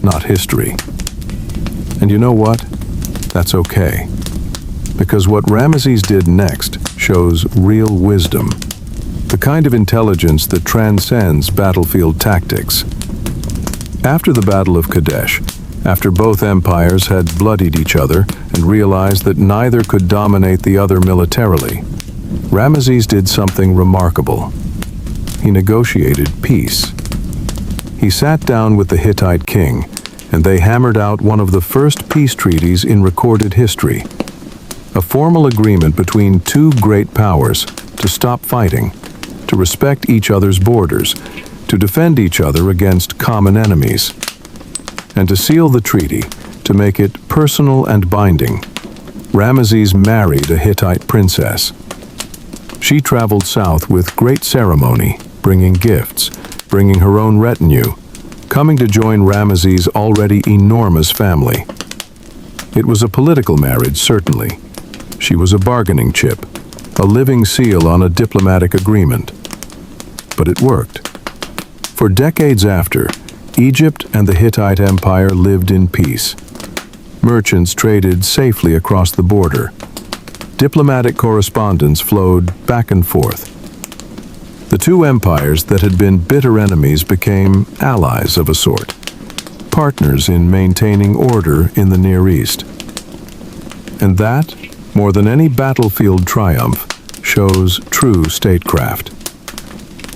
not history. And you know what? That's okay. Because what Ramesses did next shows real wisdom, the kind of intelligence that transcends battlefield tactics. After the Battle of Kadesh, after both empires had bloodied each other and realized that neither could dominate the other militarily, Ramesses did something remarkable. He negotiated peace. He sat down with the Hittite king, and they hammered out one of the first peace treaties in recorded history, a formal agreement between two great powers to stop fighting, to respect each other's borders, to defend each other against common enemies, and to seal the treaty, to make it personal and binding. Ramesses married a Hittite princess. She traveled south with great ceremony, bringing gifts, bringing her own retinue, coming to join Ramesses' already enormous family. It was a political marriage, certainly. She was a bargaining chip, a living seal on a diplomatic agreement. But it worked. For decades after, Egypt and the Hittite Empire lived in peace. Merchants traded safely across the border. Diplomatic correspondence flowed back and forth. The two empires that had been bitter enemies became allies of a sort, partners in maintaining order in the Near East. And that, more than any battlefield triumph, shows true statecraft.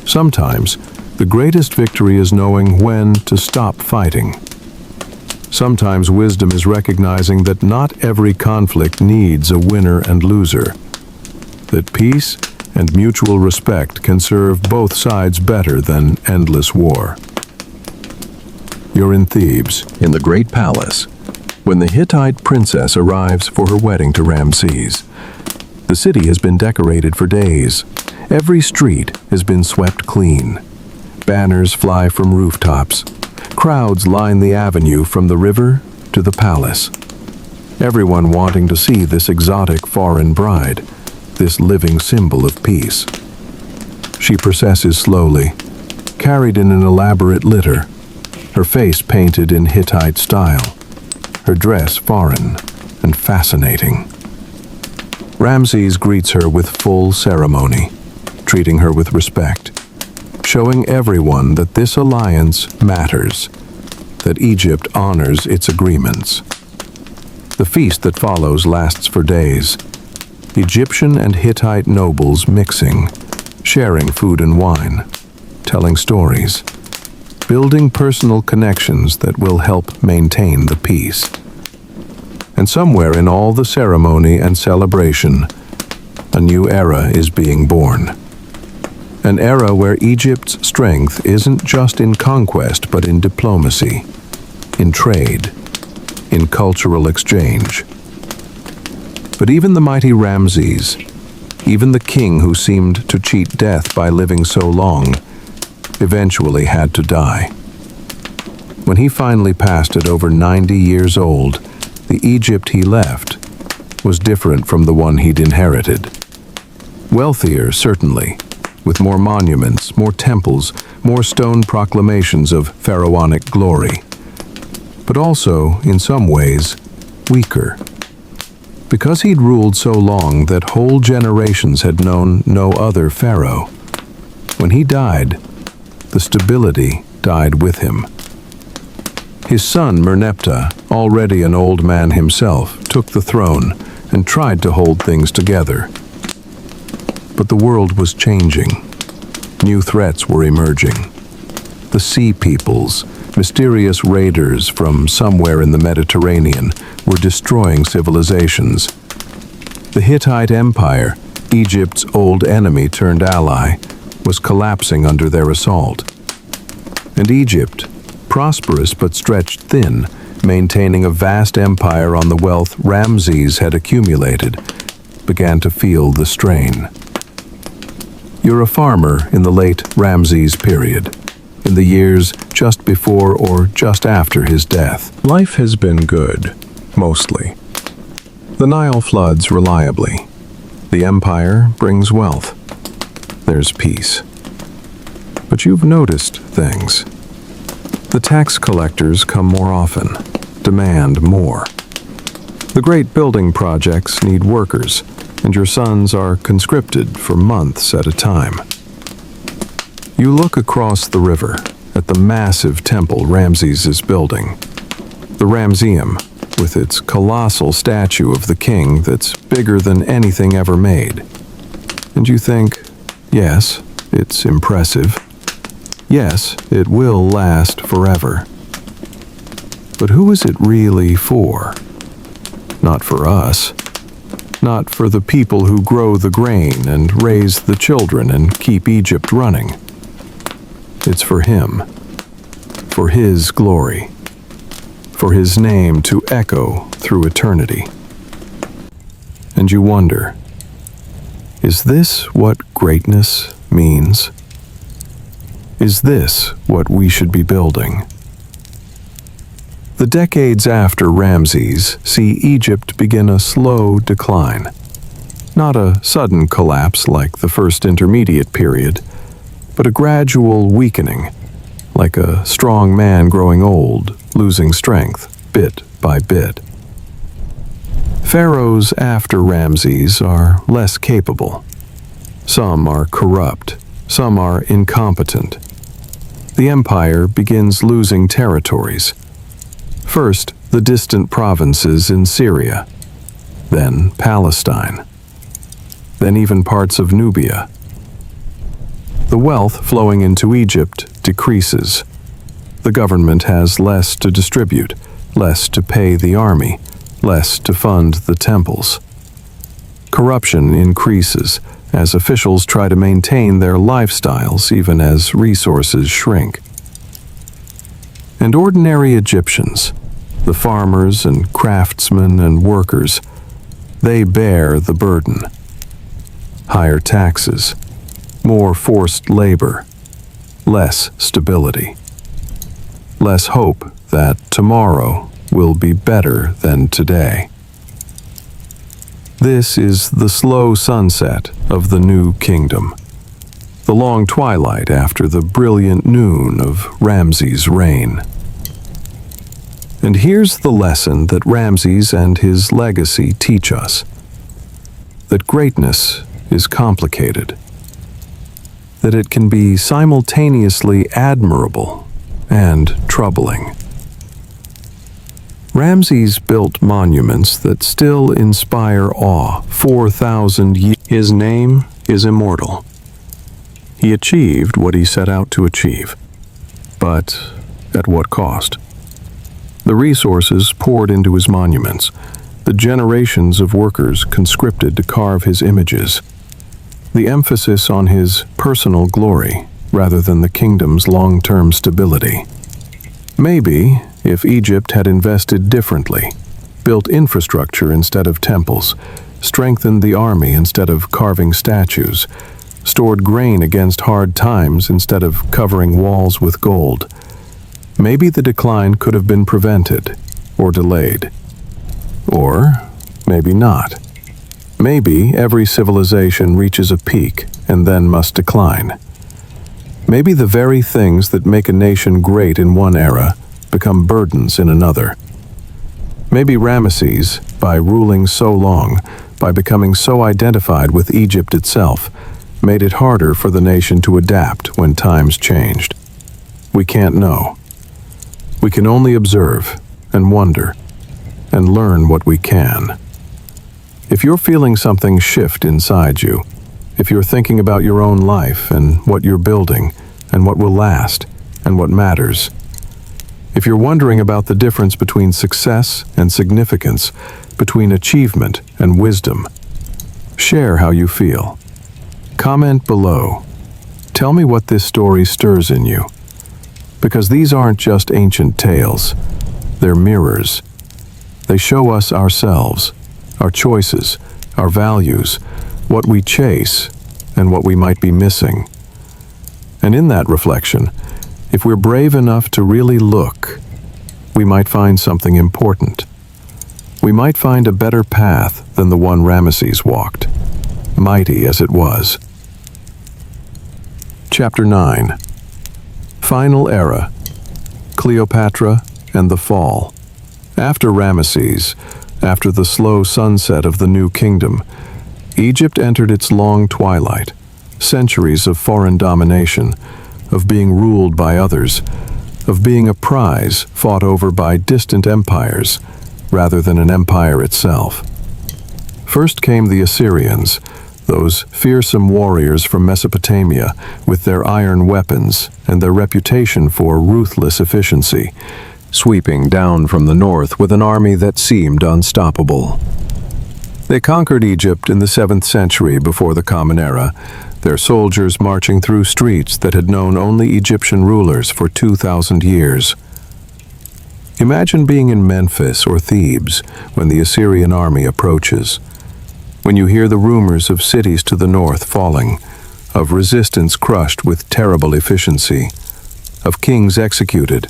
Sometimes, the greatest victory is knowing when to stop fighting. Sometimes wisdom is recognizing that not every conflict needs a winner and loser, that peace and mutual respect can serve both sides better than endless war. You're in Thebes, in the great palace, when the Hittite princess arrives for her wedding to Ramses. The city has been decorated for days. Every street has been swept clean. Banners fly from rooftops. Crowds line the avenue from the river to the palace. Everyone wanting to see this exotic foreign bride, this living symbol of peace. She processes slowly, carried in an elaborate litter, her face painted in Hittite style, her dress foreign and fascinating. Ramses greets her with full ceremony, treating her with respect, showing everyone that this alliance matters, that Egypt honors its agreements. The feast that follows lasts for days. Egyptian and Hittite nobles mixing, sharing food and wine, telling stories, building personal connections that will help maintain the peace. And somewhere in all the ceremony and celebration, a new era is being born. An era where Egypt's strength isn't just in conquest, but in diplomacy, in trade, in cultural exchange. But even the mighty Ramses, even the king who seemed to cheat death by living so long, eventually had to die. When he finally passed at over 90 years old, the Egypt he left was different from the one he'd inherited. Wealthier, certainly, with more monuments, more temples, more stone proclamations of pharaonic glory. But also, in some ways, weaker. Because he'd ruled so long that whole generations had known no other pharaoh. When he died, the stability died with him. His son, Merneptah, already an old man himself, took the throne and tried to hold things together. But the world was changing. New threats were emerging. The sea peoples, mysterious raiders from somewhere in the Mediterranean, were destroying civilizations. The Hittite Empire, Egypt's old enemy turned ally, was collapsing under their assault. And Egypt, prosperous but stretched thin, maintaining a vast empire on the wealth Ramses had accumulated, began to feel the strain. You're a farmer in the late Ramses period, in the years just before or just after his death. Life has been good, mostly. The Nile floods reliably. The empire brings wealth. There's peace. But you've noticed things. The tax collectors come more often, demand more. The great building projects need workers, and your sons are conscripted for months at a time. You look across the river at the massive temple Ramses is building. The Ramseum, with its colossal statue of the king that's bigger than anything ever made. And you think, yes, it's impressive. Yes, it will last forever. But who is it really for? Not for us. Not for the people who grow the grain and raise the children and keep Egypt running. It's for him. For his glory. For his name to echo through eternity. And you wonder, is this what greatness means? Is this what we should be building? The decades after Ramses see Egypt begin a slow decline. Not a sudden collapse like the first intermediate period, but a gradual weakening, like a strong man growing old, losing strength, bit by bit. Pharaohs after Ramses are less capable. Some are corrupt, some are incompetent. The empire begins losing territories. First, the distant provinces in Syria, then Palestine, then even parts of Nubia. The wealth flowing into Egypt decreases. The government has less to distribute, less to pay the army, less to fund the temples. Corruption increases as officials try to maintain their lifestyles even as resources shrink. And ordinary Egyptians, the farmers and craftsmen and workers, they bear the burden. Higher taxes, more forced labor, less stability, less hope that tomorrow will be better than today. This is the slow sunset of the new kingdom, the long twilight after the brilliant noon of Ramses' reign. And here's the lesson that Ramses and his legacy teach us: that greatness is complicated, that it can be simultaneously admirable and troubling. Ramses built monuments that still inspire awe 4,000 years. His name is immortal. He achieved what he set out to achieve. But at what cost? The resources poured into his monuments, the generations of workers conscripted to carve his images, the emphasis on his personal glory rather than the kingdom's long-term stability. Maybe, if Egypt had invested differently, built infrastructure instead of temples, strengthened the army instead of carving statues, stored grain against hard times instead of covering walls with gold. Maybe the decline could have been prevented or delayed. Or maybe not. Maybe every civilization reaches a peak and then must decline. Maybe the very things that make a nation great in one era become burdens in another. Maybe Ramesses, by ruling so long, by becoming so identified with Egypt itself, made it harder for the nation to adapt when times changed. We can't know. We can only observe and wonder and learn what we can. If you're feeling something shift inside you, if you're thinking about your own life and what you're building and what will last and what matters, if you're wondering about the difference between success and significance, between achievement and wisdom, share how you feel. Comment below. Tell me what this story stirs in you. Because these aren't just ancient tales. They're mirrors. They show us ourselves, our choices, our values, what we chase, and what we might be missing. And in that reflection, if we're brave enough to really look, we might find something important. We might find a better path than the one Ramesses walked, mighty as it was. Chapter 9. Final Era. Cleopatra and the Fall. After Ramesses, after the slow sunset of the new kingdom, Egypt entered its long twilight, centuries of foreign domination, of being ruled by others, of being a prize fought over by distant empires, rather than an empire itself. First came the Assyrians, those fearsome warriors from Mesopotamia with their iron weapons and their reputation for ruthless efficiency, sweeping down from the north with an army that seemed unstoppable. They conquered Egypt in the 7th century before the Common Era, their soldiers marching through streets that had known only Egyptian rulers for 2,000 years. Imagine being in Memphis or Thebes when the Assyrian army approaches. When you hear the rumors of cities to the north falling, of resistance crushed with terrible efficiency, of kings executed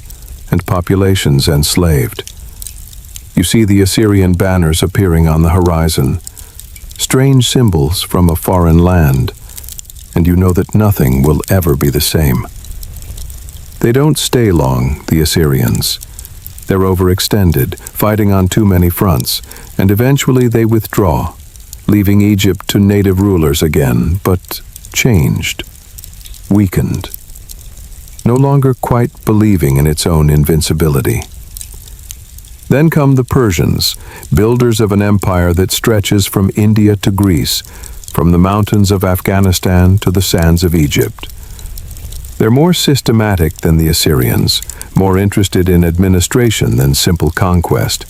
and populations enslaved. You see the Assyrian banners appearing on the horizon, strange symbols from a foreign land, and you know that nothing will ever be the same. They don't stay long, the Assyrians. They're overextended, fighting on too many fronts, and eventually they withdraw, leaving Egypt to native rulers again, but changed, weakened, no longer quite believing in its own invincibility. Then come the Persians, builders of an empire that stretches from India to Greece, from the mountains of Afghanistan to the sands of Egypt. They're more systematic than the Assyrians, more interested in administration than simple conquest.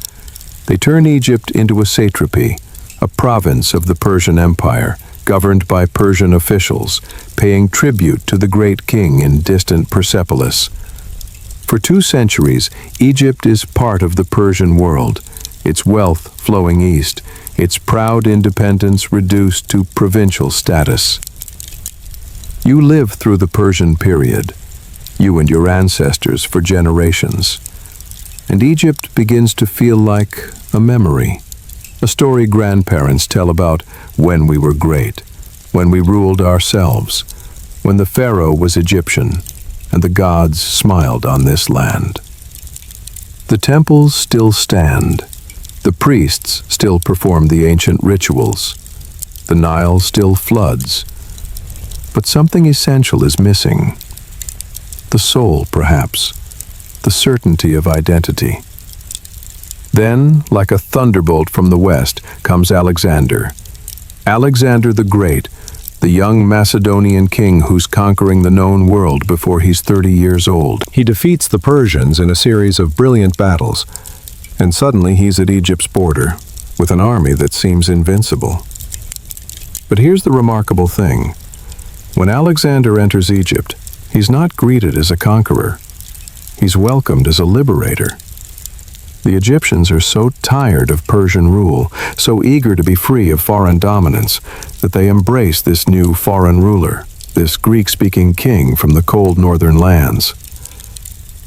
They turn Egypt into a satrapy, a province of the Persian Empire, governed by Persian officials, paying tribute to the great king in distant Persepolis. For 2 centuries, Egypt is part of the Persian world, its wealth flowing east, its proud independence reduced to provincial status. You live through the Persian period, you and your ancestors for generations, and Egypt begins to feel like a memory. A story grandparents tell about when we were great, when we ruled ourselves, when the Pharaoh was Egyptian, and the gods smiled on this land. The temples still stand. The priests still perform the ancient rituals. The Nile still floods. But something essential is missing. The soul, perhaps. The certainty of identity. Then, like a thunderbolt from the west, comes Alexander. Alexander the Great, the young Macedonian king who's conquering the known world before he's 30 years old. He defeats the Persians in a series of brilliant battles, and suddenly he's at Egypt's border, with an army that seems invincible. But here's the remarkable thing. When Alexander enters Egypt, he's not greeted as a conqueror. He's welcomed as a liberator. The Egyptians are so tired of Persian rule, so eager to be free of foreign dominance, that they embrace this new foreign ruler, this Greek-speaking king from the cold northern lands.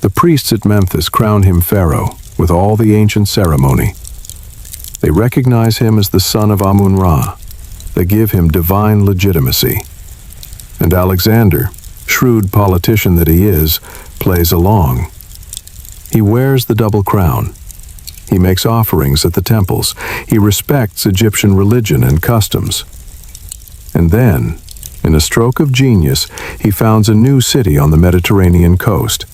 The priests at Memphis crown him pharaoh with all the ancient ceremony. They recognize him as the son of Amun-Ra. They give him divine legitimacy. And Alexander, shrewd politician that he is, plays along. He wears the double crown. He makes offerings at the temples. He respects Egyptian religion and customs. And then, in a stroke of genius, he founds a new city on the Mediterranean coast,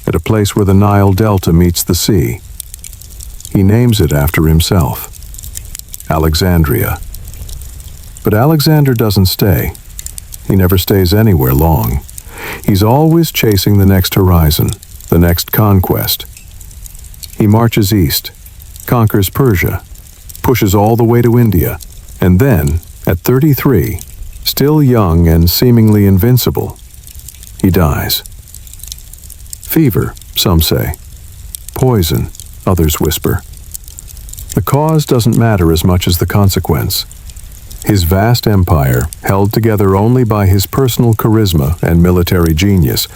at a place where the Nile Delta meets the sea. He names it after himself, Alexandria. But Alexander doesn't stay. He never stays anywhere long. He's always chasing the next horizon, the next conquest. He marches east, conquers Persia, pushes all the way to India, and then, at 33, still young and seemingly invincible, he dies. Fever, some say. Poison, others whisper. The cause doesn't matter as much as the consequence. His vast empire, held together only by his personal charisma and military genius,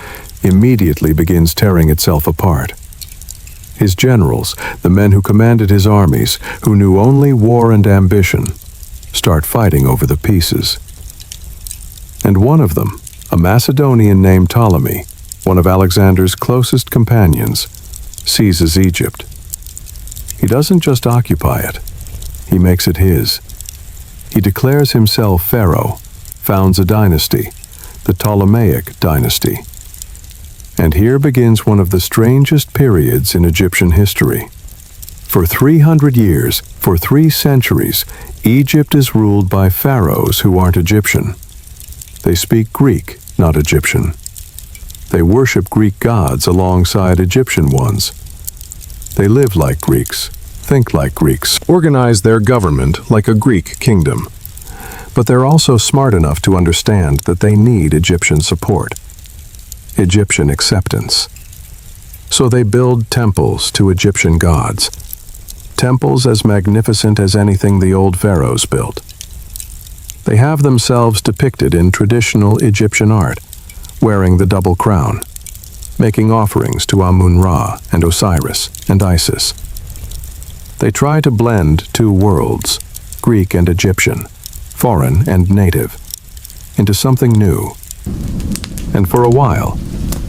immediately begins tearing itself apart. His generals, the men who commanded his armies, who knew only war and ambition, start fighting over the pieces. And one of them, a Macedonian named Ptolemy, one of Alexander's closest companions, seizes Egypt. He doesn't just occupy it, he makes it his. He declares himself pharaoh, founds a dynasty, the Ptolemaic dynasty. And here begins one of the strangest periods in Egyptian history. For 300 years, for 3 centuries, Egypt is ruled by pharaohs who aren't Egyptian. They speak Greek, not Egyptian. They worship Greek gods alongside Egyptian ones. They live like Greeks, think like Greeks, organize their government like a Greek kingdom. But they're also smart enough to understand that they need Egyptian support, Egyptian acceptance. So they build temples to Egyptian gods, temples as magnificent as anything the old pharaohs built. They have themselves depicted in traditional Egyptian art, wearing the double crown, making offerings to Amun-Ra and Osiris and Isis. They try to blend 2 worlds, Greek and Egyptian, foreign and native, into something new. And for a while,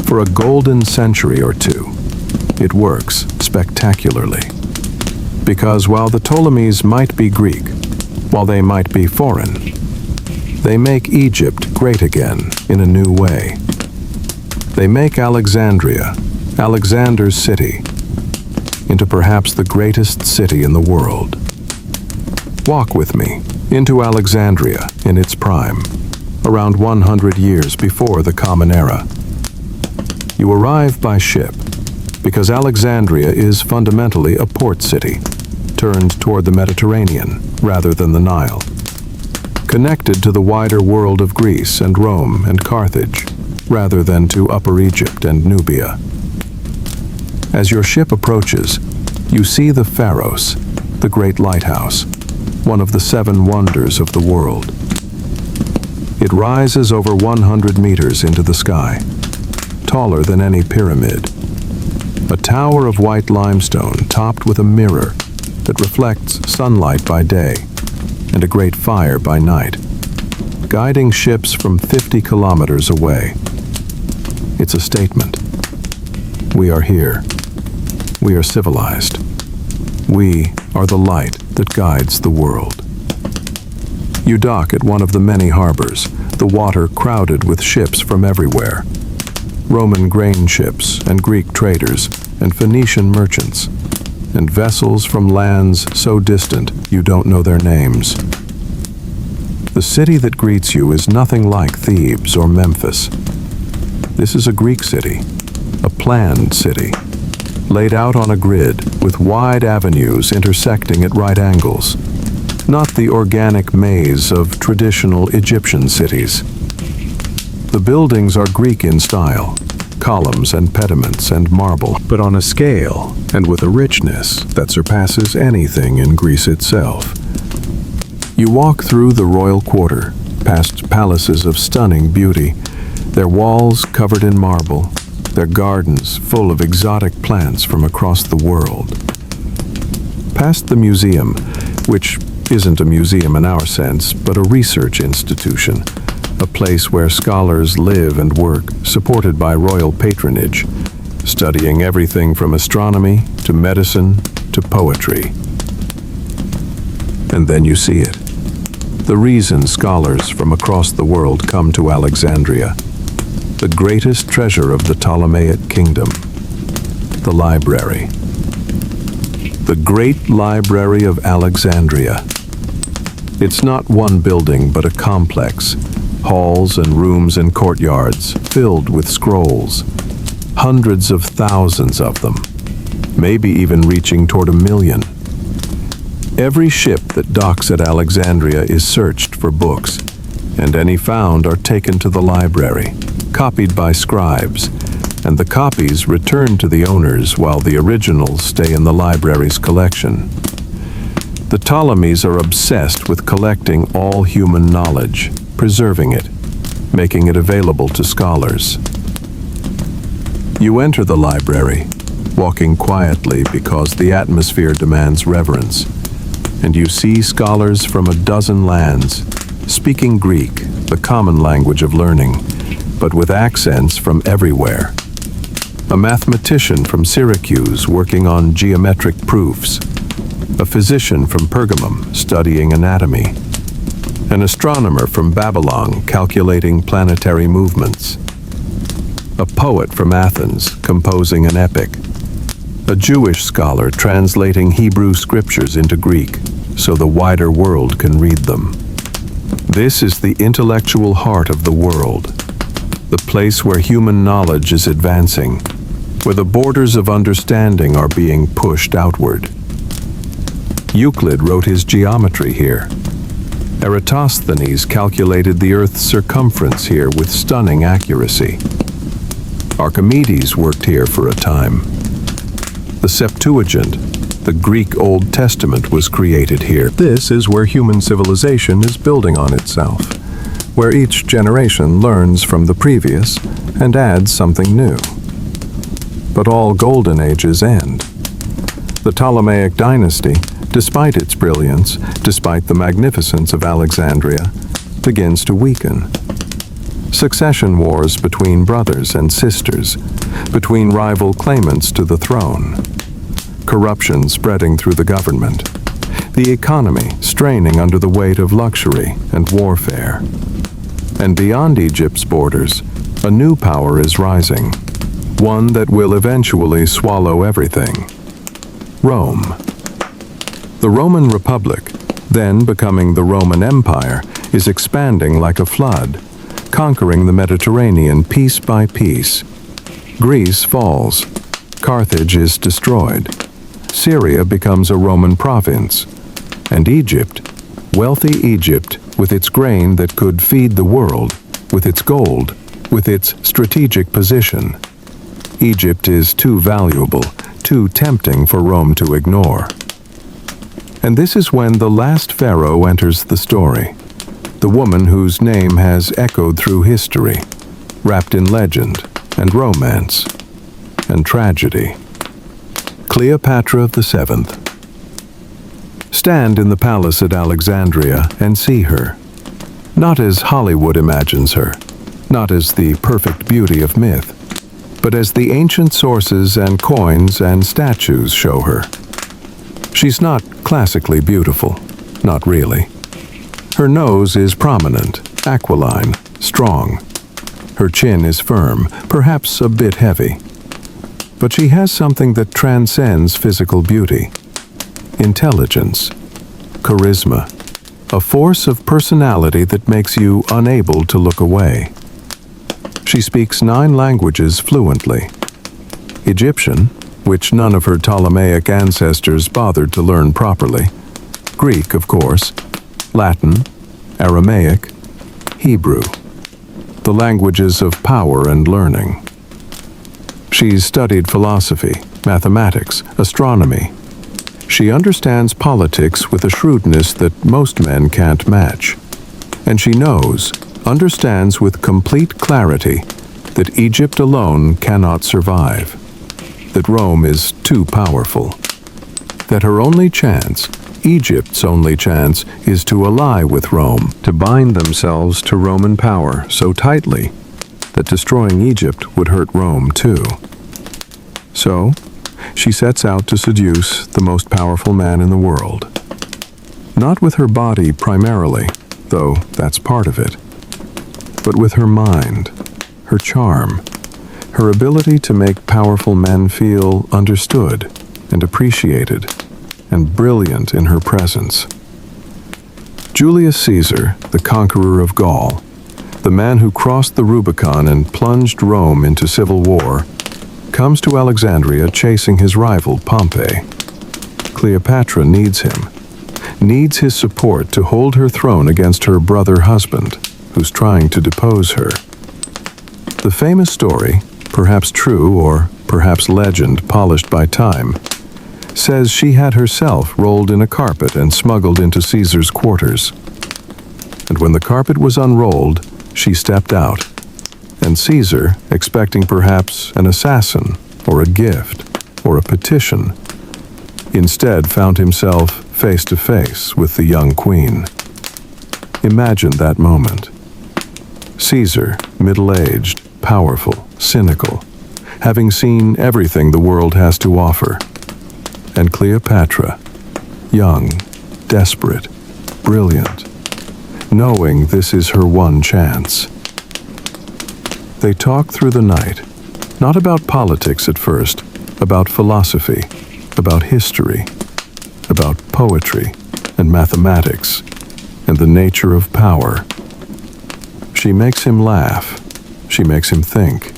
for a golden century or 2, it works spectacularly. Because while the Ptolemies might be Greek, while they might be foreign, they make Egypt great again in a new way. They make Alexandria, Alexander's city, into perhaps the greatest city in the world. Walk with me into Alexandria in its prime, around 100 years before the Common Era. You arrive by ship, because Alexandria is fundamentally a port city, turned toward the Mediterranean rather than the Nile, connected to the wider world of Greece and Rome and Carthage, rather than to Upper Egypt and Nubia. As your ship approaches, you see the Pharaohs, the great lighthouse, one of the 7 wonders of the world. It rises over 100 meters into the sky, taller than any pyramid. A tower of white limestone topped with a mirror that reflects sunlight by day and a great fire by night, guiding ships from 50 kilometers away. It's a statement. We are here. We are civilized. We are the light that guides the world. You dock at one of the many harbors, the water crowded with ships from everywhere. Roman grain ships and Greek traders and Phoenician merchants, and vessels from lands so distant you don't know their names. The city that greets you is nothing like Thebes or Memphis. This is a Greek city, a planned city, laid out on a grid with wide avenues intersecting at right angles, not the organic maze of traditional Egyptian cities. The buildings are Greek in style, columns and pediments and marble, but on a scale and with a richness that surpasses anything in Greece itself. You walk through the royal quarter, past palaces of stunning beauty, their walls covered in marble, their gardens full of exotic plants from across the world. Past the museum, which isn't a museum in our sense, but a research institution, a place where scholars live and work, supported by royal patronage, studying everything from astronomy to medicine to poetry. And then you see it. The reason scholars from across the world come to Alexandria, the greatest treasure of the Ptolemaic kingdom, the library. The Great Library of Alexandria. It's not one building but a complex, halls and rooms and courtyards filled with scrolls, hundreds of thousands of them, maybe even reaching toward 1 million. Every ship that docks at Alexandria is searched for books, and any found are taken to the library, copied by scribes, and the copies returned to the owners while the originals stay in the library's collection. The Ptolemies are obsessed with collecting all human knowledge, preserving it, making it available to scholars. You enter the library, walking quietly because the atmosphere demands reverence, and you see scholars from a dozen lands, speaking Greek, the common language of learning, but with accents from everywhere. A mathematician from Syracuse working on geometric proofs, a physician from Pergamum studying anatomy, an astronomer from Babylon calculating planetary movements, a poet from Athens composing an epic, a Jewish scholar translating Hebrew scriptures into Greek so the wider world can read them. This is the intellectual heart of the world, the place where human knowledge is advancing, where the borders of understanding are being pushed outward. Euclid wrote his geometry here. Eratosthenes calculated the Earth's circumference here with stunning accuracy. Archimedes worked here for a time. The Septuagint, the Greek Old Testament, was created here. This is where human civilization is building on itself, where each generation learns from the previous and adds something new. But all golden ages end. The Ptolemaic dynasty, despite its brilliance, despite the magnificence of Alexandria, begins to weaken. Succession wars between brothers and sisters, between rival claimants to the throne, corruption spreading through the government, the economy straining under the weight of luxury and warfare. And beyond Egypt's borders, a new power is rising, one that will eventually swallow everything: Rome. The Roman Republic, then becoming the Roman Empire, is expanding like a flood, conquering the Mediterranean piece by piece. Greece falls. Carthage is destroyed. Syria becomes a Roman province. And Egypt, wealthy Egypt, with its grain that could feed the world, with its gold, with its strategic position. Egypt is too valuable, too tempting for Rome to ignore. And this is when the last pharaoh enters the story, the woman whose name has echoed through history, wrapped in legend and romance and tragedy. Cleopatra VII. Stand in the palace at Alexandria and see her, not as Hollywood imagines her, not as the perfect beauty of myth, but as the ancient sources and coins and statues show her. She's not classically beautiful, not really. Her nose is prominent, aquiline, strong. Her chin is firm, perhaps a bit heavy. But she has something that transcends physical beauty: intelligence, charisma, a force of personality that makes you unable to look away. She speaks 9 languages fluently: Egyptian, which none of her Ptolemaic ancestors bothered to learn properly; Greek, of course; Latin, Aramaic, Hebrew, the languages of power and learning. She's studied philosophy, mathematics, astronomy. She understands politics with a shrewdness that most men can't match. And she understands with complete clarity that Egypt alone cannot survive, that Rome is too powerful, that her only chance, Egypt's only chance, is to ally with Rome, to bind themselves to Roman power so tightly that destroying Egypt would hurt Rome too. So, she sets out to seduce the most powerful man in the world. Not with her body primarily, though that's part of it, but with her mind, her charm, her ability to make powerful men feel understood and appreciated and brilliant in her presence. Julius Caesar, the conqueror of Gaul, the man who crossed the Rubicon and plunged Rome into civil war, comes to Alexandria chasing his rival Pompey. Cleopatra needs him, needs his support to hold her throne against her brother husband, who's trying to depose her. The famous story, perhaps true or perhaps legend polished by time, says she had herself rolled in a carpet and smuggled into Caesar's quarters. And when the carpet was unrolled, she stepped out, and Caesar, expecting perhaps an assassin or a gift or a petition, instead found himself face to face with the young queen. Imagine that moment. Caesar, middle-aged, powerful, cynical, having seen everything the world has to offer. And Cleopatra, young, desperate, brilliant, knowing this is her one chance. They talk through the night, not about politics at first, about philosophy, about history, about poetry and mathematics, and the nature of power. She makes him laugh. She makes him think.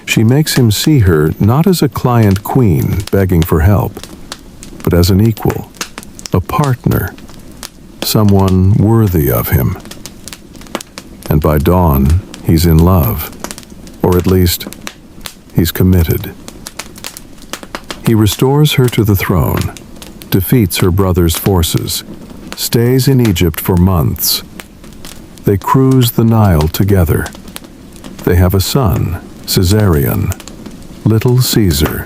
She makes him see her not as a client queen begging for help, but as an equal, a partner, someone worthy of him. And by dawn, he's in love, or at least, he's committed. He restores her to the throne, defeats her brother's forces, stays in Egypt for months. They cruise the Nile together. They have a son, Caesarion, Little Caesar.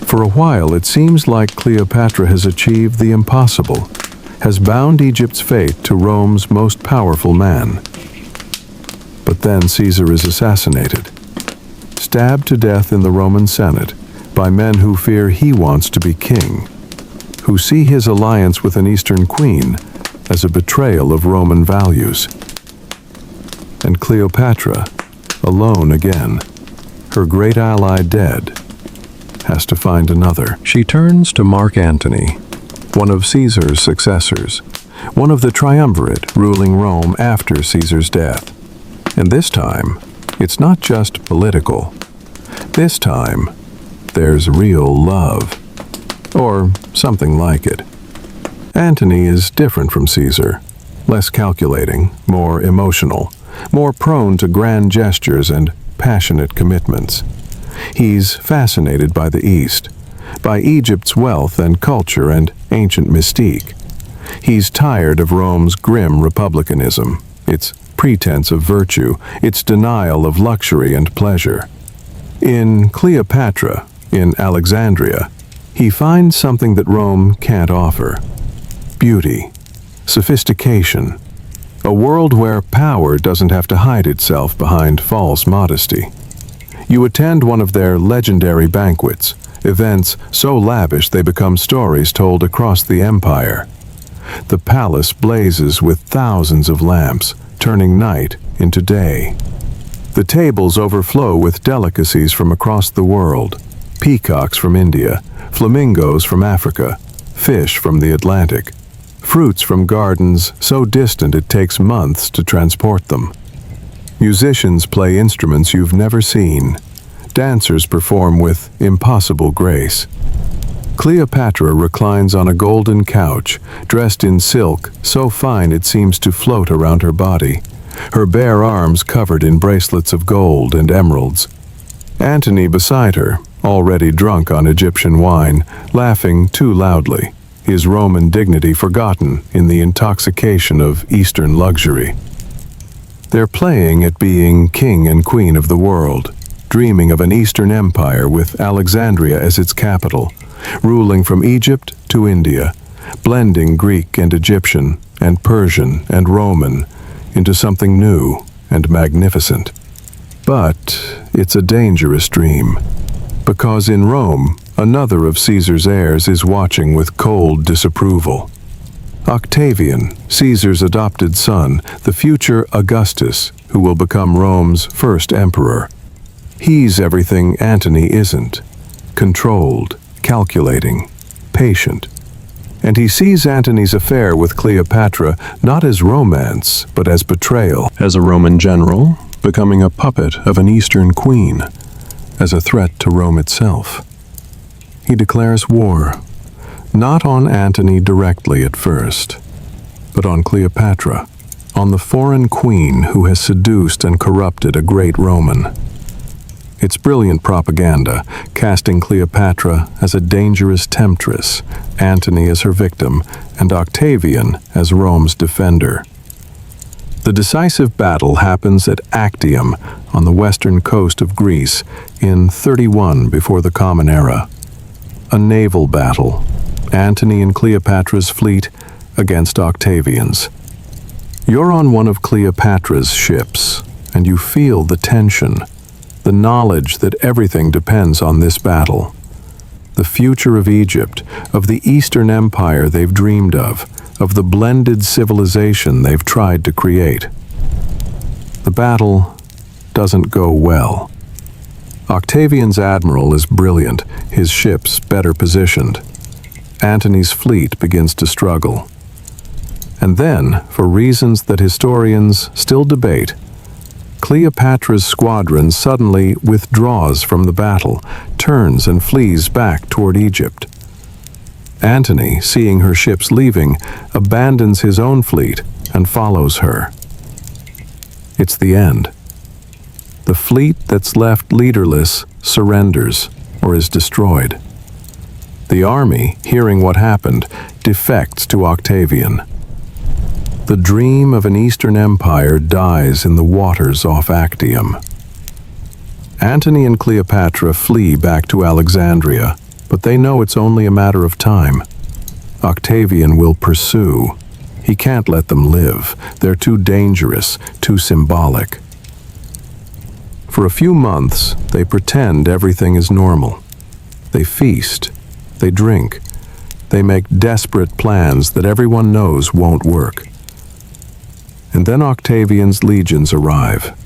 For a while, it seems like Cleopatra has achieved the impossible, has bound Egypt's fate to Rome's most powerful man. But then Caesar is assassinated, stabbed to death in the Roman Senate by men who fear he wants to be king, who see his alliance with an Eastern queen as a betrayal of Roman values. And Cleopatra, alone again, her great ally dead, has to find another. She turns to Mark Antony, one of Caesar's successors, one of the triumvirate ruling Rome after Caesar's death. And this time, it's not just political. This time, there's real love. Or something like it. Antony is different from Caesar, less calculating, more emotional, more prone to grand gestures and passionate commitments. He's fascinated by the East, by Egypt's wealth and culture and ancient mystique. He's tired of Rome's grim republicanism, its pretense of virtue, its denial of luxury and pleasure. In Cleopatra, in Alexandria, he finds something that Rome can't offer: beauty, sophistication, a world where power doesn't have to hide itself behind false modesty. You attend one of their legendary banquets, events so lavish they become stories told across the empire. The palace blazes with thousands of lamps, turning night into day. The tables overflow with delicacies from across the world: peacocks from India, flamingos from Africa, fish from the Atlantic, fruits from gardens so distant it takes months to transport them. Musicians play instruments you've never seen. Dancers perform with impossible grace. Cleopatra reclines on a golden couch, dressed in silk so fine it seems to float around her body, her bare arms covered in bracelets of gold and emeralds. Antony beside her, already drunk on Egyptian wine, laughing too loudly, his Roman dignity forgotten in the intoxication of Eastern luxury. They're playing at being king and queen of the world, dreaming of an Eastern empire with Alexandria as its capital, ruling from Egypt to India, blending Greek and Egyptian and Persian and Roman into something new and magnificent. But it's a dangerous dream, because in Rome, another of Caesar's heirs is watching with cold disapproval. Octavian, Caesar's adopted son, the future Augustus, who will become Rome's first emperor. He's everything Antony isn't: controlled, calculating, patient. And he sees Antony's affair with Cleopatra not as romance, but as betrayal. As a Roman general, becoming a puppet of an Eastern queen, as a threat to Rome itself. He declares war, not on Antony directly at first, but on Cleopatra, on the foreign queen who has seduced and corrupted a great Roman. It's brilliant propaganda, casting Cleopatra as a dangerous temptress, Antony as her victim, and Octavian as Rome's defender. The decisive battle happens at Actium on the western coast of Greece in 31 before the Common Era. A naval battle, Antony and Cleopatra's fleet against Octavian's. You're on one of Cleopatra's ships, and you feel the tension, the knowledge that everything depends on this battle. The future of Egypt, of the Eastern Empire they've dreamed of the blended civilization they've tried to create. The battle doesn't go well. Octavian's admiral is brilliant, his ships better positioned. Antony's fleet begins to struggle. And then, for reasons that historians still debate, Cleopatra's squadron suddenly withdraws from the battle, turns and flees back toward Egypt. Antony, seeing her ships leaving, abandons his own fleet and follows her. It's the end. The fleet that's left leaderless surrenders or is destroyed. The army, hearing what happened, defects to Octavian. The dream of an Eastern empire dies in the waters off Actium. Antony and Cleopatra flee back to Alexandria, but they know it's only a matter of time. Octavian will pursue. He can't let them live. They're too dangerous, too symbolic. For a few months, they pretend everything is normal. They feast, they drink, they make desperate plans that everyone knows won't work. And then Octavian's legions arrive.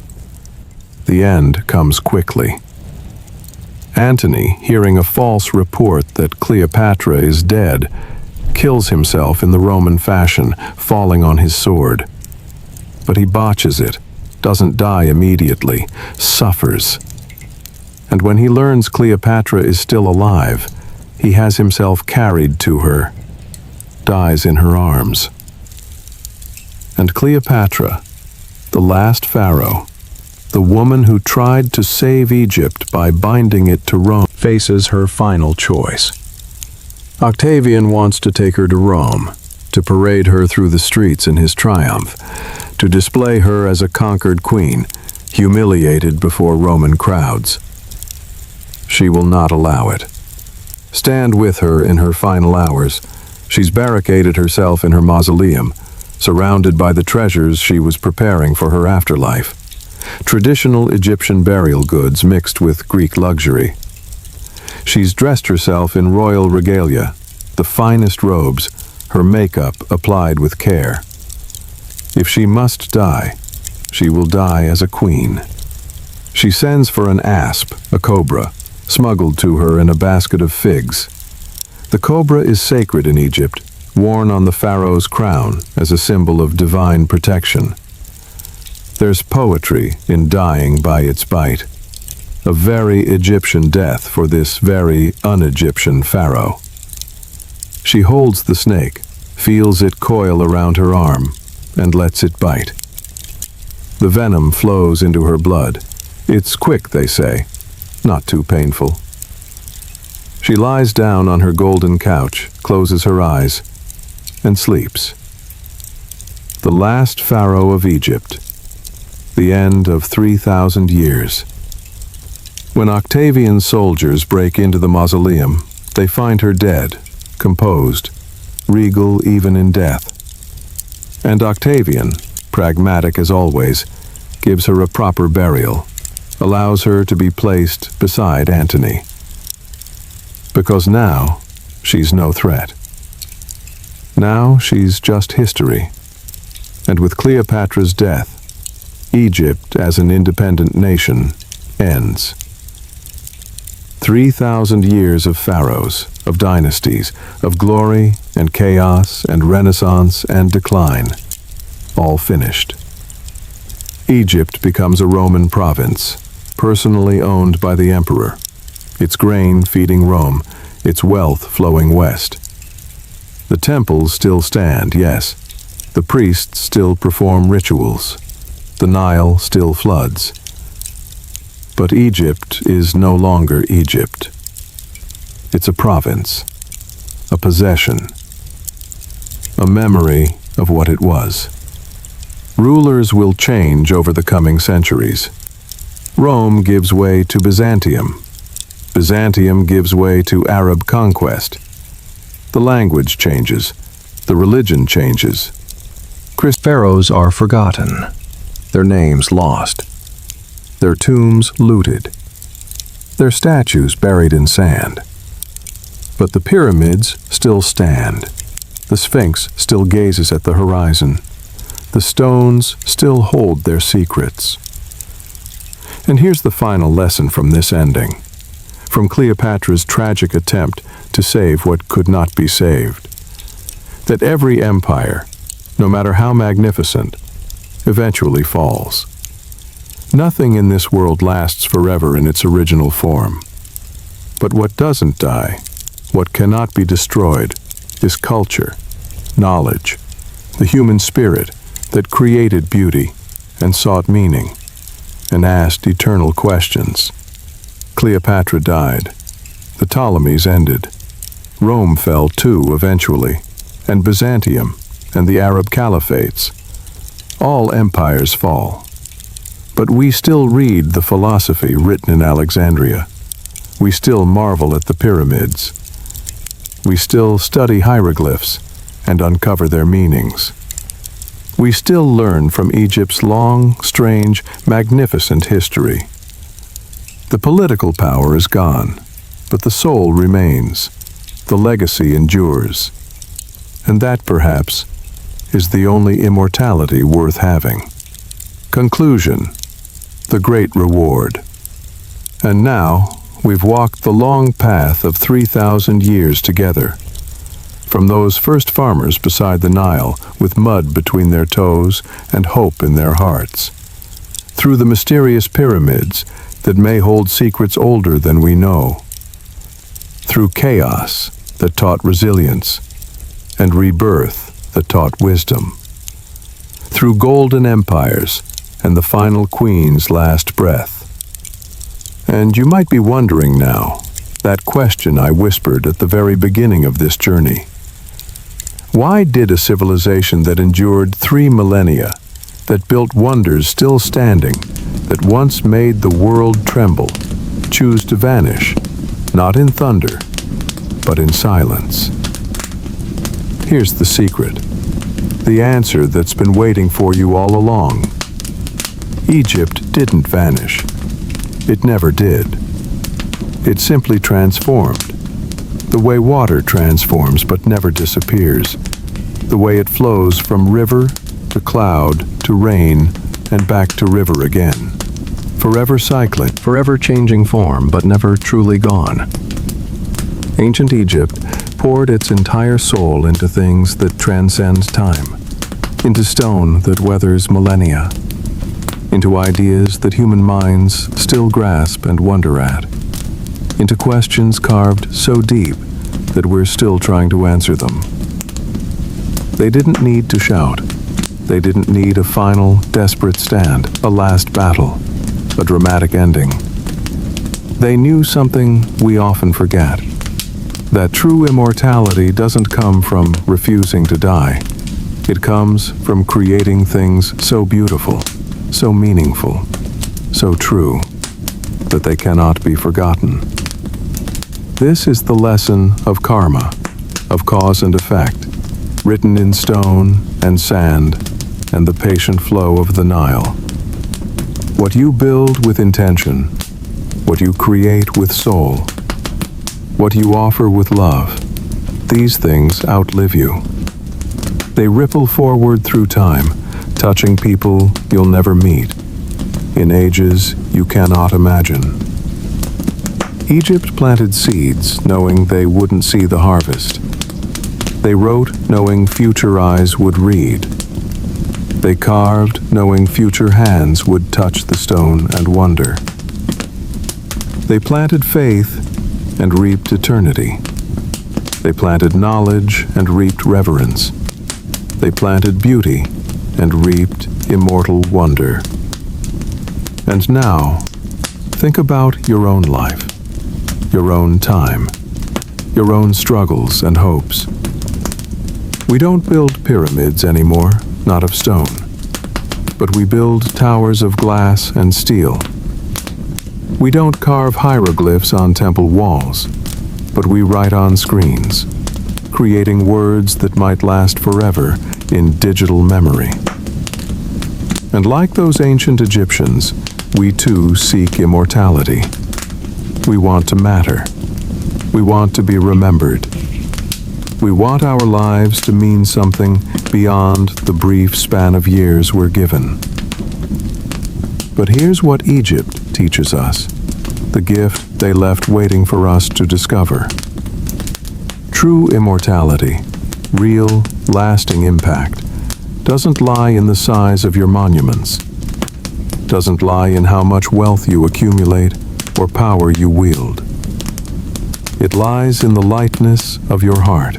The end comes quickly. Antony, hearing a false report that Cleopatra is dead, kills himself in the Roman fashion, falling on his sword. But he botches it, doesn't die immediately, suffers. And when he learns Cleopatra is still alive, he has himself carried to her, dies in her arms. And Cleopatra, the last pharaoh, the woman who tried to save Egypt by binding it to Rome, faces her final choice. Octavian wants to take her to Rome, to parade her through the streets in his triumph, to display her as a conquered queen, humiliated before Roman crowds. She will not allow it. Stand with her in her final hours. She's barricaded herself in her mausoleum, surrounded by the treasures she was preparing for her afterlife. Traditional Egyptian burial goods mixed with Greek luxury. She's dressed herself in royal regalia, the finest robes, her makeup applied with care. If she must die, she will die as a queen. She sends for an asp, a cobra, smuggled to her in a basket of figs. The cobra is sacred in Egypt, worn on the pharaoh's crown as a symbol of divine protection. There's poetry in dying by its bite. A very Egyptian death for this very un-Egyptian pharaoh. She holds the snake, feels it coil around her arm, and lets it bite. The venom flows into her blood. It's quick, they say. not too painful. She lies down on her golden couch, closes her eyes, and sleeps. The last pharaoh of Egypt. The end of 3,000 years. When Octavian's soldiers break into the mausoleum, they find her dead, composed, regal even in death. And Octavian, pragmatic as always, gives her a proper burial, allows her to be placed beside Antony. Because now, she's no threat. Now she's just history. And with Cleopatra's death, Egypt as an independent nation ends. 3,000 years of pharaohs, of dynasties, of glory and chaos and renaissance and decline, all finished. Egypt becomes a Roman province, personally owned by the emperor, its grain feeding Rome, its wealth flowing west. The temples still stand, yes. The priests still perform rituals. The Nile still floods. But Egypt is no longer Egypt. It's a province, a possession, a memory of what it was. Rulers will change over the coming centuries. Rome gives way to Byzantium. Byzantium gives way to Arab conquest. The language changes. The religion changes. Pharaohs are forgotten, their names lost, their tombs looted, their statues buried in sand. But the pyramids still stand. The Sphinx still gazes at the horizon. The stones still hold their secrets. And here's the final lesson from this ending, from Cleopatra's tragic attempt to save what could not be saved. That every empire, no matter how magnificent, eventually falls. Nothing in this world lasts forever in its original form. But what doesn't die, what cannot be destroyed, is culture, knowledge, the human spirit that created beauty and sought meaning and asked eternal questions. Cleopatra died. The Ptolemies ended. Rome fell too eventually, and Byzantium and the Arab caliphates. All empires fall. But we still read the philosophy written in Alexandria. We still marvel at the pyramids. We still study hieroglyphs and uncover their meanings. We still learn from Egypt's long, strange, magnificent history. The political power is gone, but the soul remains. The legacy endures. And that, perhaps, is the only immortality worth having. Conclusion: the great reward. And now, we've walked the long path of 3,000 years together. From those first farmers beside the Nile, with mud between their toes and hope in their hearts. Through the mysterious pyramids that may hold secrets older than we know. Through chaos that taught resilience, and rebirth that taught wisdom. Through golden empires and the final queen's last breath. And you might be wondering now, that question I whispered at the very beginning of this journey. Why did a civilization that endured 3 millennia, that built wonders still standing, that once made the world tremble, choose to vanish, not in thunder, but in silence? Here's the secret, the answer that's been waiting for you all along. Egypt didn't vanish. It never did. It simply transformed. The way water transforms but never disappears. The way it flows from river to cloud to rain and back to river again. Forever cycling, forever changing form but never truly gone. Ancient Egypt poured its entire soul into things that transcend time, into stone that weathers millennia, into ideas that human minds still grasp and wonder at, into questions carved so deep that we're still trying to answer them. They didn't need to shout. They didn't need a final, desperate stand, a last battle, a dramatic ending. They knew something we often forget, that true immortality doesn't come from refusing to die. It comes from creating things so beautiful, so meaningful, so true, that they cannot be forgotten. This is the lesson of karma, of cause and effect, written in stone and sand and the patient flow of the Nile. What you build with intention, what you create with soul, what you offer with love, these things outlive you. They ripple forward through time, touching people you'll never meet, in ages you cannot imagine. Egypt planted seeds knowing they wouldn't see the harvest. They wrote knowing future eyes would read. They carved knowing future hands would touch the stone and wonder. They planted faith and reaped eternity. They planted knowledge and reaped reverence. They planted beauty and reaped immortal wonder. And now, think about your own life, your own time, your own struggles and hopes. We don't build pyramids anymore, not of stone, but we build towers of glass and steel. We don't carve hieroglyphs on temple walls, but we write on screens, creating words that might last forever in digital memory. And like those ancient Egyptians, we too seek immortality. We want to matter. We want to be remembered. We want our lives to mean something beyond the brief span of years we're given. But here's what Egypt teaches us, the gift they left waiting for us to discover. True immortality, real, lasting impact, doesn't lie in the size of your monuments, doesn't lie in how much wealth you accumulate or power you wield. It lies in the lightness of your heart.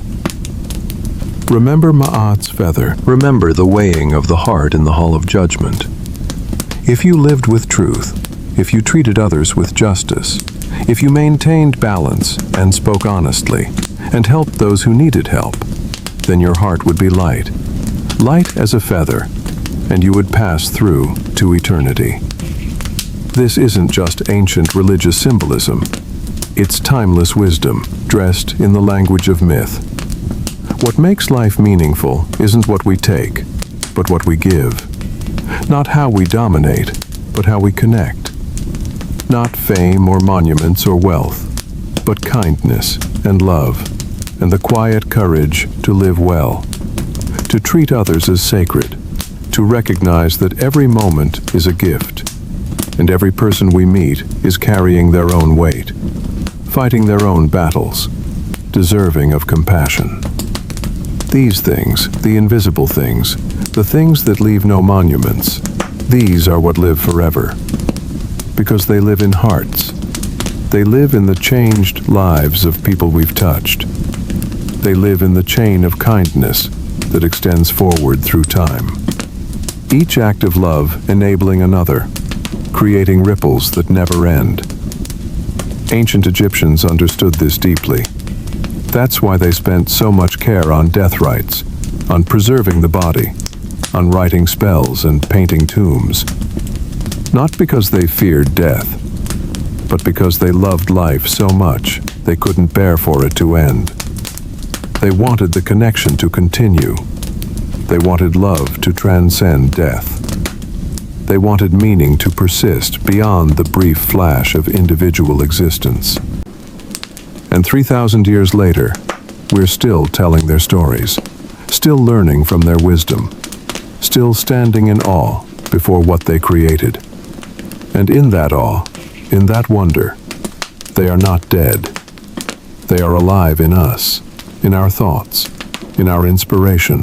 Remember Ma'at's feather. Remember the weighing of the heart in the hall of judgment. If you lived with truth, if you treated others with justice, if you maintained balance and spoke honestly, and helped those who needed help, then your heart would be light, light as a feather, and you would pass through to eternity. This isn't just ancient religious symbolism. It's timeless wisdom, dressed in the language of myth. What makes life meaningful isn't what we take, but what we give. Not how we dominate, but how we connect. Not fame or monuments or wealth, but kindness and love, and the quiet courage to live well, to treat others as sacred, to recognize that every moment is a gift, and every person we meet is carrying their own weight, fighting their own battles, deserving of compassion. These things, the invisible things, the things that leave no monuments, these are what live forever. Because they live in hearts. They live in the changed lives of people we've touched. They live in the chain of kindness that extends forward through time. Each act of love enabling another, creating ripples that never end. Ancient Egyptians understood this deeply. That's why they spent so much care on death rites, on preserving the body, on writing spells and painting tombs. Not because they feared death, but because they loved life so much they couldn't bear for it to end. They wanted the connection to continue. They wanted love to transcend death. They wanted meaning to persist beyond the brief flash of individual existence. And 3,000 years later, we're still telling their stories, still learning from their wisdom, still standing in awe before what they created. And in that awe, in that wonder, they are not dead. They are alive in us, in our thoughts, in our inspiration,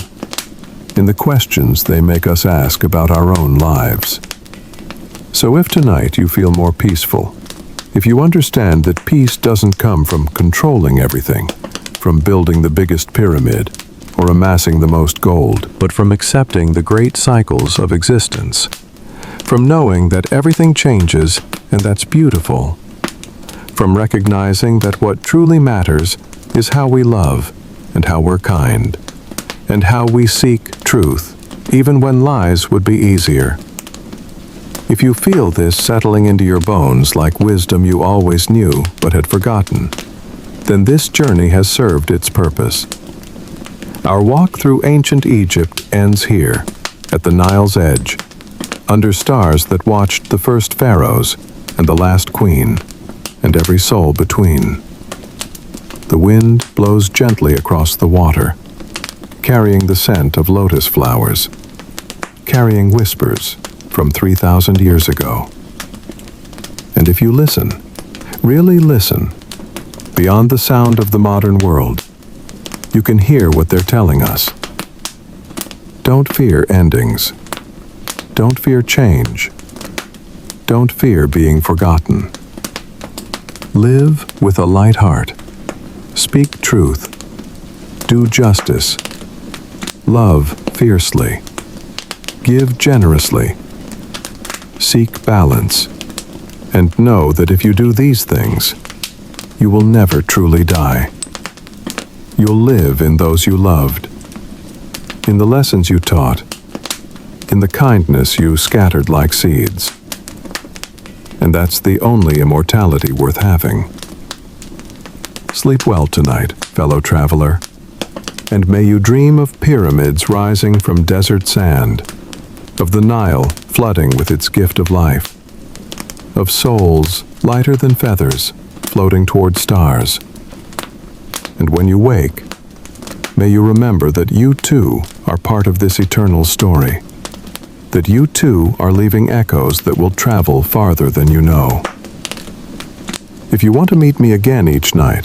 in the questions they make us ask about our own lives. So if tonight you feel more peaceful, if you understand that peace doesn't come from controlling everything, from building the biggest pyramid, or amassing the most gold, but from accepting the great cycles of existence, from knowing that everything changes and that's beautiful, from recognizing that what truly matters is how we love and how we're kind, and how we seek truth, even when lies would be easier. If you feel this settling into your bones like wisdom you always knew but had forgotten, then this journey has served its purpose. Our walk through ancient Egypt ends here, at the Nile's edge, under stars that watched the first pharaohs and the last queen, and every soul between. The wind blows gently across the water, carrying the scent of lotus flowers, carrying whispers from 3,000 years ago. And if you listen, really listen, beyond the sound of the modern world, you can hear what they're telling us. Don't fear endings. Don't fear change. Don't fear being forgotten. Live with a light heart. Speak truth. Do justice. Love fiercely. Give generously. Seek balance. And know that if you do these things, you will never truly die. You'll live in those you loved, in the lessons you taught, in the kindness you scattered like seeds. And that's the only immortality worth having. Sleep well tonight, fellow traveler, and may you dream of pyramids rising from desert sand, of the Nile flooding with its gift of life, of souls lighter than feathers floating toward stars. And when you wake, may you remember that you too are part of this eternal story, that you too are leaving echoes that will travel farther than you know. If you want to meet me again each night,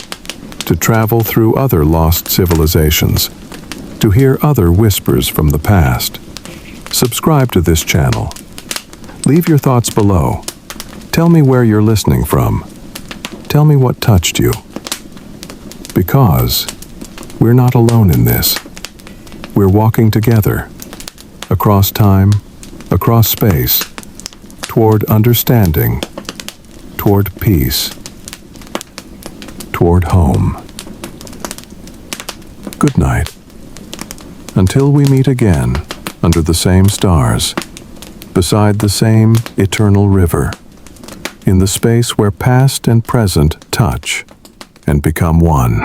to travel through other lost civilizations, to hear other whispers from the past, subscribe to this channel. Leave your thoughts below. Tell me where you're listening from. Tell me what touched you. Because we're not alone in this. We're walking together, across time, across space, toward understanding, toward peace, toward home. Good night. Until we meet again, under the same stars, beside the same eternal river, in the space where past and present touch and become one.